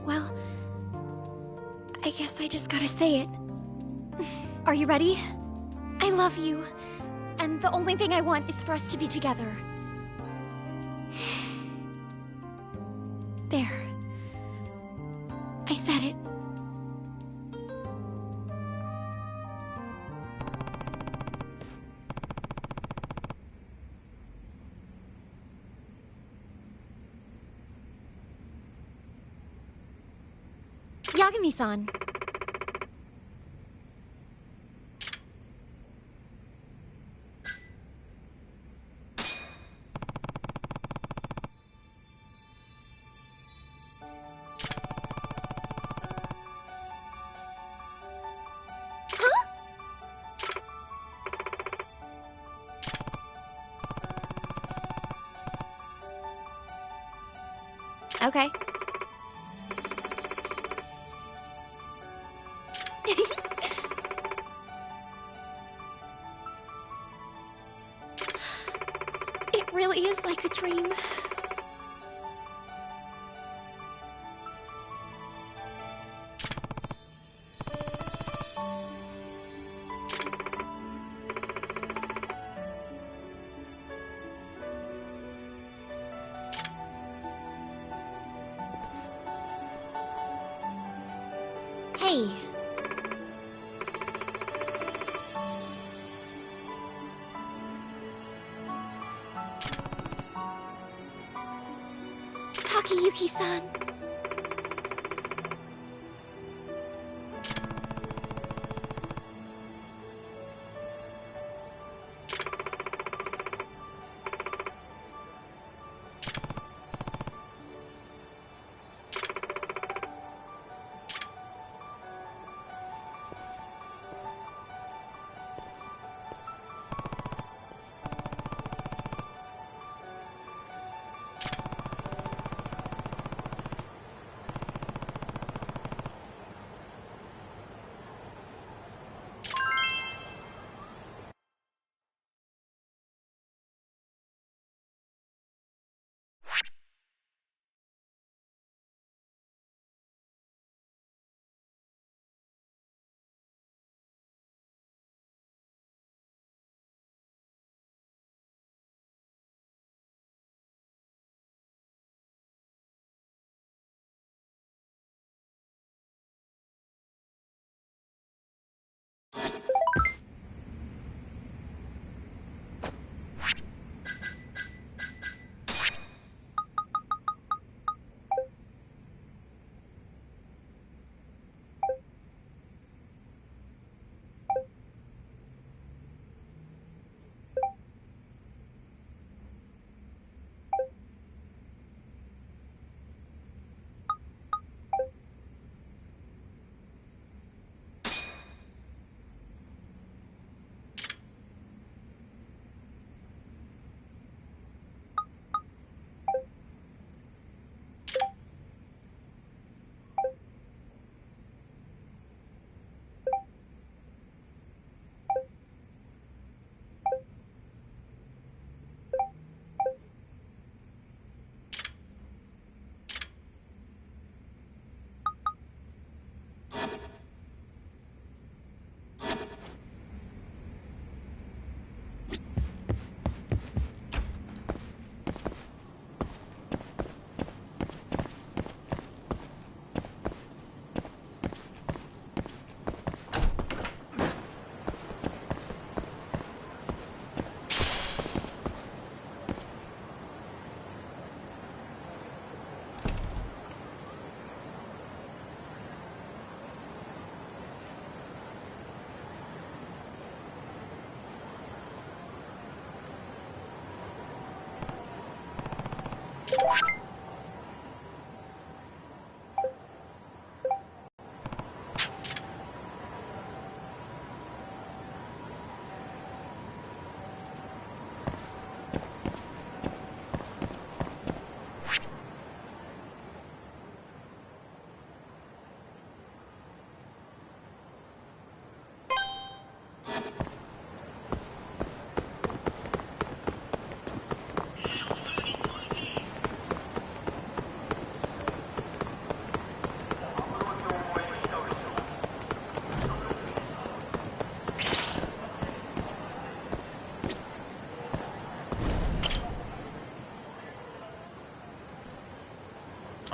G: well, I guess I just gotta say it. Are you ready? I love you, and the only thing I want is for us to be together. There. I said it. Yagami-san. Okay. It really is like a dream. Hey. Takayuki-san.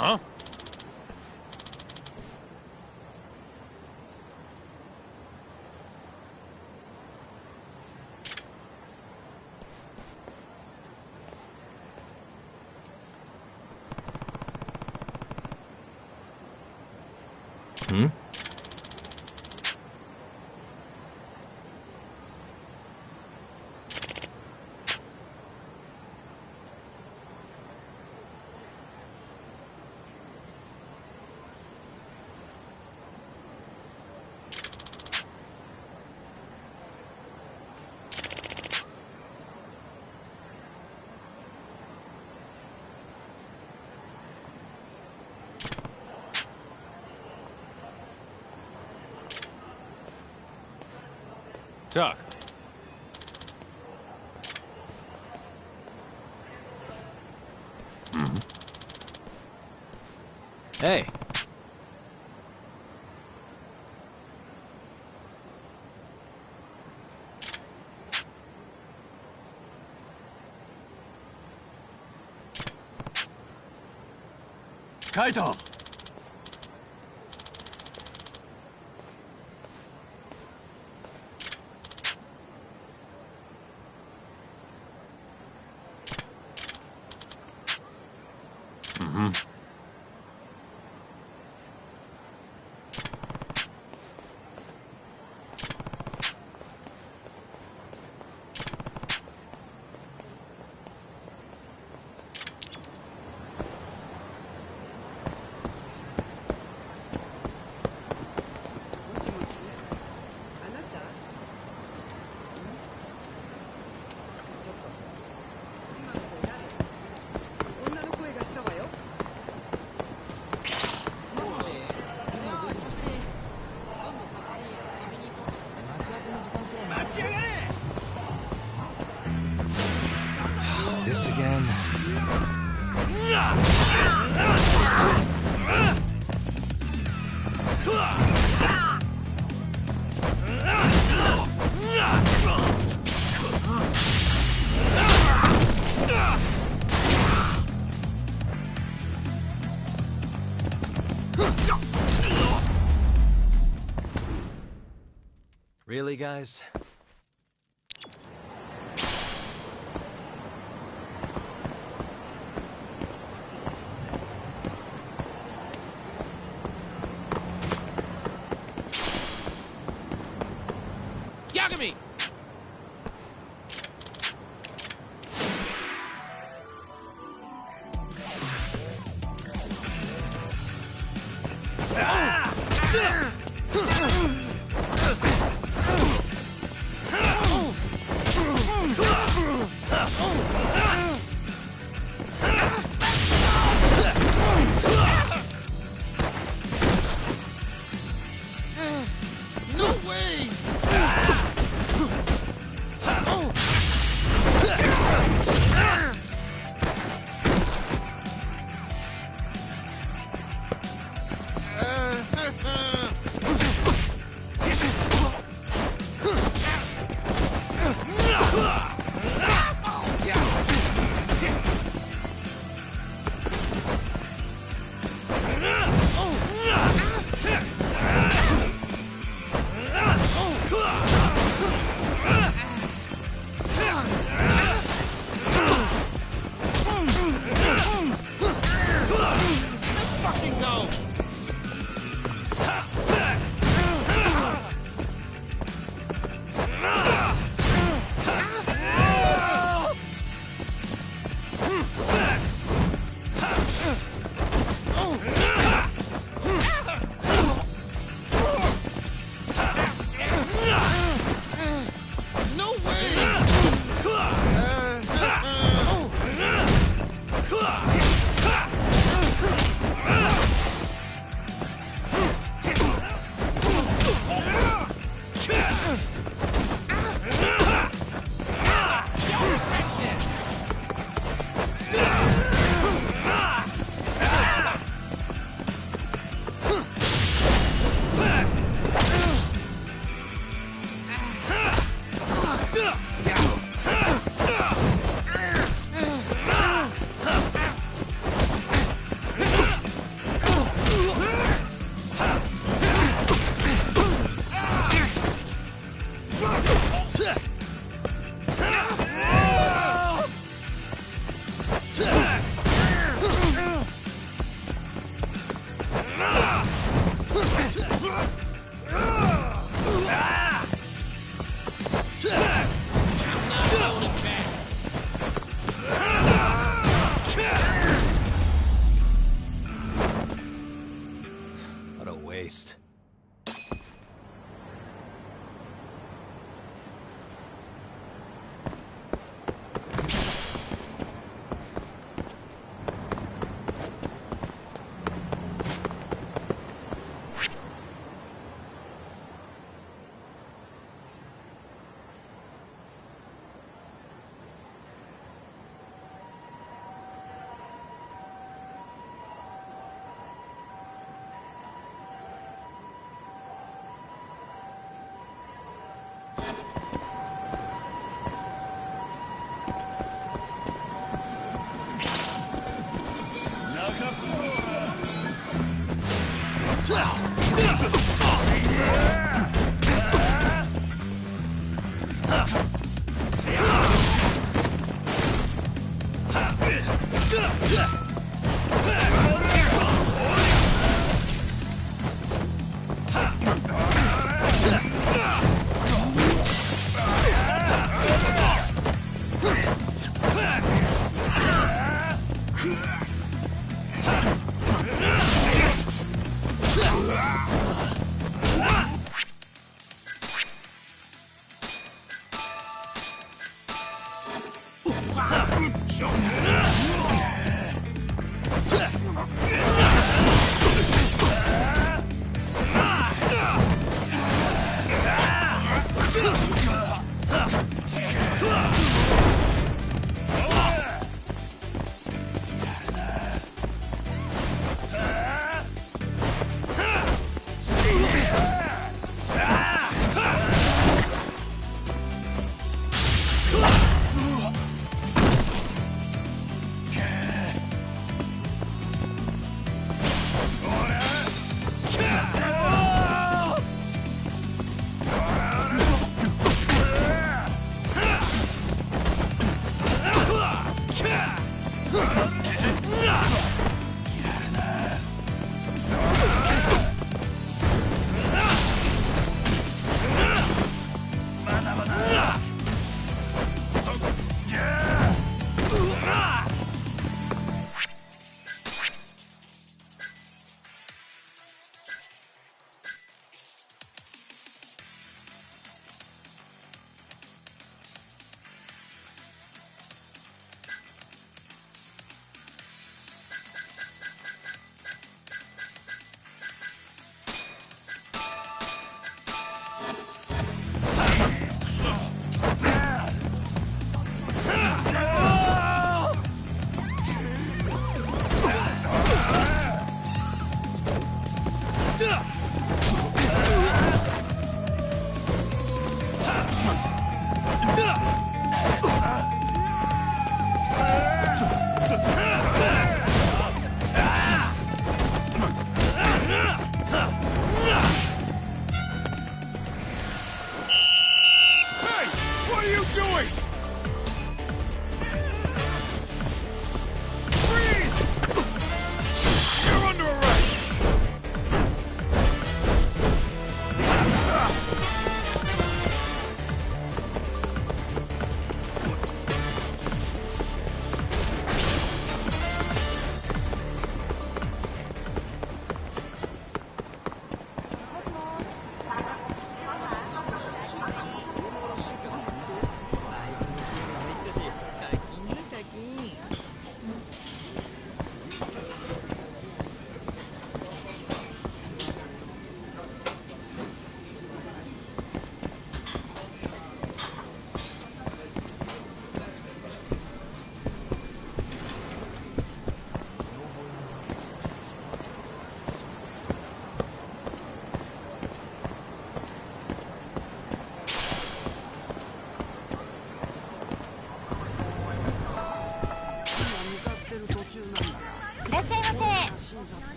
M: Huh?
A: Hmm?
T: Doc.
A: Hmm? Hey.
H: Kaito!
A: Mm-hmm. This again? Really, guys?
C: Yagami!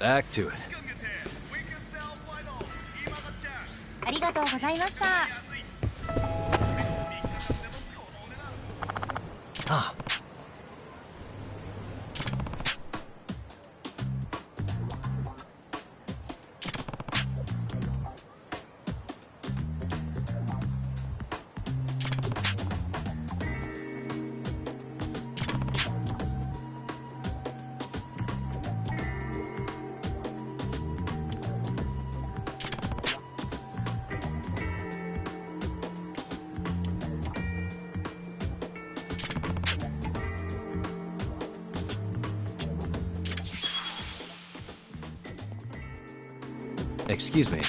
A: Back to it.
J: ありがとうございました。
A: Ah. Excuse me.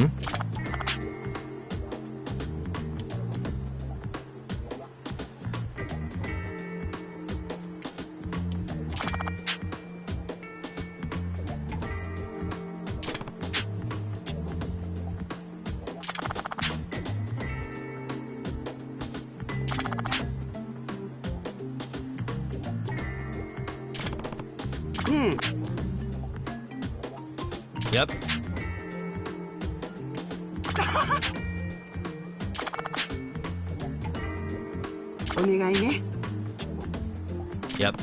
A: Hmm? Yep. Yep.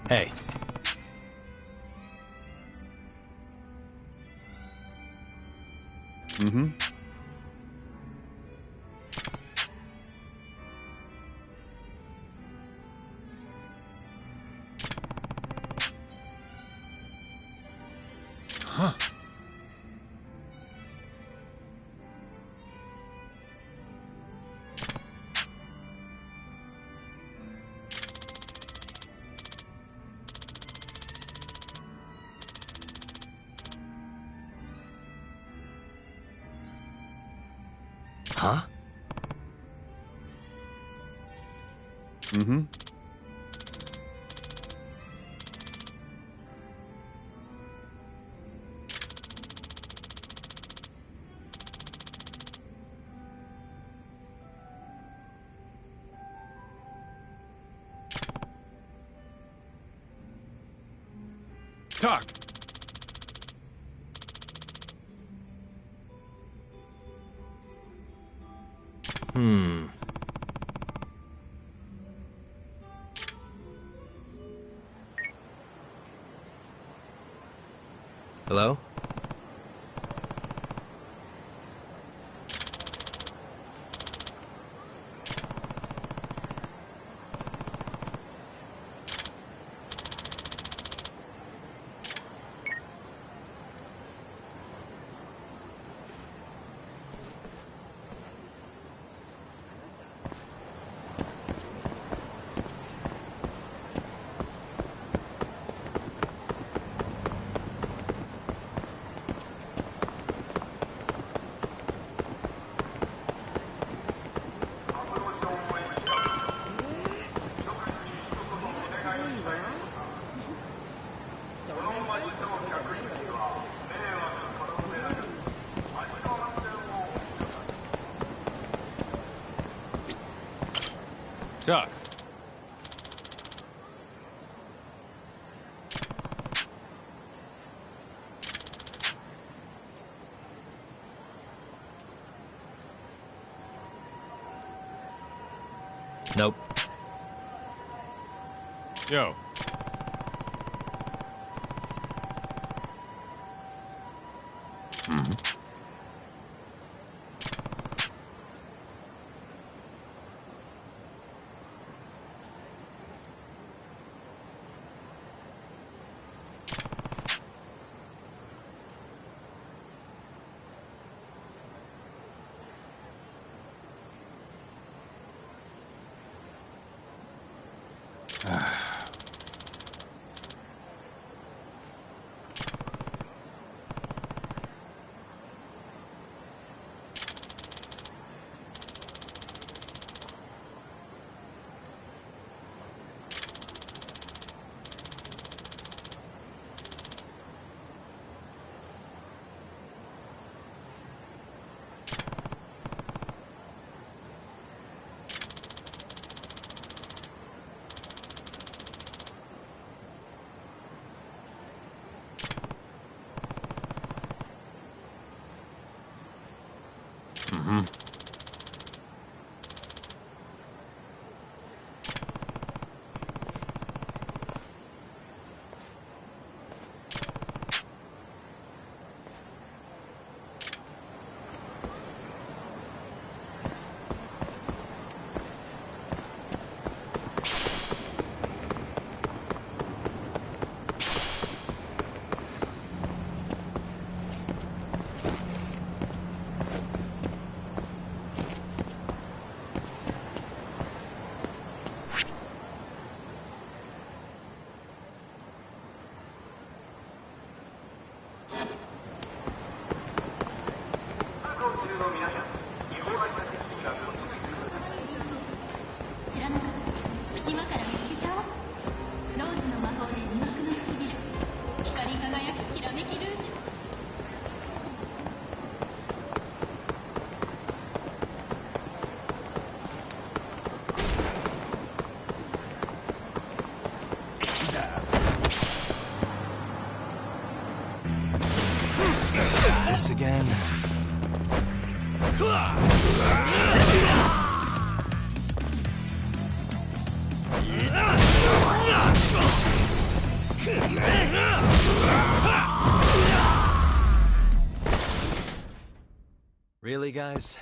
A: Hey.
H: Mm-hmm.
A: Huh. Huh?
N: Mm-hmm.
Q: Talk.
A: Hello?
Q: Talk.
A: Nope.
Q: Yo.
A: This again? Really, guys?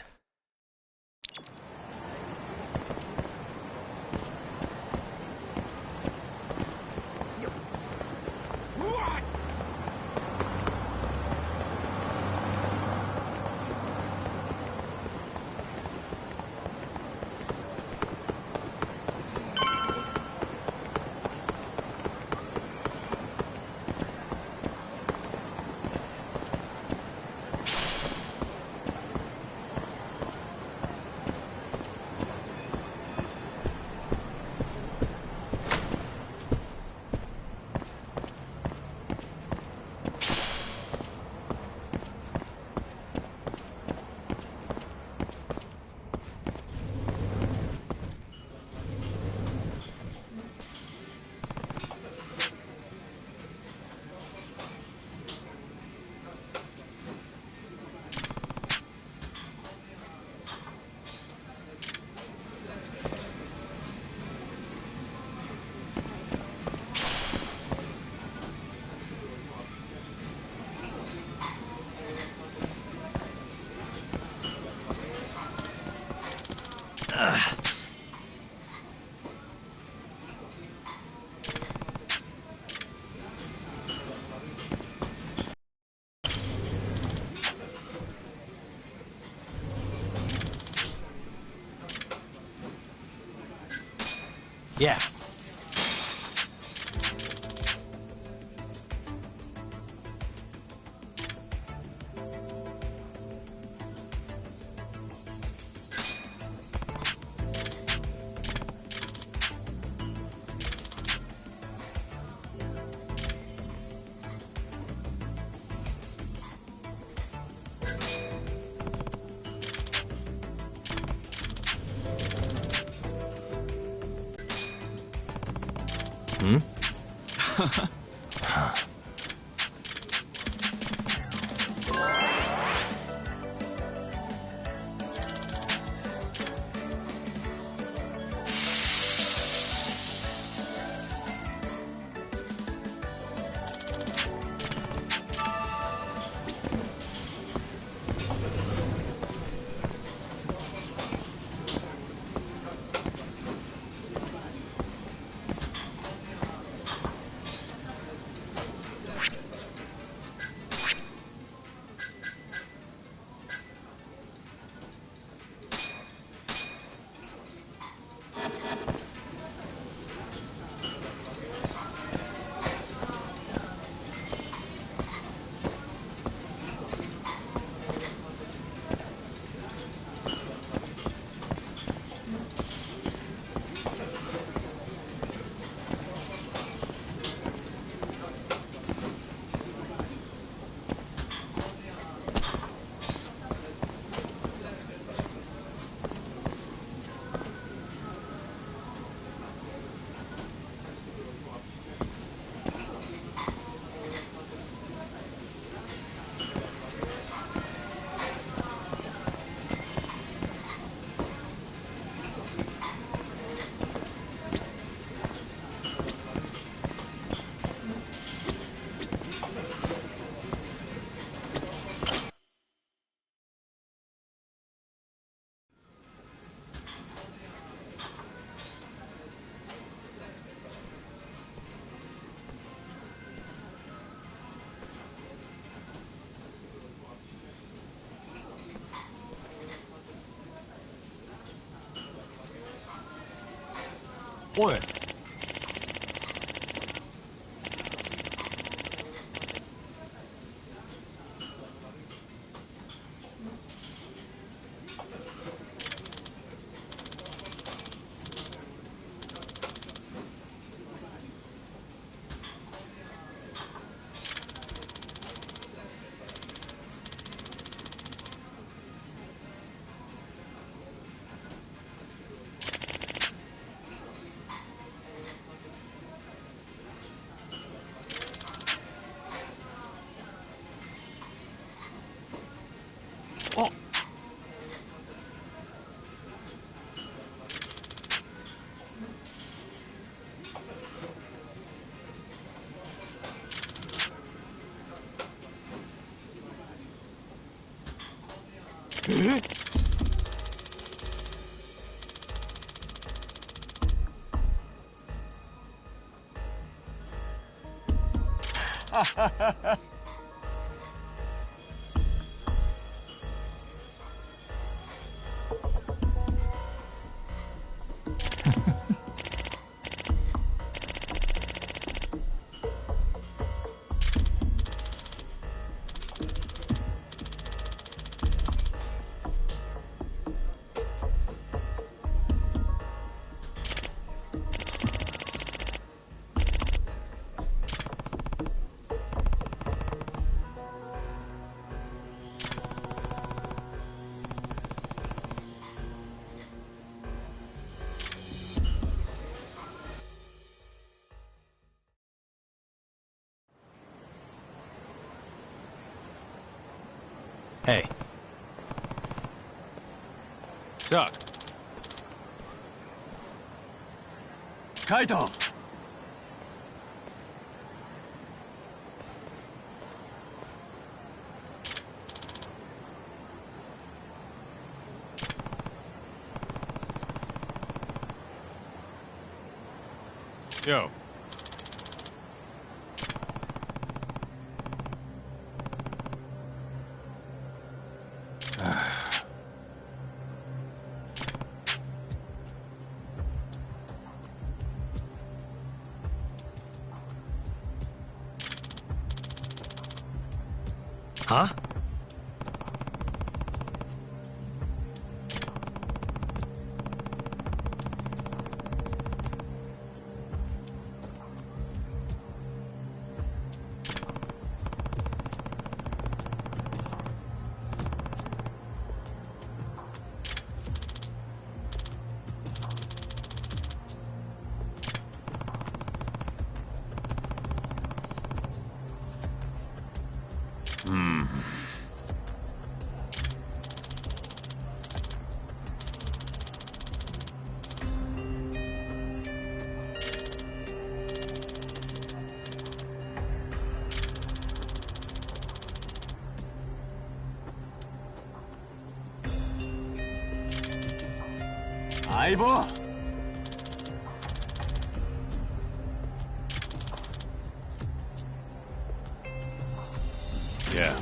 H: Yeah.
A: Hmm?
V: Oi.
H: Hey.
V: Duck.
H: Kaito!
V: Yo.
T: Huh?
H: Aibo!
V: Yeah.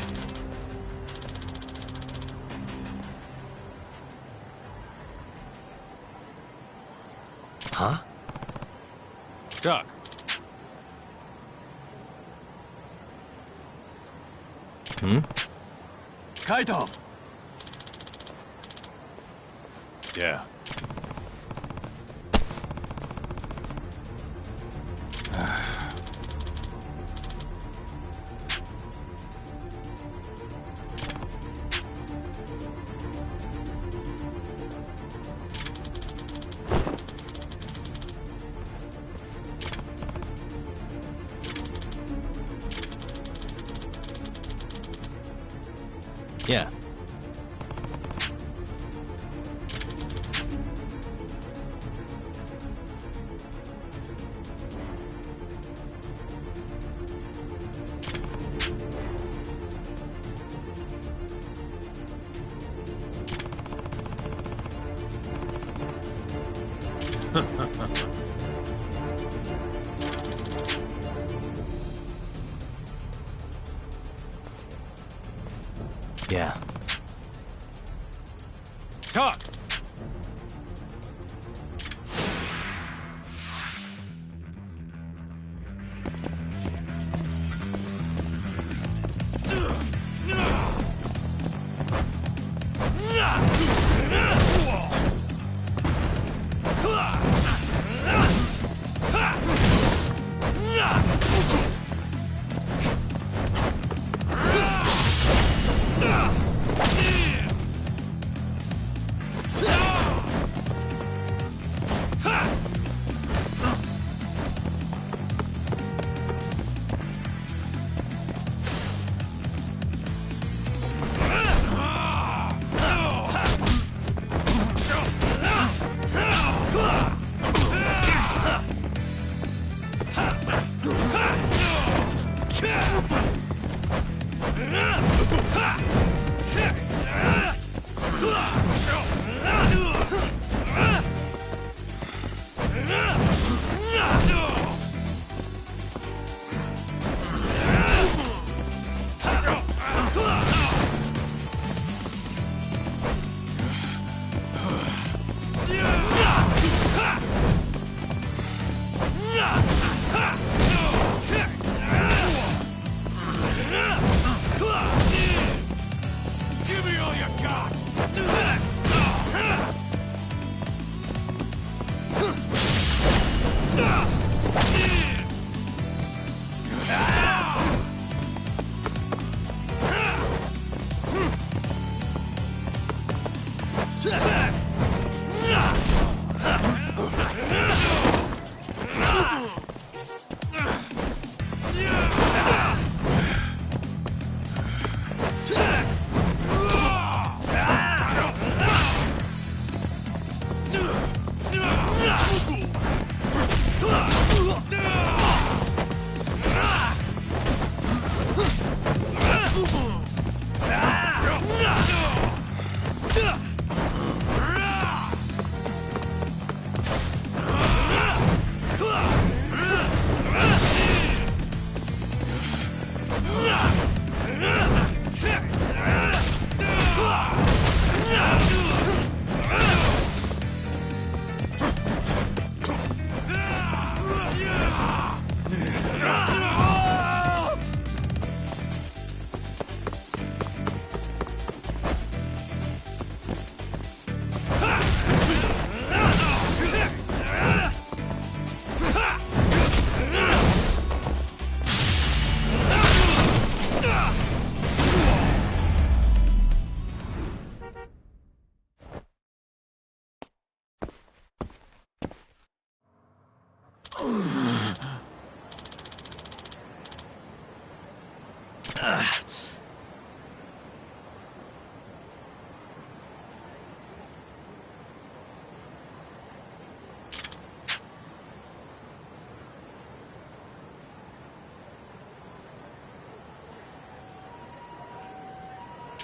T: Huh?
V: Duck.
T: Hmm?
H: Kaito!
V: Yeah.
T: Yeah. Yeah.
V: Talk! Give me all you got!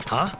H: Huh?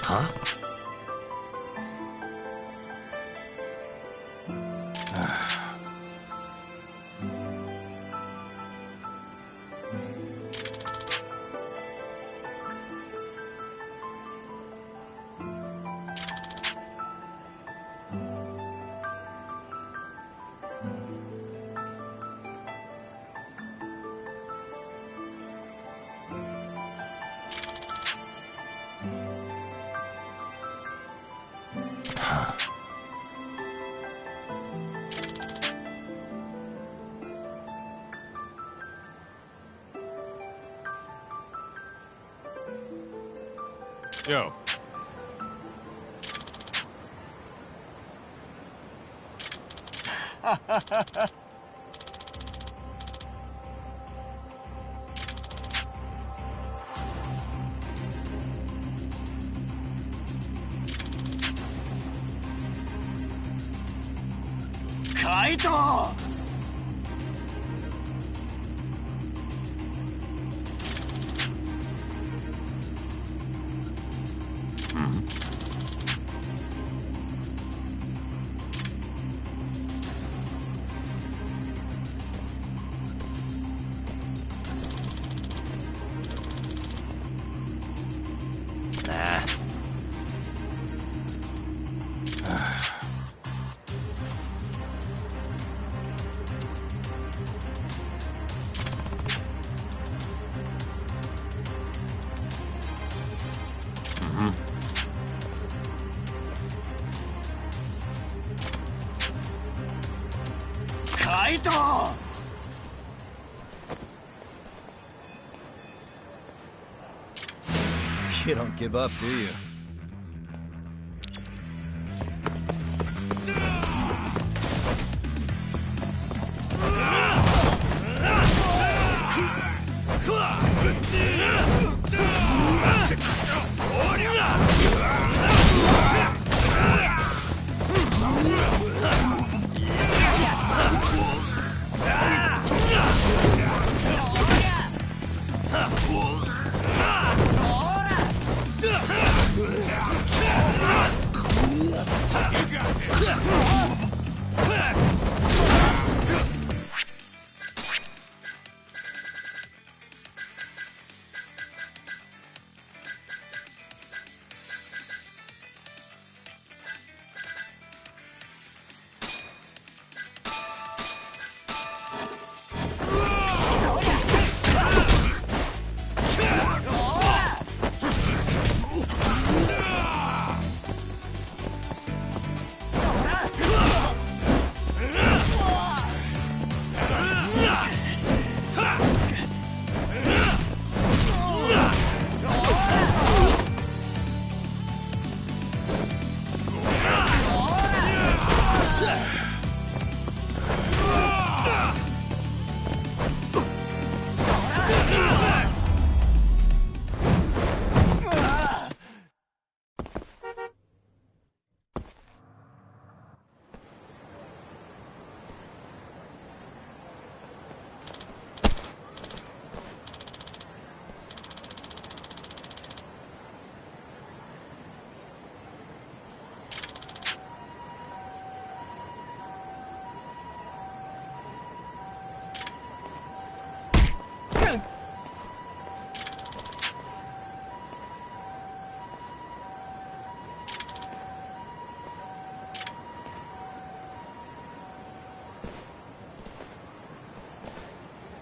H: Huh?
Q: Yo.
H: Kaito! Kaito!
A: You don't give up, do you?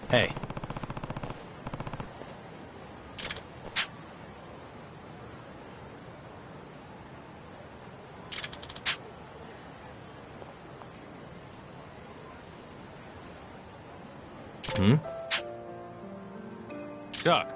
A: Hey. Hmm?
Q: Duck.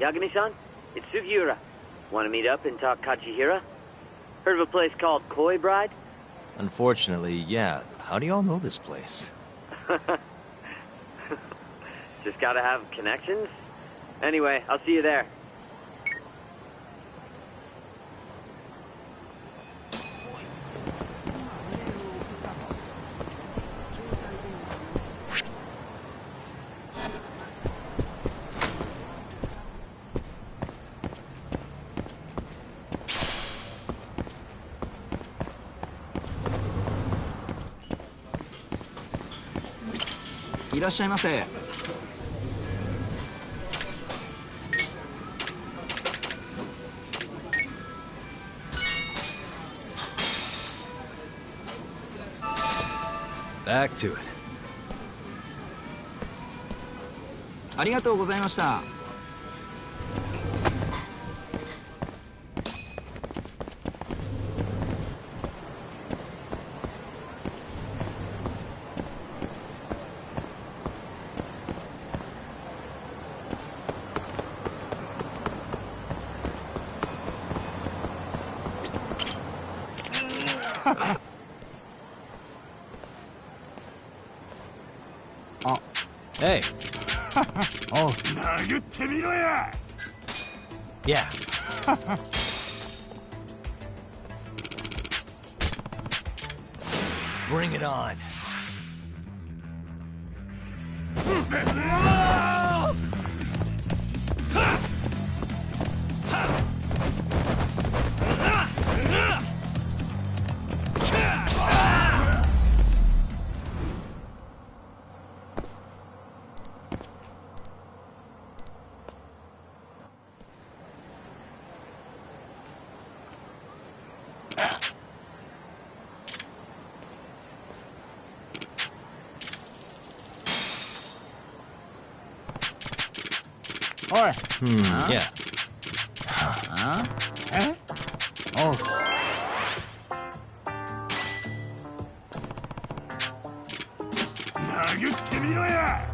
E: Yagami-san, it's Sugiura. Want to meet up and talk Kachihira? Heard of a place called Koi Bride?
A: Unfortunately, yeah. How do y'all know this place?
E: Just gotta have connections? Anyway, I'll see you there.
R: いらっしゃいませ。
A: Back to it.
R: ありがとうございました。
A: Hey.
O: Oh. 殴ってみろや。
A: Yeah. Bring it on.
R: Oi.
A: Yeah.
R: Huh? Eh? Oh.
O: 殴ってみろや。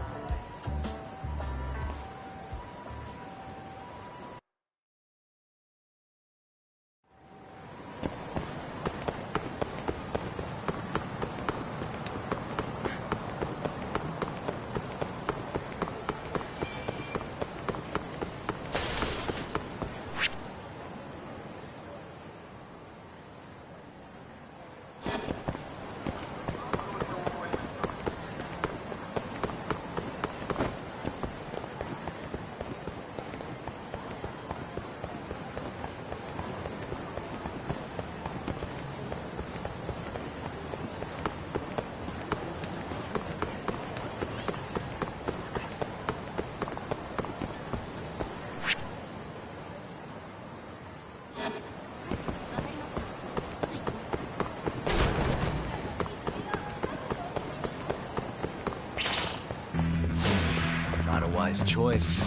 A: Not a wise choice.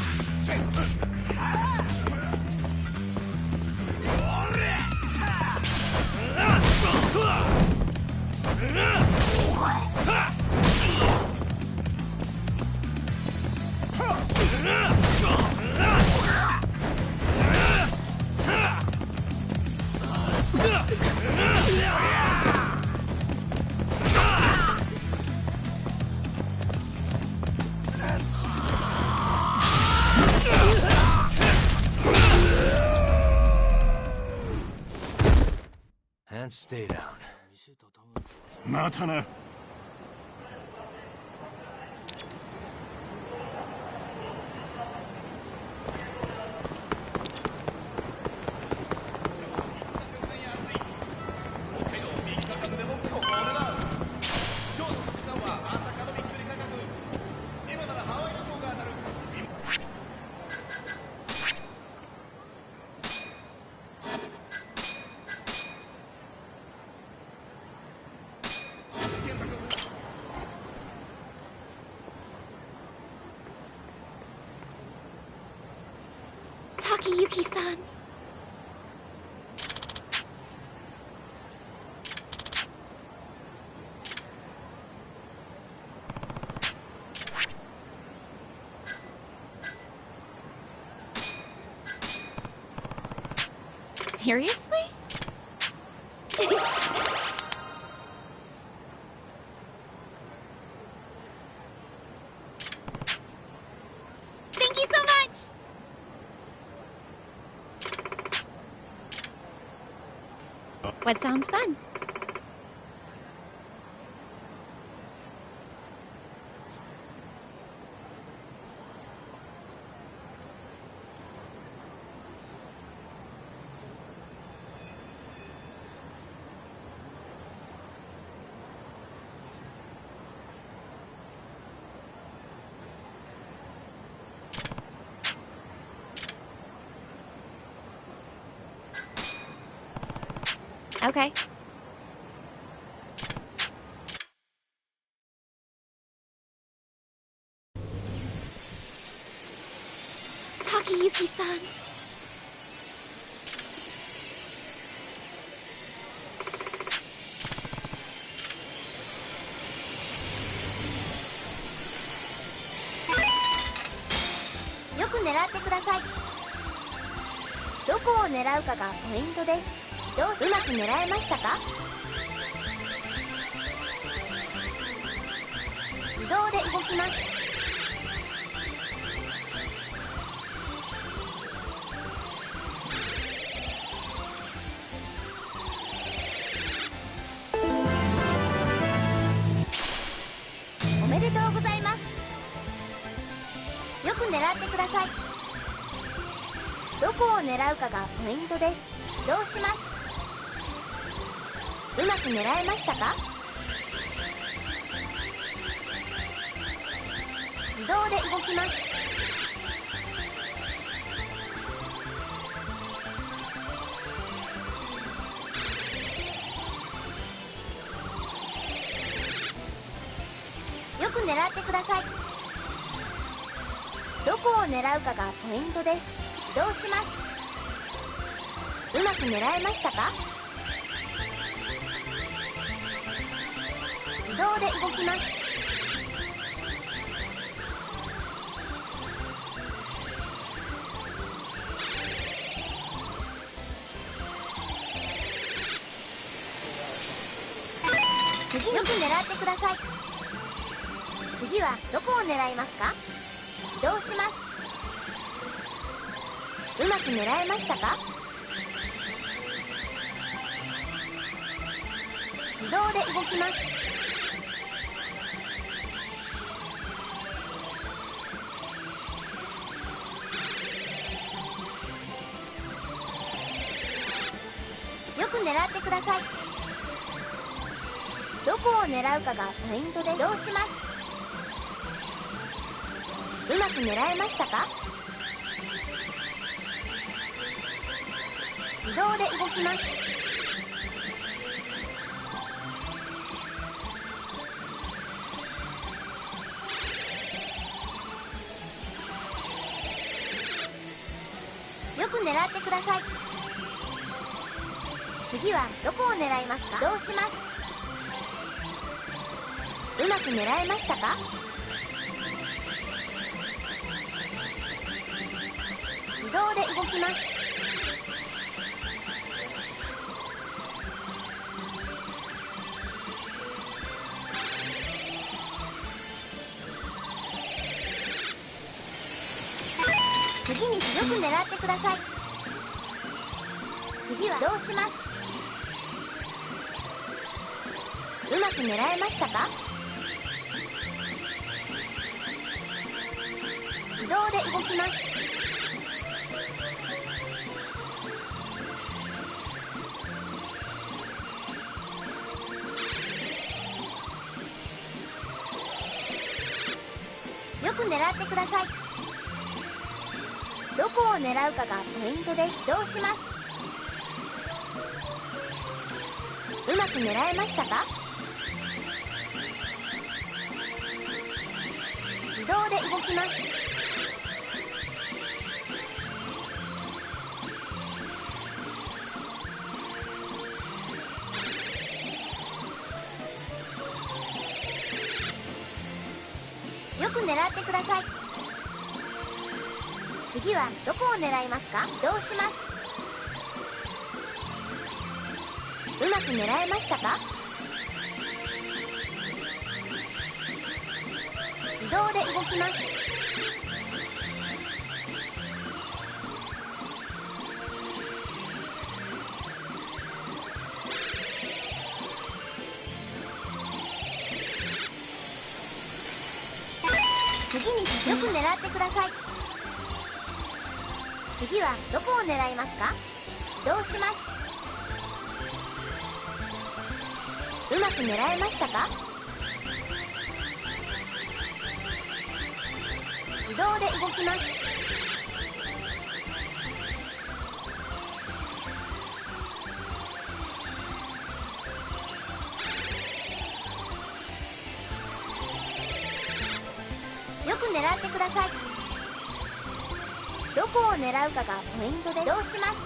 A: and stay down.
O: またな。
G: Takayuki-san. Seriously? Thank you so much! What sounds fun? Okay. Takayuki-san.
J: Yoku 狙ってください。どこを狙うかがポイントです。どううまく狙えましたか？自動で動きます。おめでとうございます。よく狙ってください。どこを狙うかがポイントです。起動します。うまく狙えましたか？自動で動きます。よく狙ってください。どこを狙うかがポイントです。起動します。うまく狙えましたか？自動で動きます。次よく狙ってください。次はどこを狙いますか？起動します。うまく狙えましたか？自動で動きます。よく狙ってください。どこを狙うかがポイントで移動します。うまく狙えましたか？自動で動きます。よく狙ってください。次はどこを狙いますか？どうします。うまく狙えましたか？自動で動きます。次によく狙ってください。次はどうします。うまく狙えましたか？自動で動きます。よく狙ってください。どこを狙うかがポイントです。移動します。うまく狙えましたか？自動で動きます。よく狙ってください。次はどこを狙いますか？移動します。うまく狙えましたか？自動で動きます。次によく狙ってください。次はどこを狙いますか？移動します。うまく狙えましたか？自動で動きます。よく狙ってください。どこを狙うかがポイントで移動します。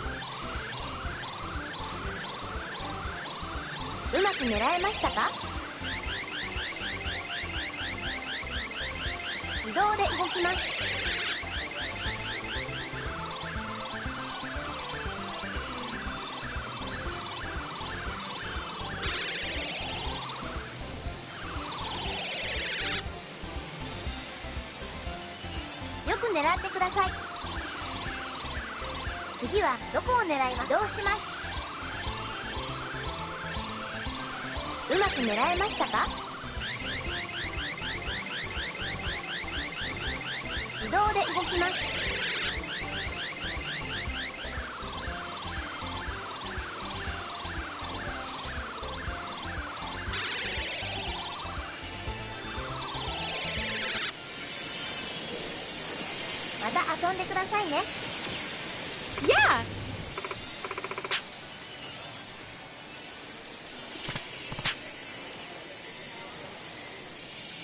J: うまく狙えましたか？自動で動きます。よく狙ってください。次はどこを狙います？移動します。うまく狙えましたか？自動で動きます。また遊んでくださいね。
P: Yeah!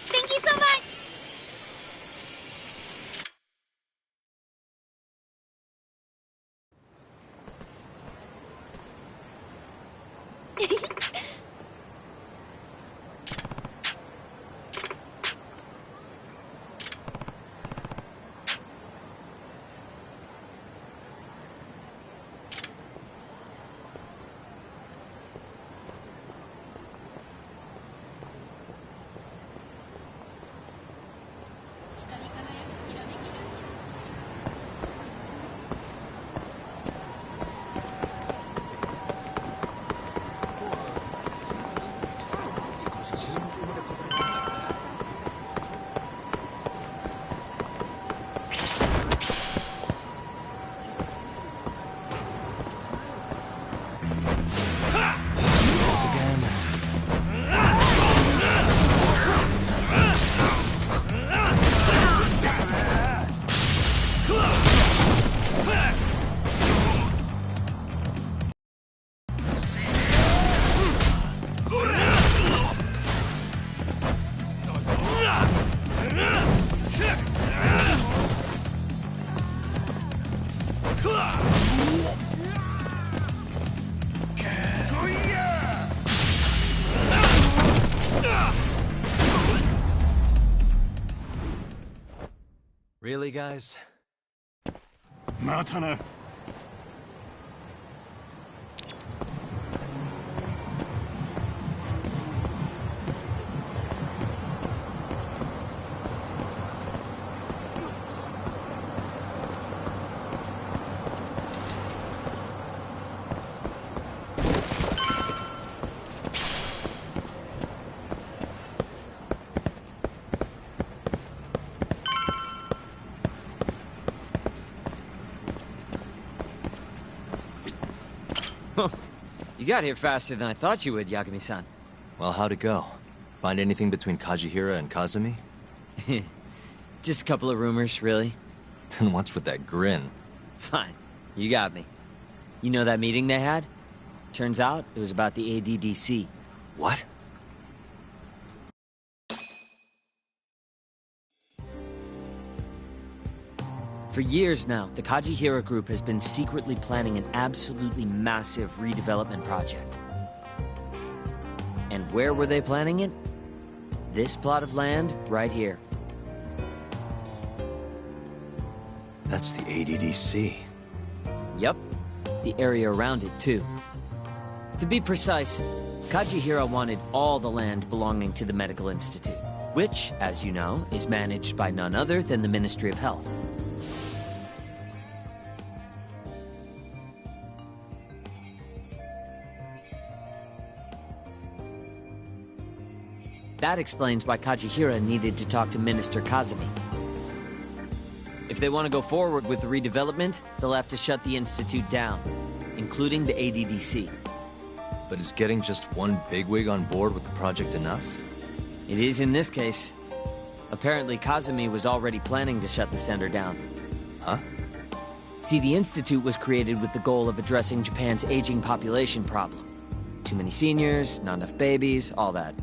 P: Thank you so much!
A: Really, guys?
O: またな。
B: got here faster than I thought you would, Yagami-san.
A: Well, how'd it go? Find anything between Kajihira and Kazumi?
B: Just a couple of rumors, really.
A: Then what's with that grin?
B: Fine. You got me. You know that meeting they had? Turns out it was about the ADDC.
A: What?
B: For years now, the Kajihira Group has been secretly planning an absolutely massive redevelopment project. And where were they planning it? This plot of land right here.
A: That's the ADDC.
B: Yep. The area around it, too. To be precise, Kajihira wanted all the land belonging to the Medical Institute, which, as you know, is managed by none other than the Ministry of Health. That explains why Kajihira needed to talk to Minister Kazumi. If they want to go forward with the redevelopment, they'll have to shut the Institute down, including the ADDC.
A: But is getting just one bigwig on board with the project enough?
B: It is in this case. Apparently, Kazumi was already planning to shut the center down.
A: Huh?
B: See, the Institute was created with the goal of addressing Japan's aging population problem. Too many seniors, not enough babies, all that.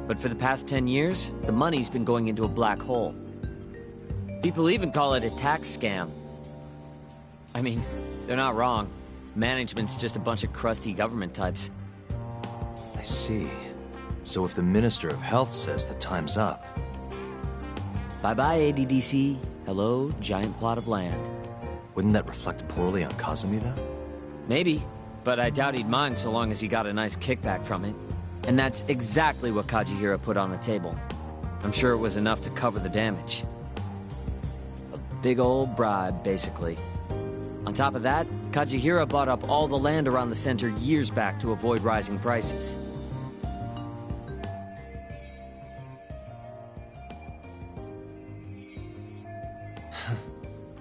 B: But for the past 10 years, the money's been going into a black hole. People even call it a tax scam. I mean, they're not wrong. Management's just a bunch of crusty government types.
A: I see. So if the Minister of Health says the time's up...
B: Bye-bye, ADDC. Hello, giant plot of land.
A: Wouldn't that reflect poorly on Kazumi, though?
B: Maybe, but I doubt he'd mind so long as he got a nice kickback from it. And that's exactly what Kajihira put on the table. I'm sure it was enough to cover the damage. A big old bribe, basically. On top of that, Kajihira bought up all the land around the center years back to avoid rising prices.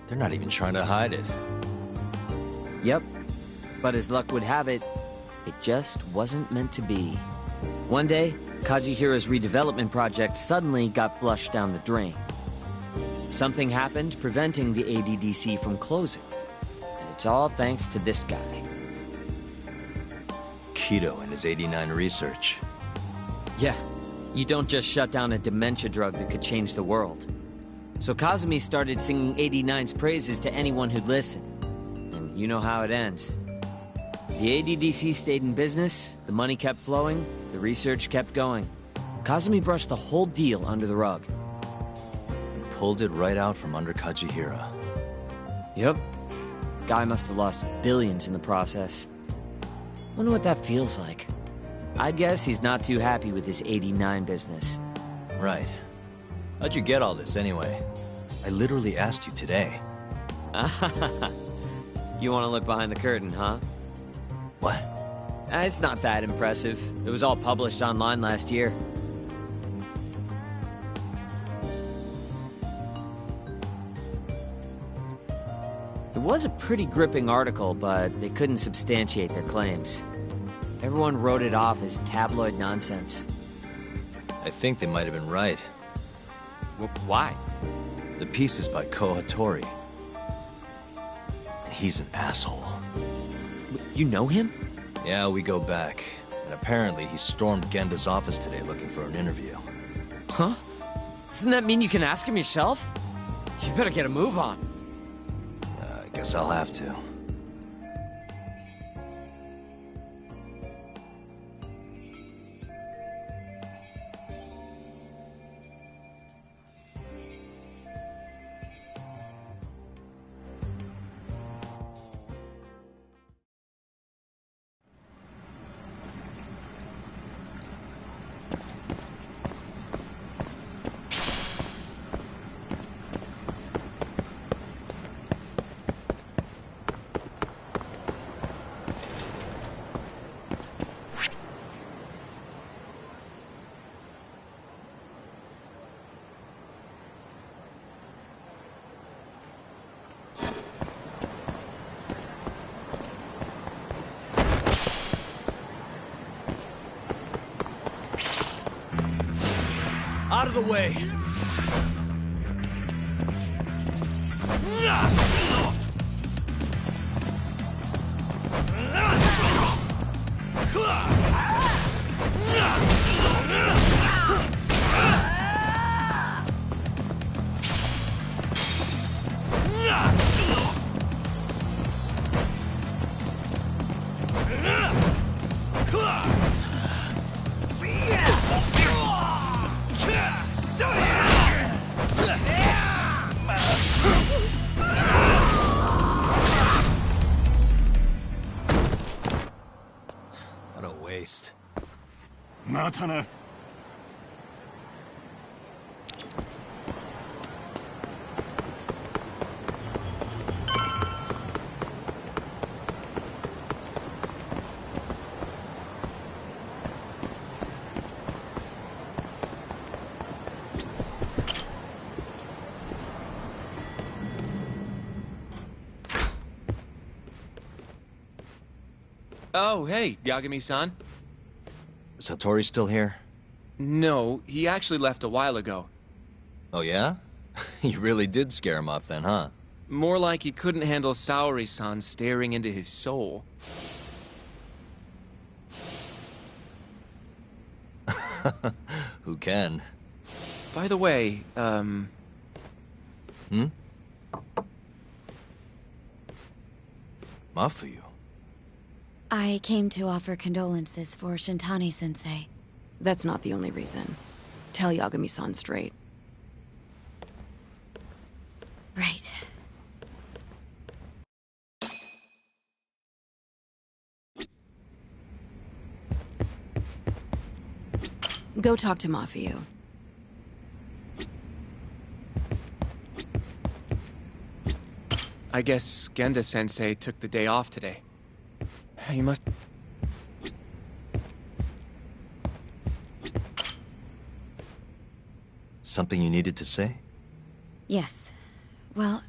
A: They're not even trying to hide it.
B: Yep. But as luck would have it, it just wasn't meant to be. One day, Kajihira's redevelopment project suddenly got flushed down the drain. Something happened preventing the ADDC from closing. And it's all thanks to this guy.
A: Kido and his 89 research.
B: Yeah, you don't just shut down a dementia drug that could change the world. So Kazumi started singing 89's praises to anyone who'd listen. And you know how it ends. The ADDC stayed in business, the money kept flowing, the research kept going. Kazumi brushed the whole deal under the rug.
A: And pulled it right out from under Kajihira.
B: Yep. Guy must have lost billions in the process. Wonder what that feels like. I'd guess he's not too happy with his 89 business.
A: Right. How'd you get all this anyway? I literally asked you today.
B: You want to look behind the curtain, huh?
A: What?
B: It's not that impressive. It was all published online last year. It was a pretty gripping article, but they couldn't substantiate their claims. Everyone wrote it off as tabloid nonsense.
A: I think they might have been right.
B: Why?
A: The piece is by Ko Hattori. And he's an asshole.
B: You know him?
A: Yeah, we go back. And apparently he stormed Genda's office today looking for an interview.
B: Huh? Doesn't that mean you can ask him yourself? You better get a move on.
A: I guess I'll have to. Out of the way! What a waste.
O: またな。
D: Oh, hey, Yagami-san.
A: Is Hattori still here?
D: No, he actually left a while ago.
A: Oh yeah? You really did scare him off then, huh?
D: More like he couldn't handle Saori-san staring into his soul.
A: Who can?
D: By the way,
A: Mafuyu?
I: I came to offer condolences for Shintani-sensei.
F: That's not the only reason. Tell Yagami-san straight.
I: Right.
F: Go talk to Mafuyu.
D: I guess Genda-sensei took the day off today. He must...
A: Something you needed to say?
I: Yes. Well,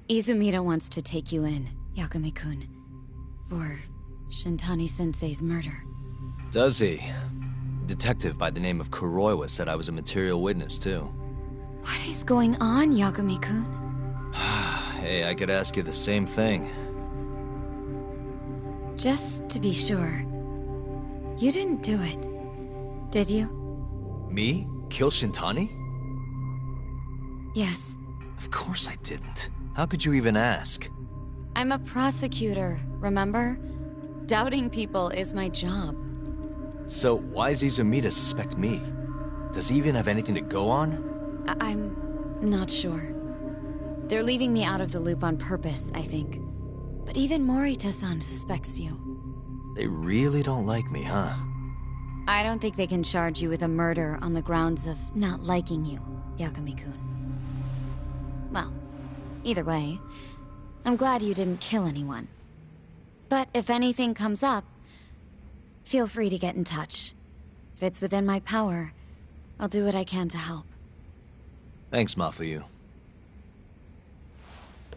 I: Izumida wants to take you in, Yagami-kun, for Shintani-sensei's murder.
A: Does he? A detective by the name of Kuroiwa said I was a material witness, too.
I: What is going on, Yagami-kun?
A: Hey, I could ask you the same thing.
I: Just to be sure, you didn't do it, did you?
A: Me? Kill Shintani?
I: Yes.
A: Of course I didn't. How could you even ask?
I: I'm a prosecutor, remember? Doubting people is my job.
A: So why does Izumida suspect me? Does he even have anything to go on?
I: I'm not sure. They're leaving me out of the loop on purpose, I think. But even Morita-san suspects you.
A: They really don't like me, huh?
I: I don't think they can charge you with a murder on the grounds of not liking you, Yagami-kun. Well, either way, I'm glad you didn't kill anyone. But if anything comes up, feel free to get in touch. If it's within my power, I'll do what I can to help.
A: Thanks, Mafuyu.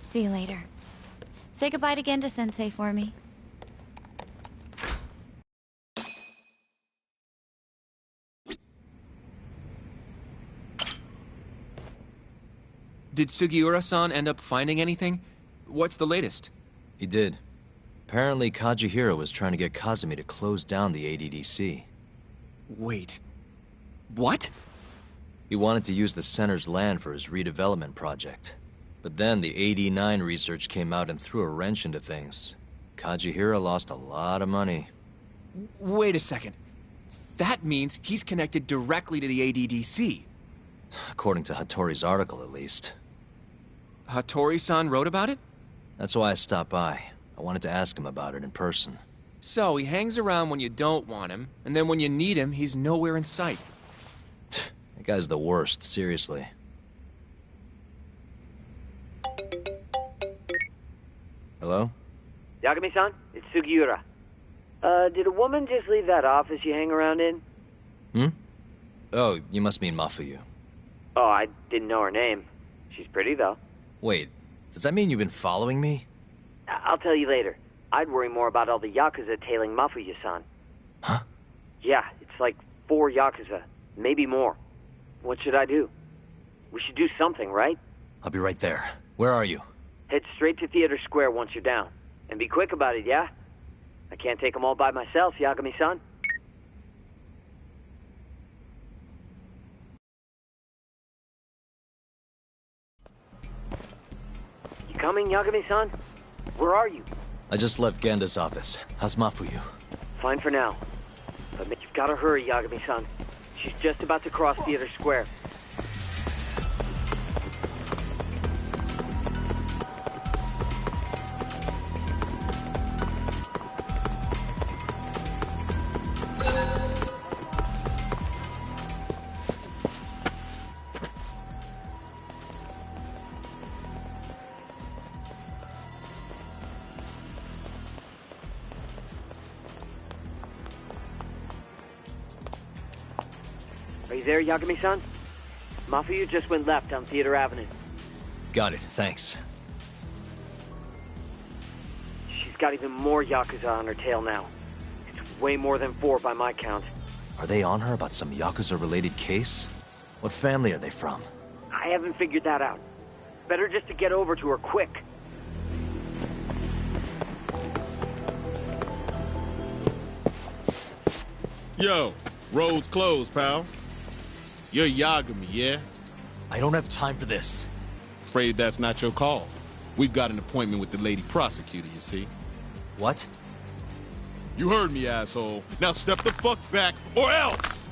I: See you later. Say goodbye to Genda-sensei for me.
D: Did Sugiura-san end up finding anything? What's the latest?
A: He did. Apparently, Kazuhira was trying to get Kazumi to close down the ADDC.
D: Wait. What?
A: He wanted to use the center's land for his redevelopment project. But then the AD9 research came out and threw a wrench into things. Kazuhira lost a lot of money.
D: Wait a second. That means he's connected directly to the ADDC.
A: According to Hattori's article, at least.
D: Hattori-san wrote about it?
A: That's why I stopped by. I wanted to ask him about it in person.
D: So, he hangs around when you don't want him, and then when you need him, he's nowhere in sight.
A: That guy's the worst, seriously. Hello?
E: Yagami-san, it's Sugiura. Did a woman just leave that office you hang around in?
A: Hmm? Oh, you must mean Mafuyu.
E: Oh, I didn't know her name. She's pretty, though.
A: Wait, does that mean you've been following me?
E: I'll tell you later. I'd worry more about all the Yakuza tailing Mafuyu-san.
A: Huh?
E: Yeah, it's like 4 Yakuza. Maybe more. What should I do? We should do something, right?
A: I'll be right there. Where are you?
E: Head straight to Theater Square once you're down. And be quick about it, yeah? I can't take them all by myself, Yagami-san. You coming, Yagami-san? Where are you?
A: I just left Ganda's office. How's Mafuyu?
E: Fine for now. But you've gotta hurry, Yagami-san. She's just about to cross Theater Square. Are you there, Yagami-san? Mafuyu just went left down Theater Avenue.
A: Got it, thanks.
E: She's got even more Yakuza on her tail now. It's way more than 4 by my count.
A: Are they on her about some Yakuza-related case? What family are they from?
E: I haven't figured that out. Better just to get over to her quick.
L: Yo, road's closed, pal. You're Yagami, yeah?
A: I don't have time for this.
L: Afraid that's not your call. We've got an appointment with the lady prosecutor, you see.
A: What?
L: You heard me, asshole. Now step the fuck back, or else!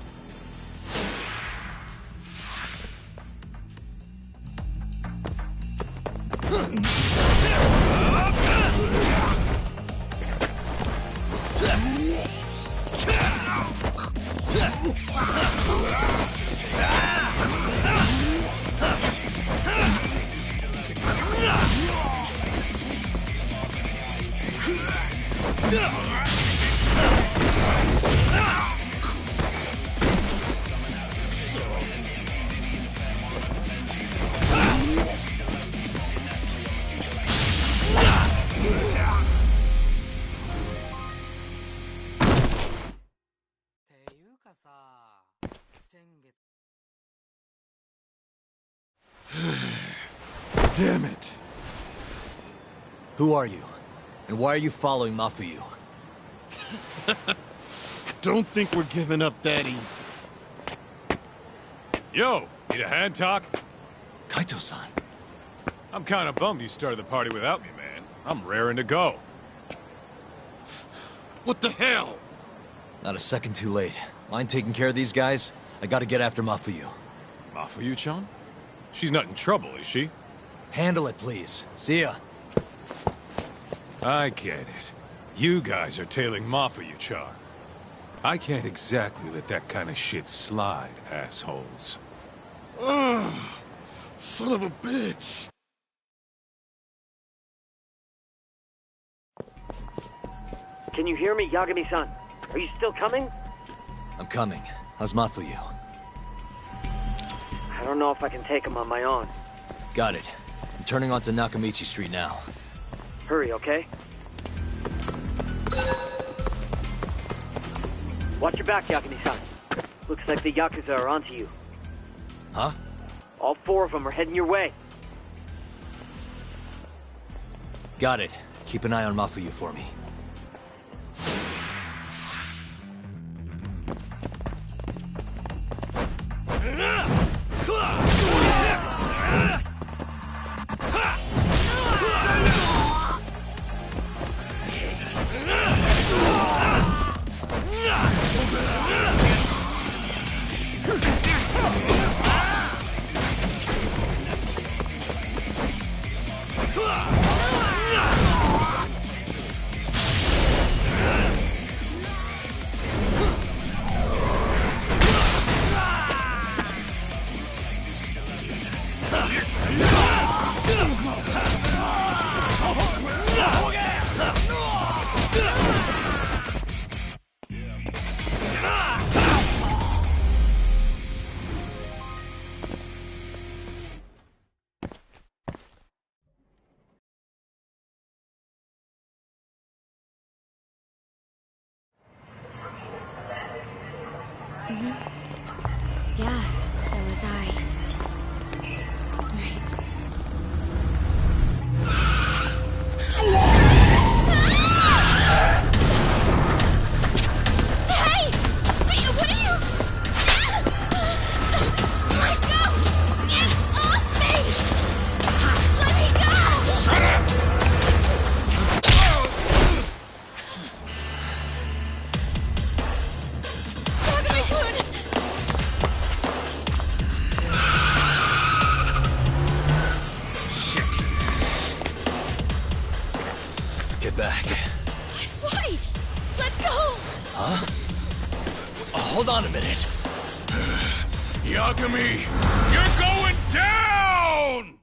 L: Damn it.
A: Who are you? And why are you following Mafuyu?
L: Don't think we're giving up that easy.
V: Yo, need a hand talk?
A: Kaito-san.
V: I'm kinda bummed you started the party without me, man. I'm raring to go.
L: What the hell?
A: Not a second too late. Mind taking care of these guys? I gotta get after Mafuyu.
V: Mafuyu-chan? She's not in trouble, is she?
A: Handle it, please. See ya.
V: I get it. You guys are tailing Mafuyu-chan. I can't exactly let that kind of shit slide, assholes.
L: Ugh, son of a bitch.
E: Can you hear me, Yagami-san? Are you still coming?
A: I'm coming. How's Mafuyu?
E: I don't know if I can take him on my own.
A: Got it. I'm turning onto Nakamichi Street now.
E: Hurry, okay? Watch your back, Yagami-san. Looks like the Yakuza are onto you.
A: Huh?
E: All 4 of them are heading your way.
A: Got it. Keep an eye on Mafuyu for me.
I: Yeah, so is sigh. Right.
P: Hey! Hey, what are you? Let go! Get off me! Let me go! Shut up!
A: Shit. Get back.
P: Why? Let's go!
A: Huh? Hold on a minute.
M: Yagami, you're going down!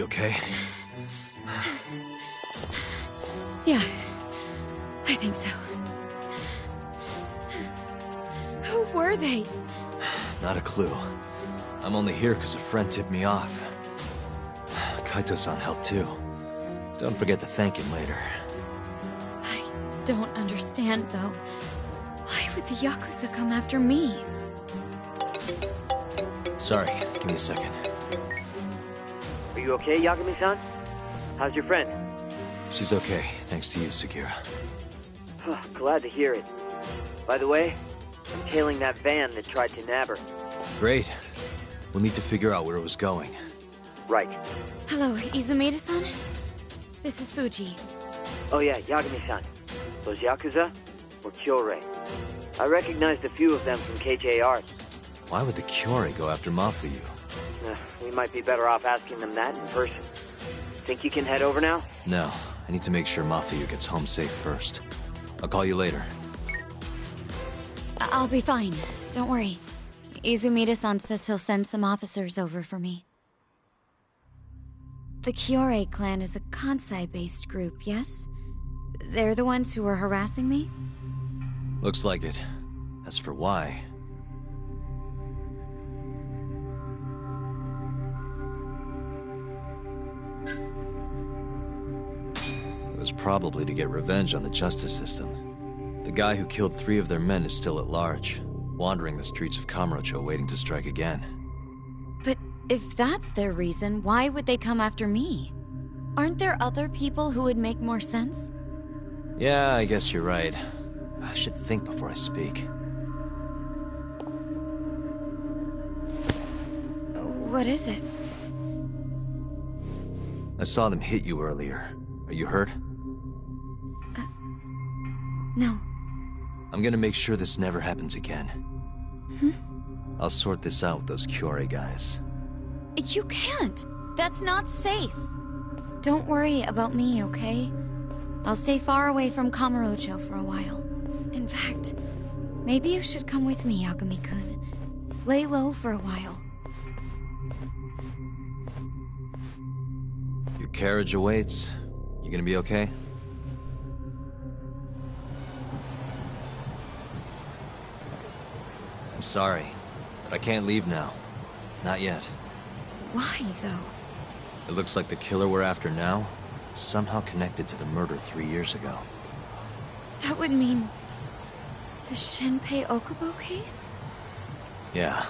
A: You okay?
K: Yeah, I think so. Who were they?
A: Not a clue. I'm only here because a friend tipped me off. Kaito-san helped too. Don't forget to thank him later.
K: I don't understand, though. Why would the Yakuza come after me?
A: Sorry, give me a second.
E: Are you okay, Yagami-san? How's your friend?
A: She's okay, thanks to you, Sekira.
E: Glad to hear it. By the way, I'm tailing that van that tried to nab her.
A: Great. We'll need to figure out where it was going.
E: Right.
K: Hello, Izumida-san? This is Fuji.
E: Oh yeah, Yagami-san. Those Yakuza were Kyorei. I recognized a few of them from KJ Art.
A: Why would the Kyorei go after Mafuyu?
E: We might be better off asking them that in person. Think you can head over now?
A: No, I need to make sure Mafuyu gets home safe first. I'll call you later.
I: I'll be fine. Don't worry. Izumida-san says he'll send some officers over for me. The Kyorei clan is a Kansai-based group, yes? They're the ones who were harassing me?
A: Looks like it. As for why... It was probably to get revenge on the justice system. The guy who killed 3 of their men is still at large, wandering the streets of Kamurocho waiting to strike again.
I: But if that's their reason, why would they come after me? Aren't there other people who would make more sense?
A: Yeah, I guess you're right. I should think before I speak.
K: What is it?
A: I saw them hit you earlier. Are you hurt?
K: No.
A: I'm gonna make sure this never happens again. I'll sort this out with those Kyorei guys.
I: You can't. That's not safe. Don't worry about me, okay? I'll stay far away from Kamurocho for a while. In fact, maybe you should come with me, Yagami-kun. Lay low for a while.
A: Your carriage awaits. You gonna be okay? I'm sorry, but I can't leave now. Not yet.
K: Why, though?
A: It looks like the killer we're after now is somehow connected to the murder 3 years ago.
K: That would mean... the Shenpei Okubo case?
A: Yeah.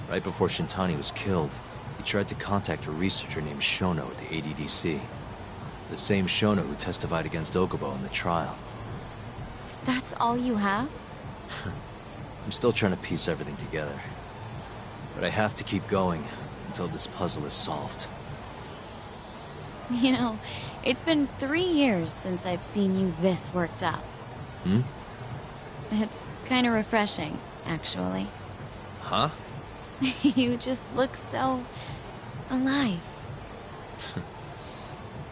A: Right before Shintani was killed, he tried to contact a researcher named Shono at the ADDC. The same Shono who testified against Okubo in the trial.
I: That's all you have?
A: I'm still trying to piece everything together. But I have to keep going until this puzzle is solved.
I: You know, it's been 3 years since I've seen you this worked up.
A: Hmm?
I: It's kind of refreshing, actually.
A: Huh?
I: You just look so... alive.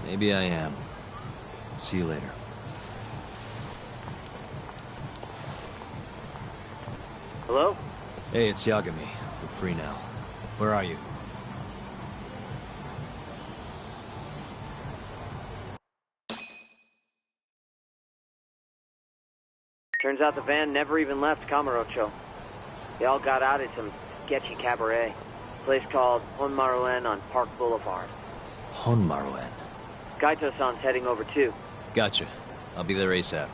A: Maybe I am. See you later.
E: Hello?
A: Hey, it's Yagami. We're free now. Where are you?
E: Turns out the van never even left Kamurocho. They all got out at some sketchy cabaret. Place called Honmaruen on Park Boulevard.
A: Honmaruen.
E: Kaito-san's heading over too.
A: Gotcha. I'll be there ASAP.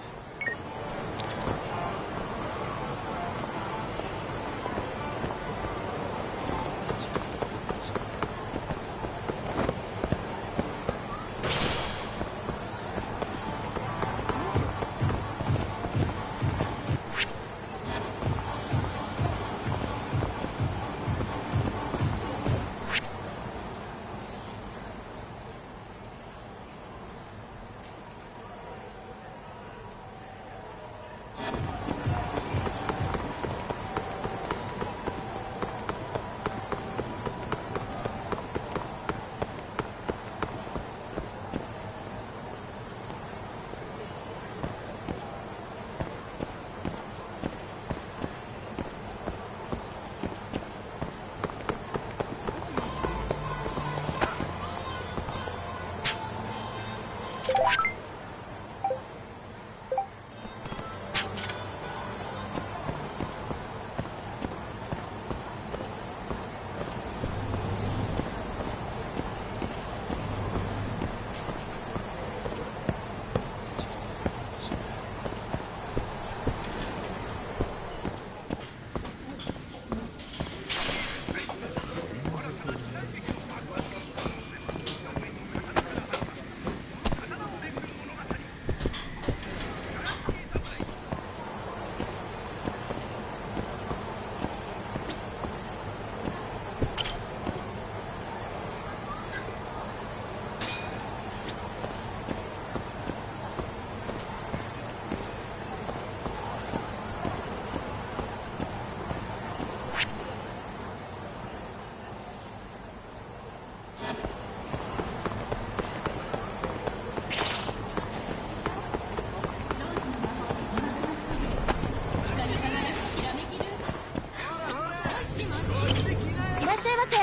P: っしゃいませ。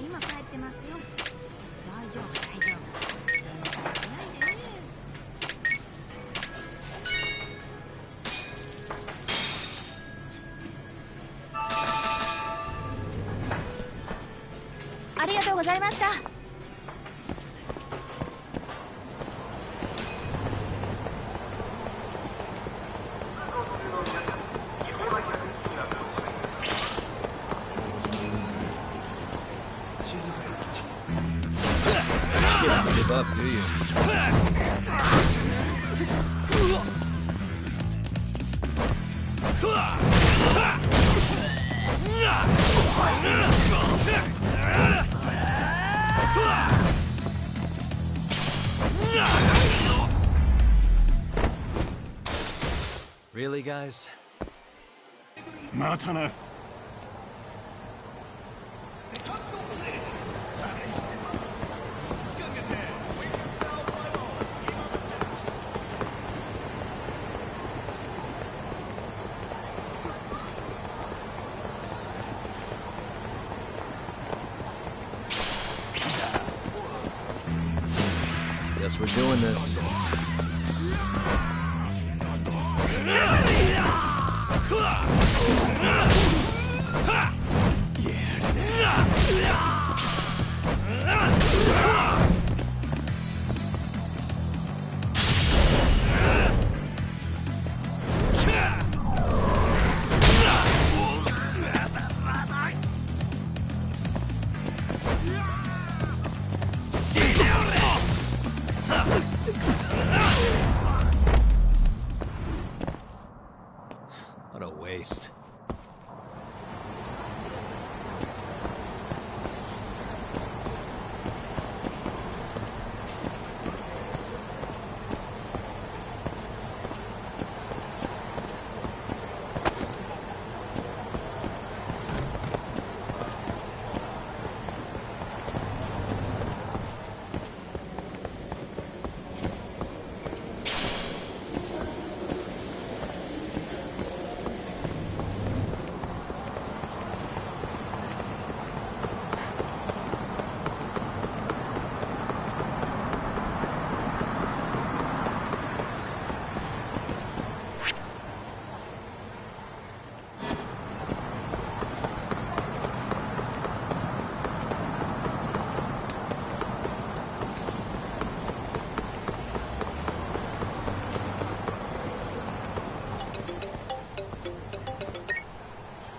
J: 今帰ってますよ。大丈夫大丈夫。ありがとうございました。
A: Give up, do you? Really, guys?
O: またな。
A: Guess we're doing this. What a waste.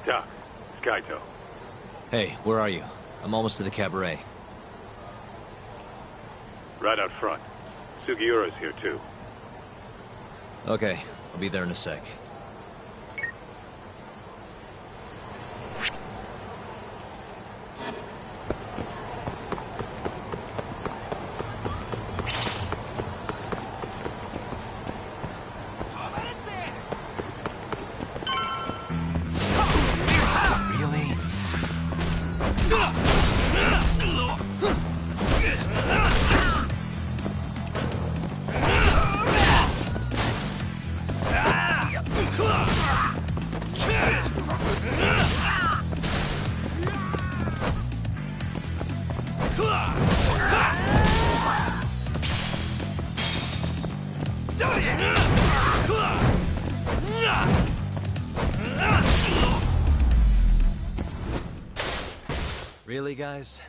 V: Doc, it's Kaito.
A: Hey, where are you? I'm almost to the cabaret.
V: Right out front. Sugiura's here, too.
A: Okay, I'll be there in a sec. Really? Really, guys?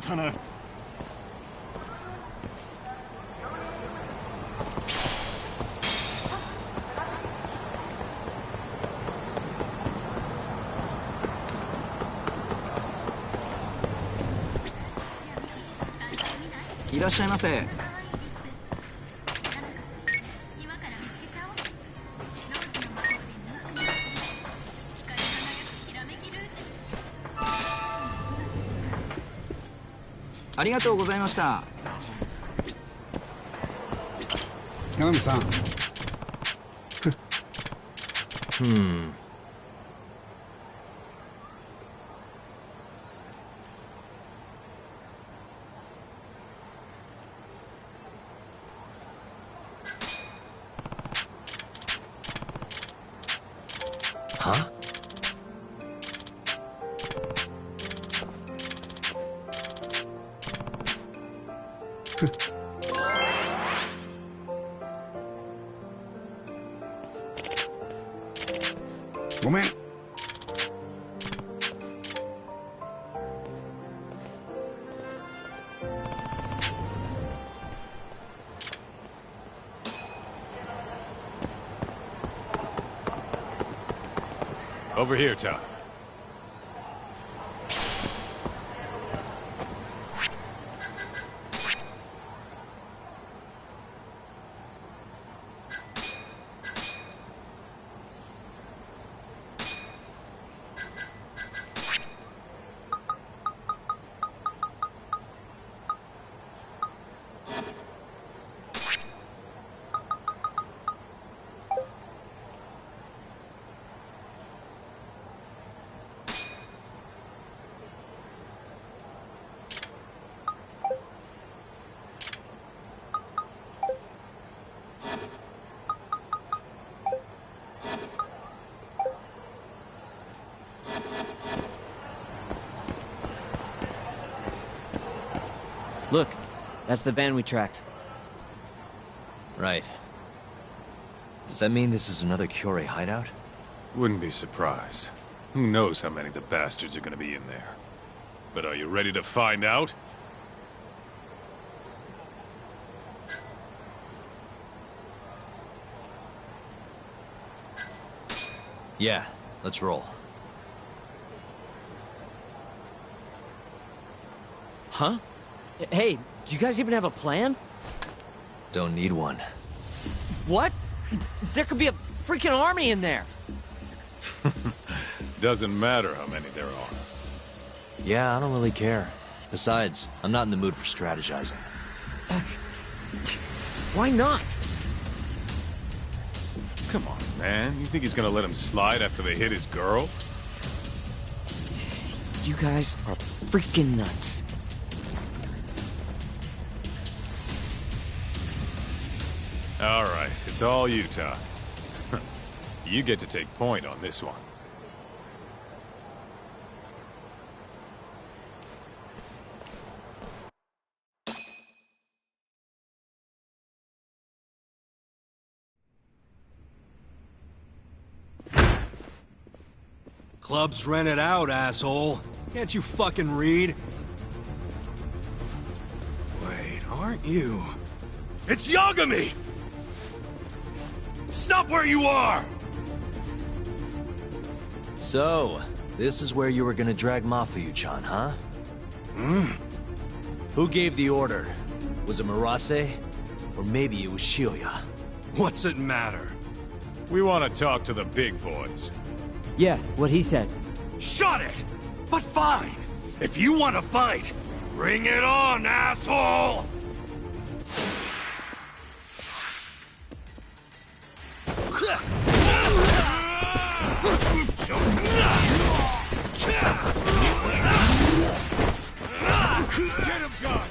O: ったな。
R: いらっしゃいませ。ありがとうございました。
O: 八神さん。
A: Huh?
V: Over here, Tom.
B: Look, that's the van we tracked.
A: Right. Does that mean this is another Curie hideout?
V: Wouldn't be surprised. Who knows how many of the bastards are gonna be in there. But are you ready to find out?
A: Yeah, let's roll.
B: Huh? Hey, do you guys even have a plan?
A: Don't need one.
B: What? There could be a freaking army in there!
V: Doesn't matter how many there are.
A: Yeah, I don't really care. Besides, I'm not in the mood for strategizing.
B: Why not?
V: Come on, man. You think he's gonna let him slide after they hit his girl?
B: You guys are freaking nuts.
V: All right, it's all you, Todd. You get to take point on this one.
S: Club's rented out, asshole. Can't you fucking read? Wait, aren't you? It's Yagami! Stop where you are!
A: So, this is where you were gonna drag Mafuyu-chan, huh?
S: Hmm?
A: Who gave the order? Was it Murase? Or maybe it was Shibuya?
S: What's it matter?
V: We want to talk to the big boys.
B: Yeah, what he said.
S: Shut it! But fine! If you want to fight, bring it on, asshole! Get him, God!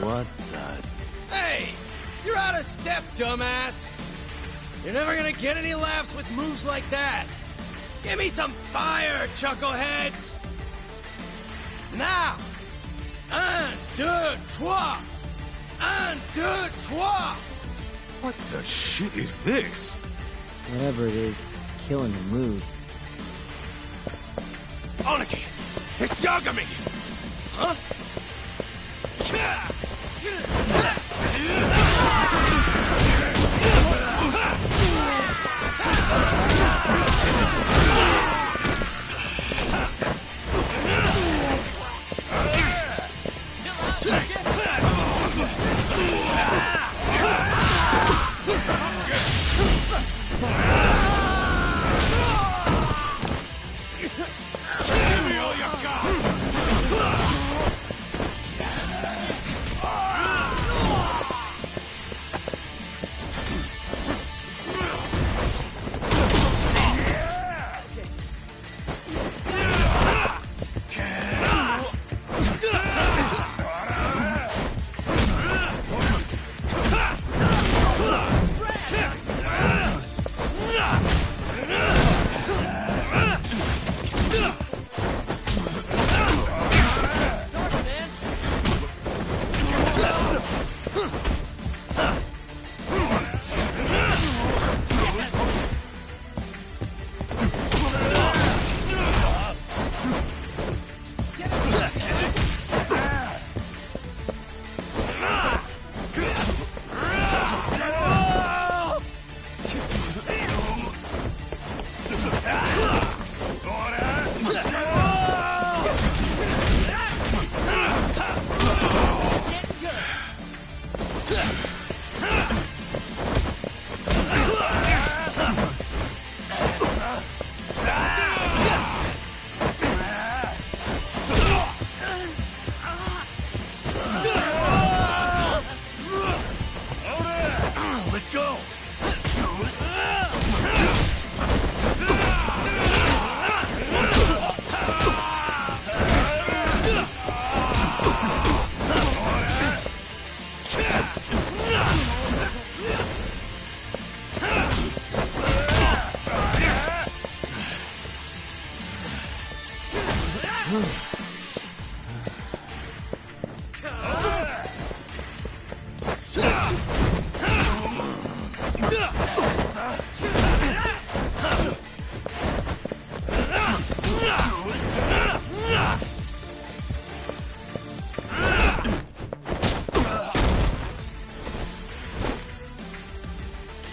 A: What the?
T: Hey! You're out of step, dumbass! You're never gonna get any laughs with moves like that! Give me some fire, chuckleheads! Now! Un, deux, trois! Un, deux, trois!
V: What the shit is this?
B: Whatever it is, it's killing the mood.
S: Aniki! It's Yagami! Huh?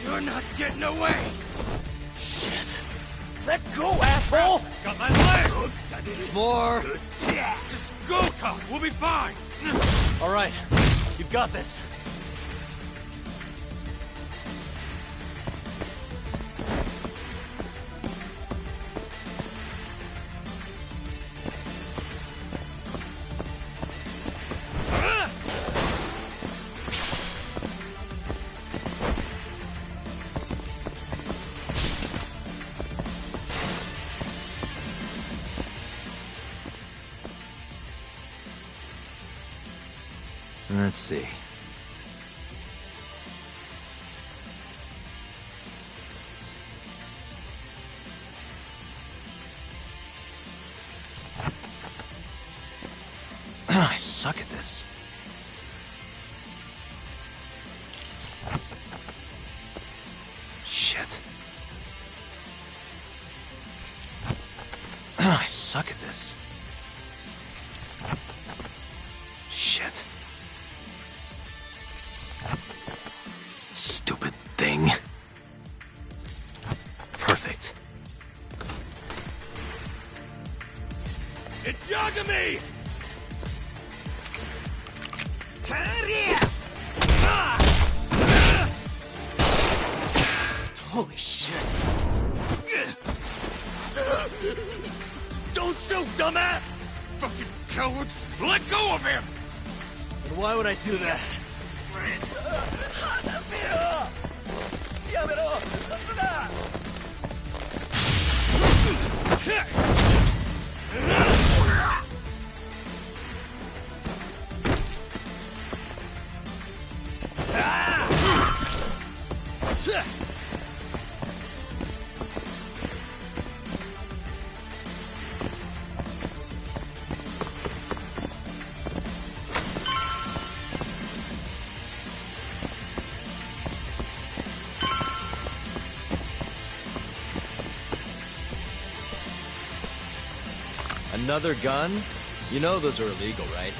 S: You're not getting away! Shit! Let go, asshole! Got my leg!
A: There's more!
S: Just go, Tough! We'll be fine!
A: Alright, you've got this. Let's see. I suck at this. Shit. I suck at this. Shit. Stupid thing. Perfect.
S: It's Yagami!
A: Holy shit.
S: Don't shoot, dumbass! Fucking coward! Let go of him!
A: And why would I do that? Another gun? You know those are illegal, right?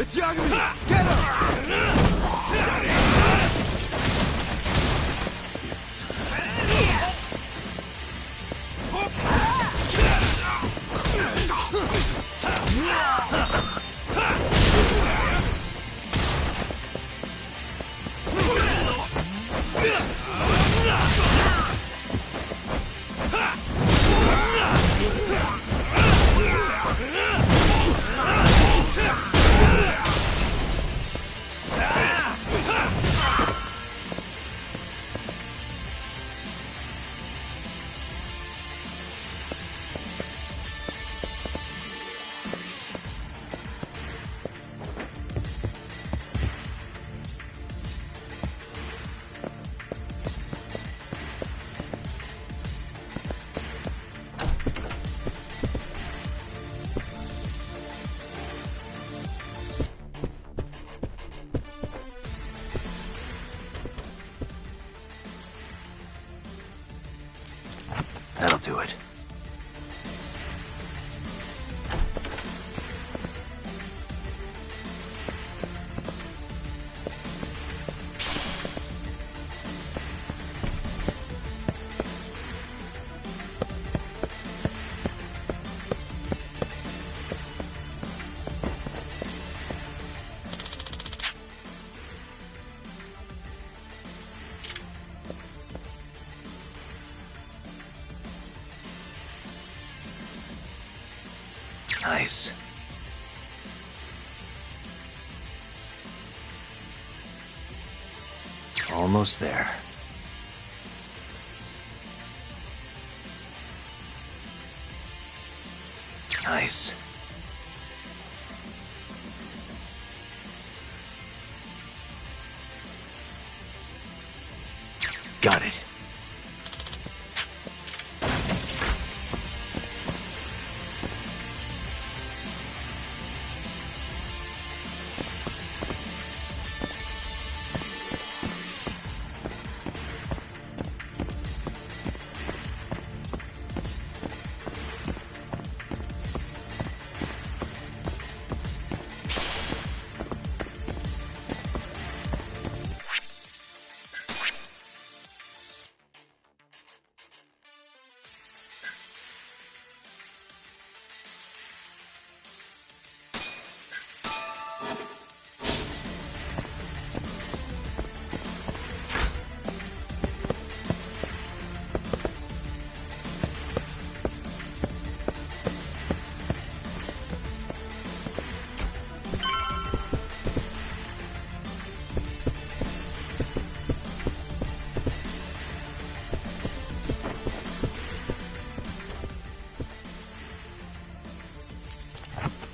P: It's Yagami! Get him!
A: That'll do it. Nice. Almost there. Nice. Got it.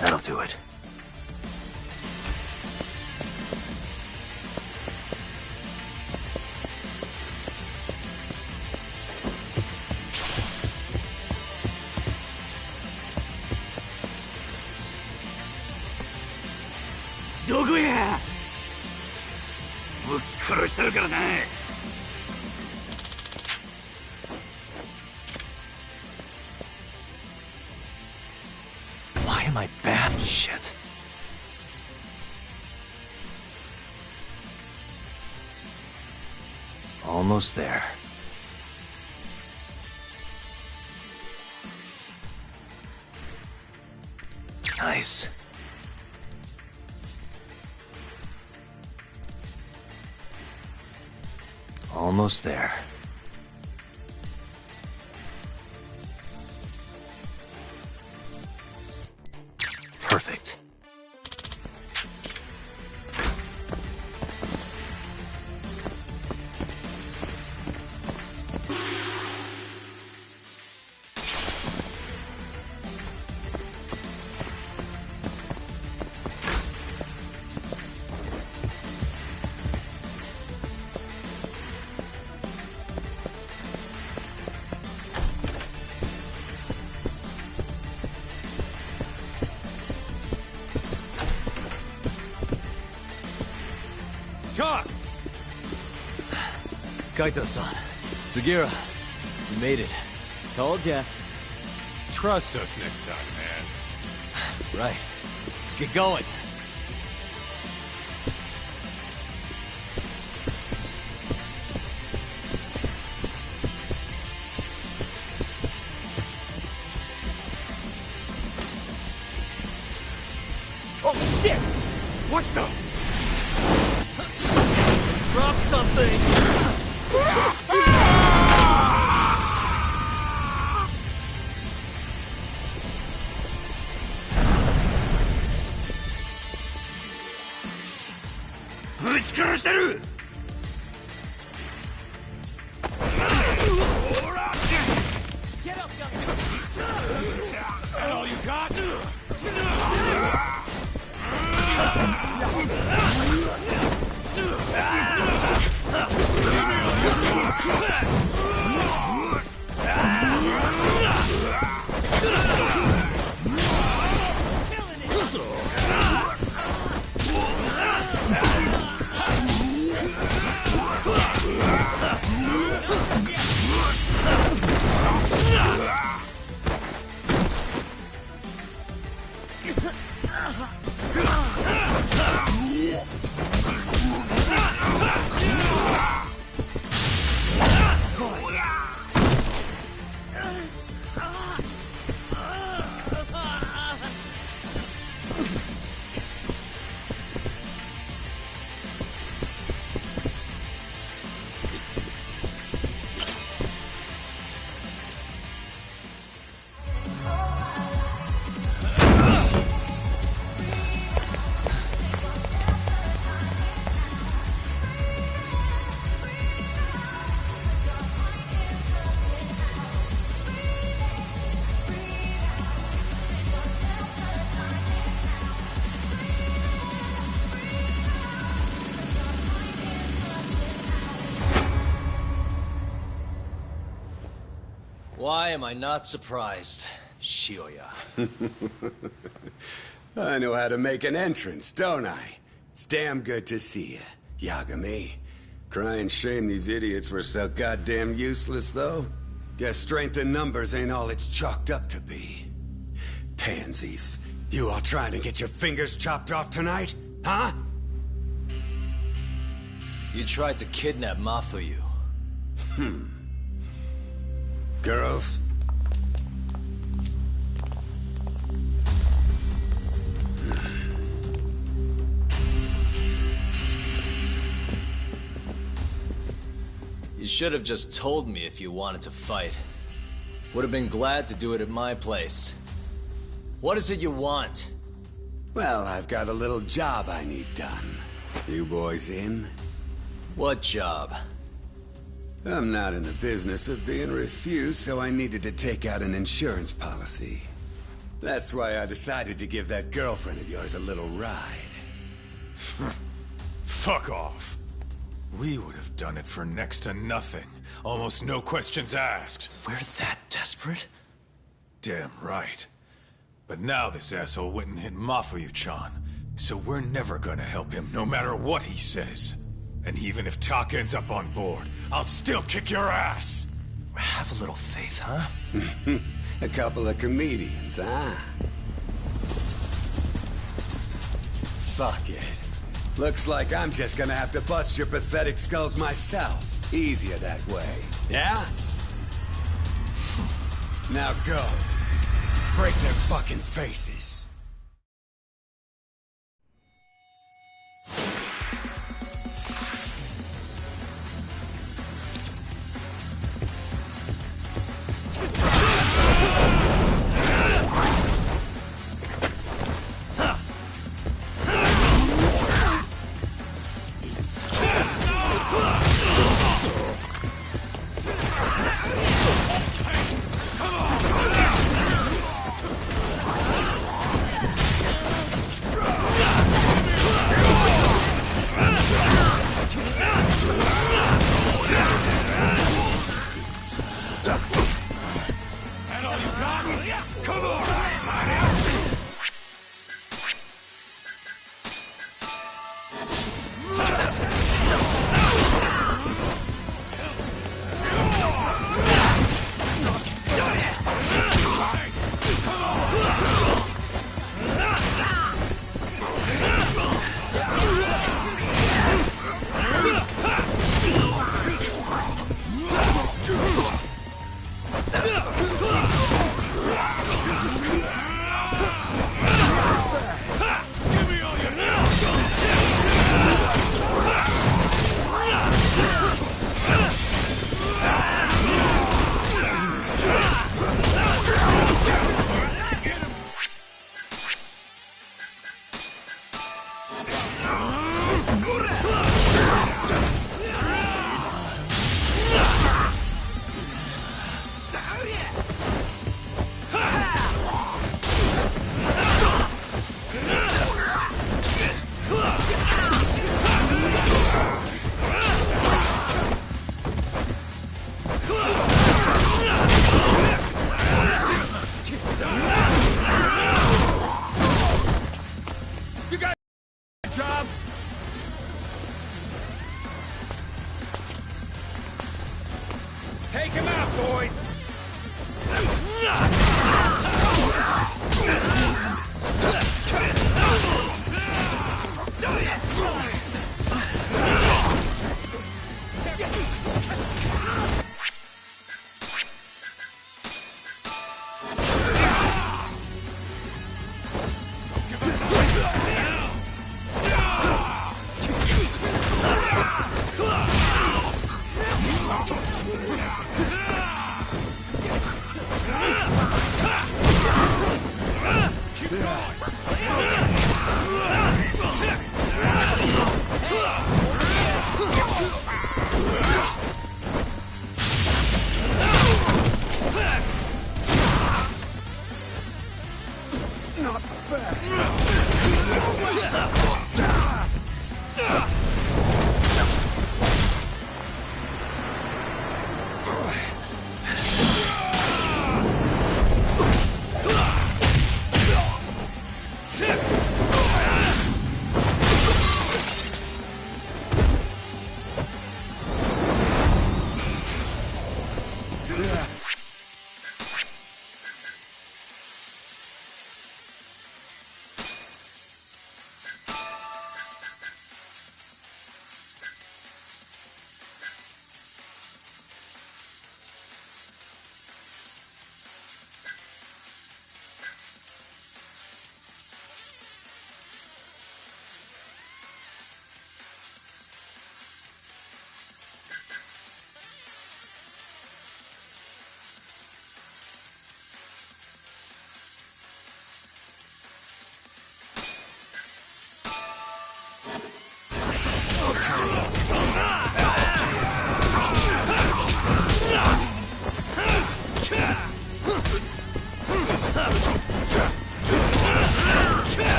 A: That'll do it.
H: どこやぶっ殺したるからな
A: Shit. Almost there. Nice. Almost there. Perfect. Kaito-san, Sugira, you made it.
B: Told ya.
V: Trust us next time, man.
A: Right. Let's get going.
T: Oh shit!
V: What the?
T: Drop something! Get up, young
V: That all you got?
A: Why am I not surprised, Shioya?
C: I know how to make an entrance, don't I? It's damn good to see you, Yagami. Crying shame these idiots were so goddamn useless, though. Guess strength in numbers ain't all it's chalked up to be. Pansies. You all trying to get your fingers chopped off tonight? Huh?
A: You tried to kidnap Mafuyu.
C: Girls?
A: You should have just told me if you wanted to fight. Would have been glad to do it at my place. What is it you want?
C: Well, I've got a little job I need done. You boys in?
A: What job?
C: I'm not in the business of being refused, so I needed to take out an insurance policy. That's why I decided to give that girlfriend of yours a little ride.
V: Fuck off. We would have done it for next to nothing. Almost no questions asked.
A: We're that desperate?
V: Damn right. But now this asshole went and hit Mafuyu-chan, so we're never gonna help him no matter what he says. And even if Tak ends up on board, I'll still kick your ass!
A: Have a little faith, huh?
C: A couple of comedians, huh? Fuck it. Looks like I'm just gonna have to bust your pathetic skulls myself. Easier that way, yeah? Now go. Break their fucking faces.
T: Take him out, boys!
C: Not bad.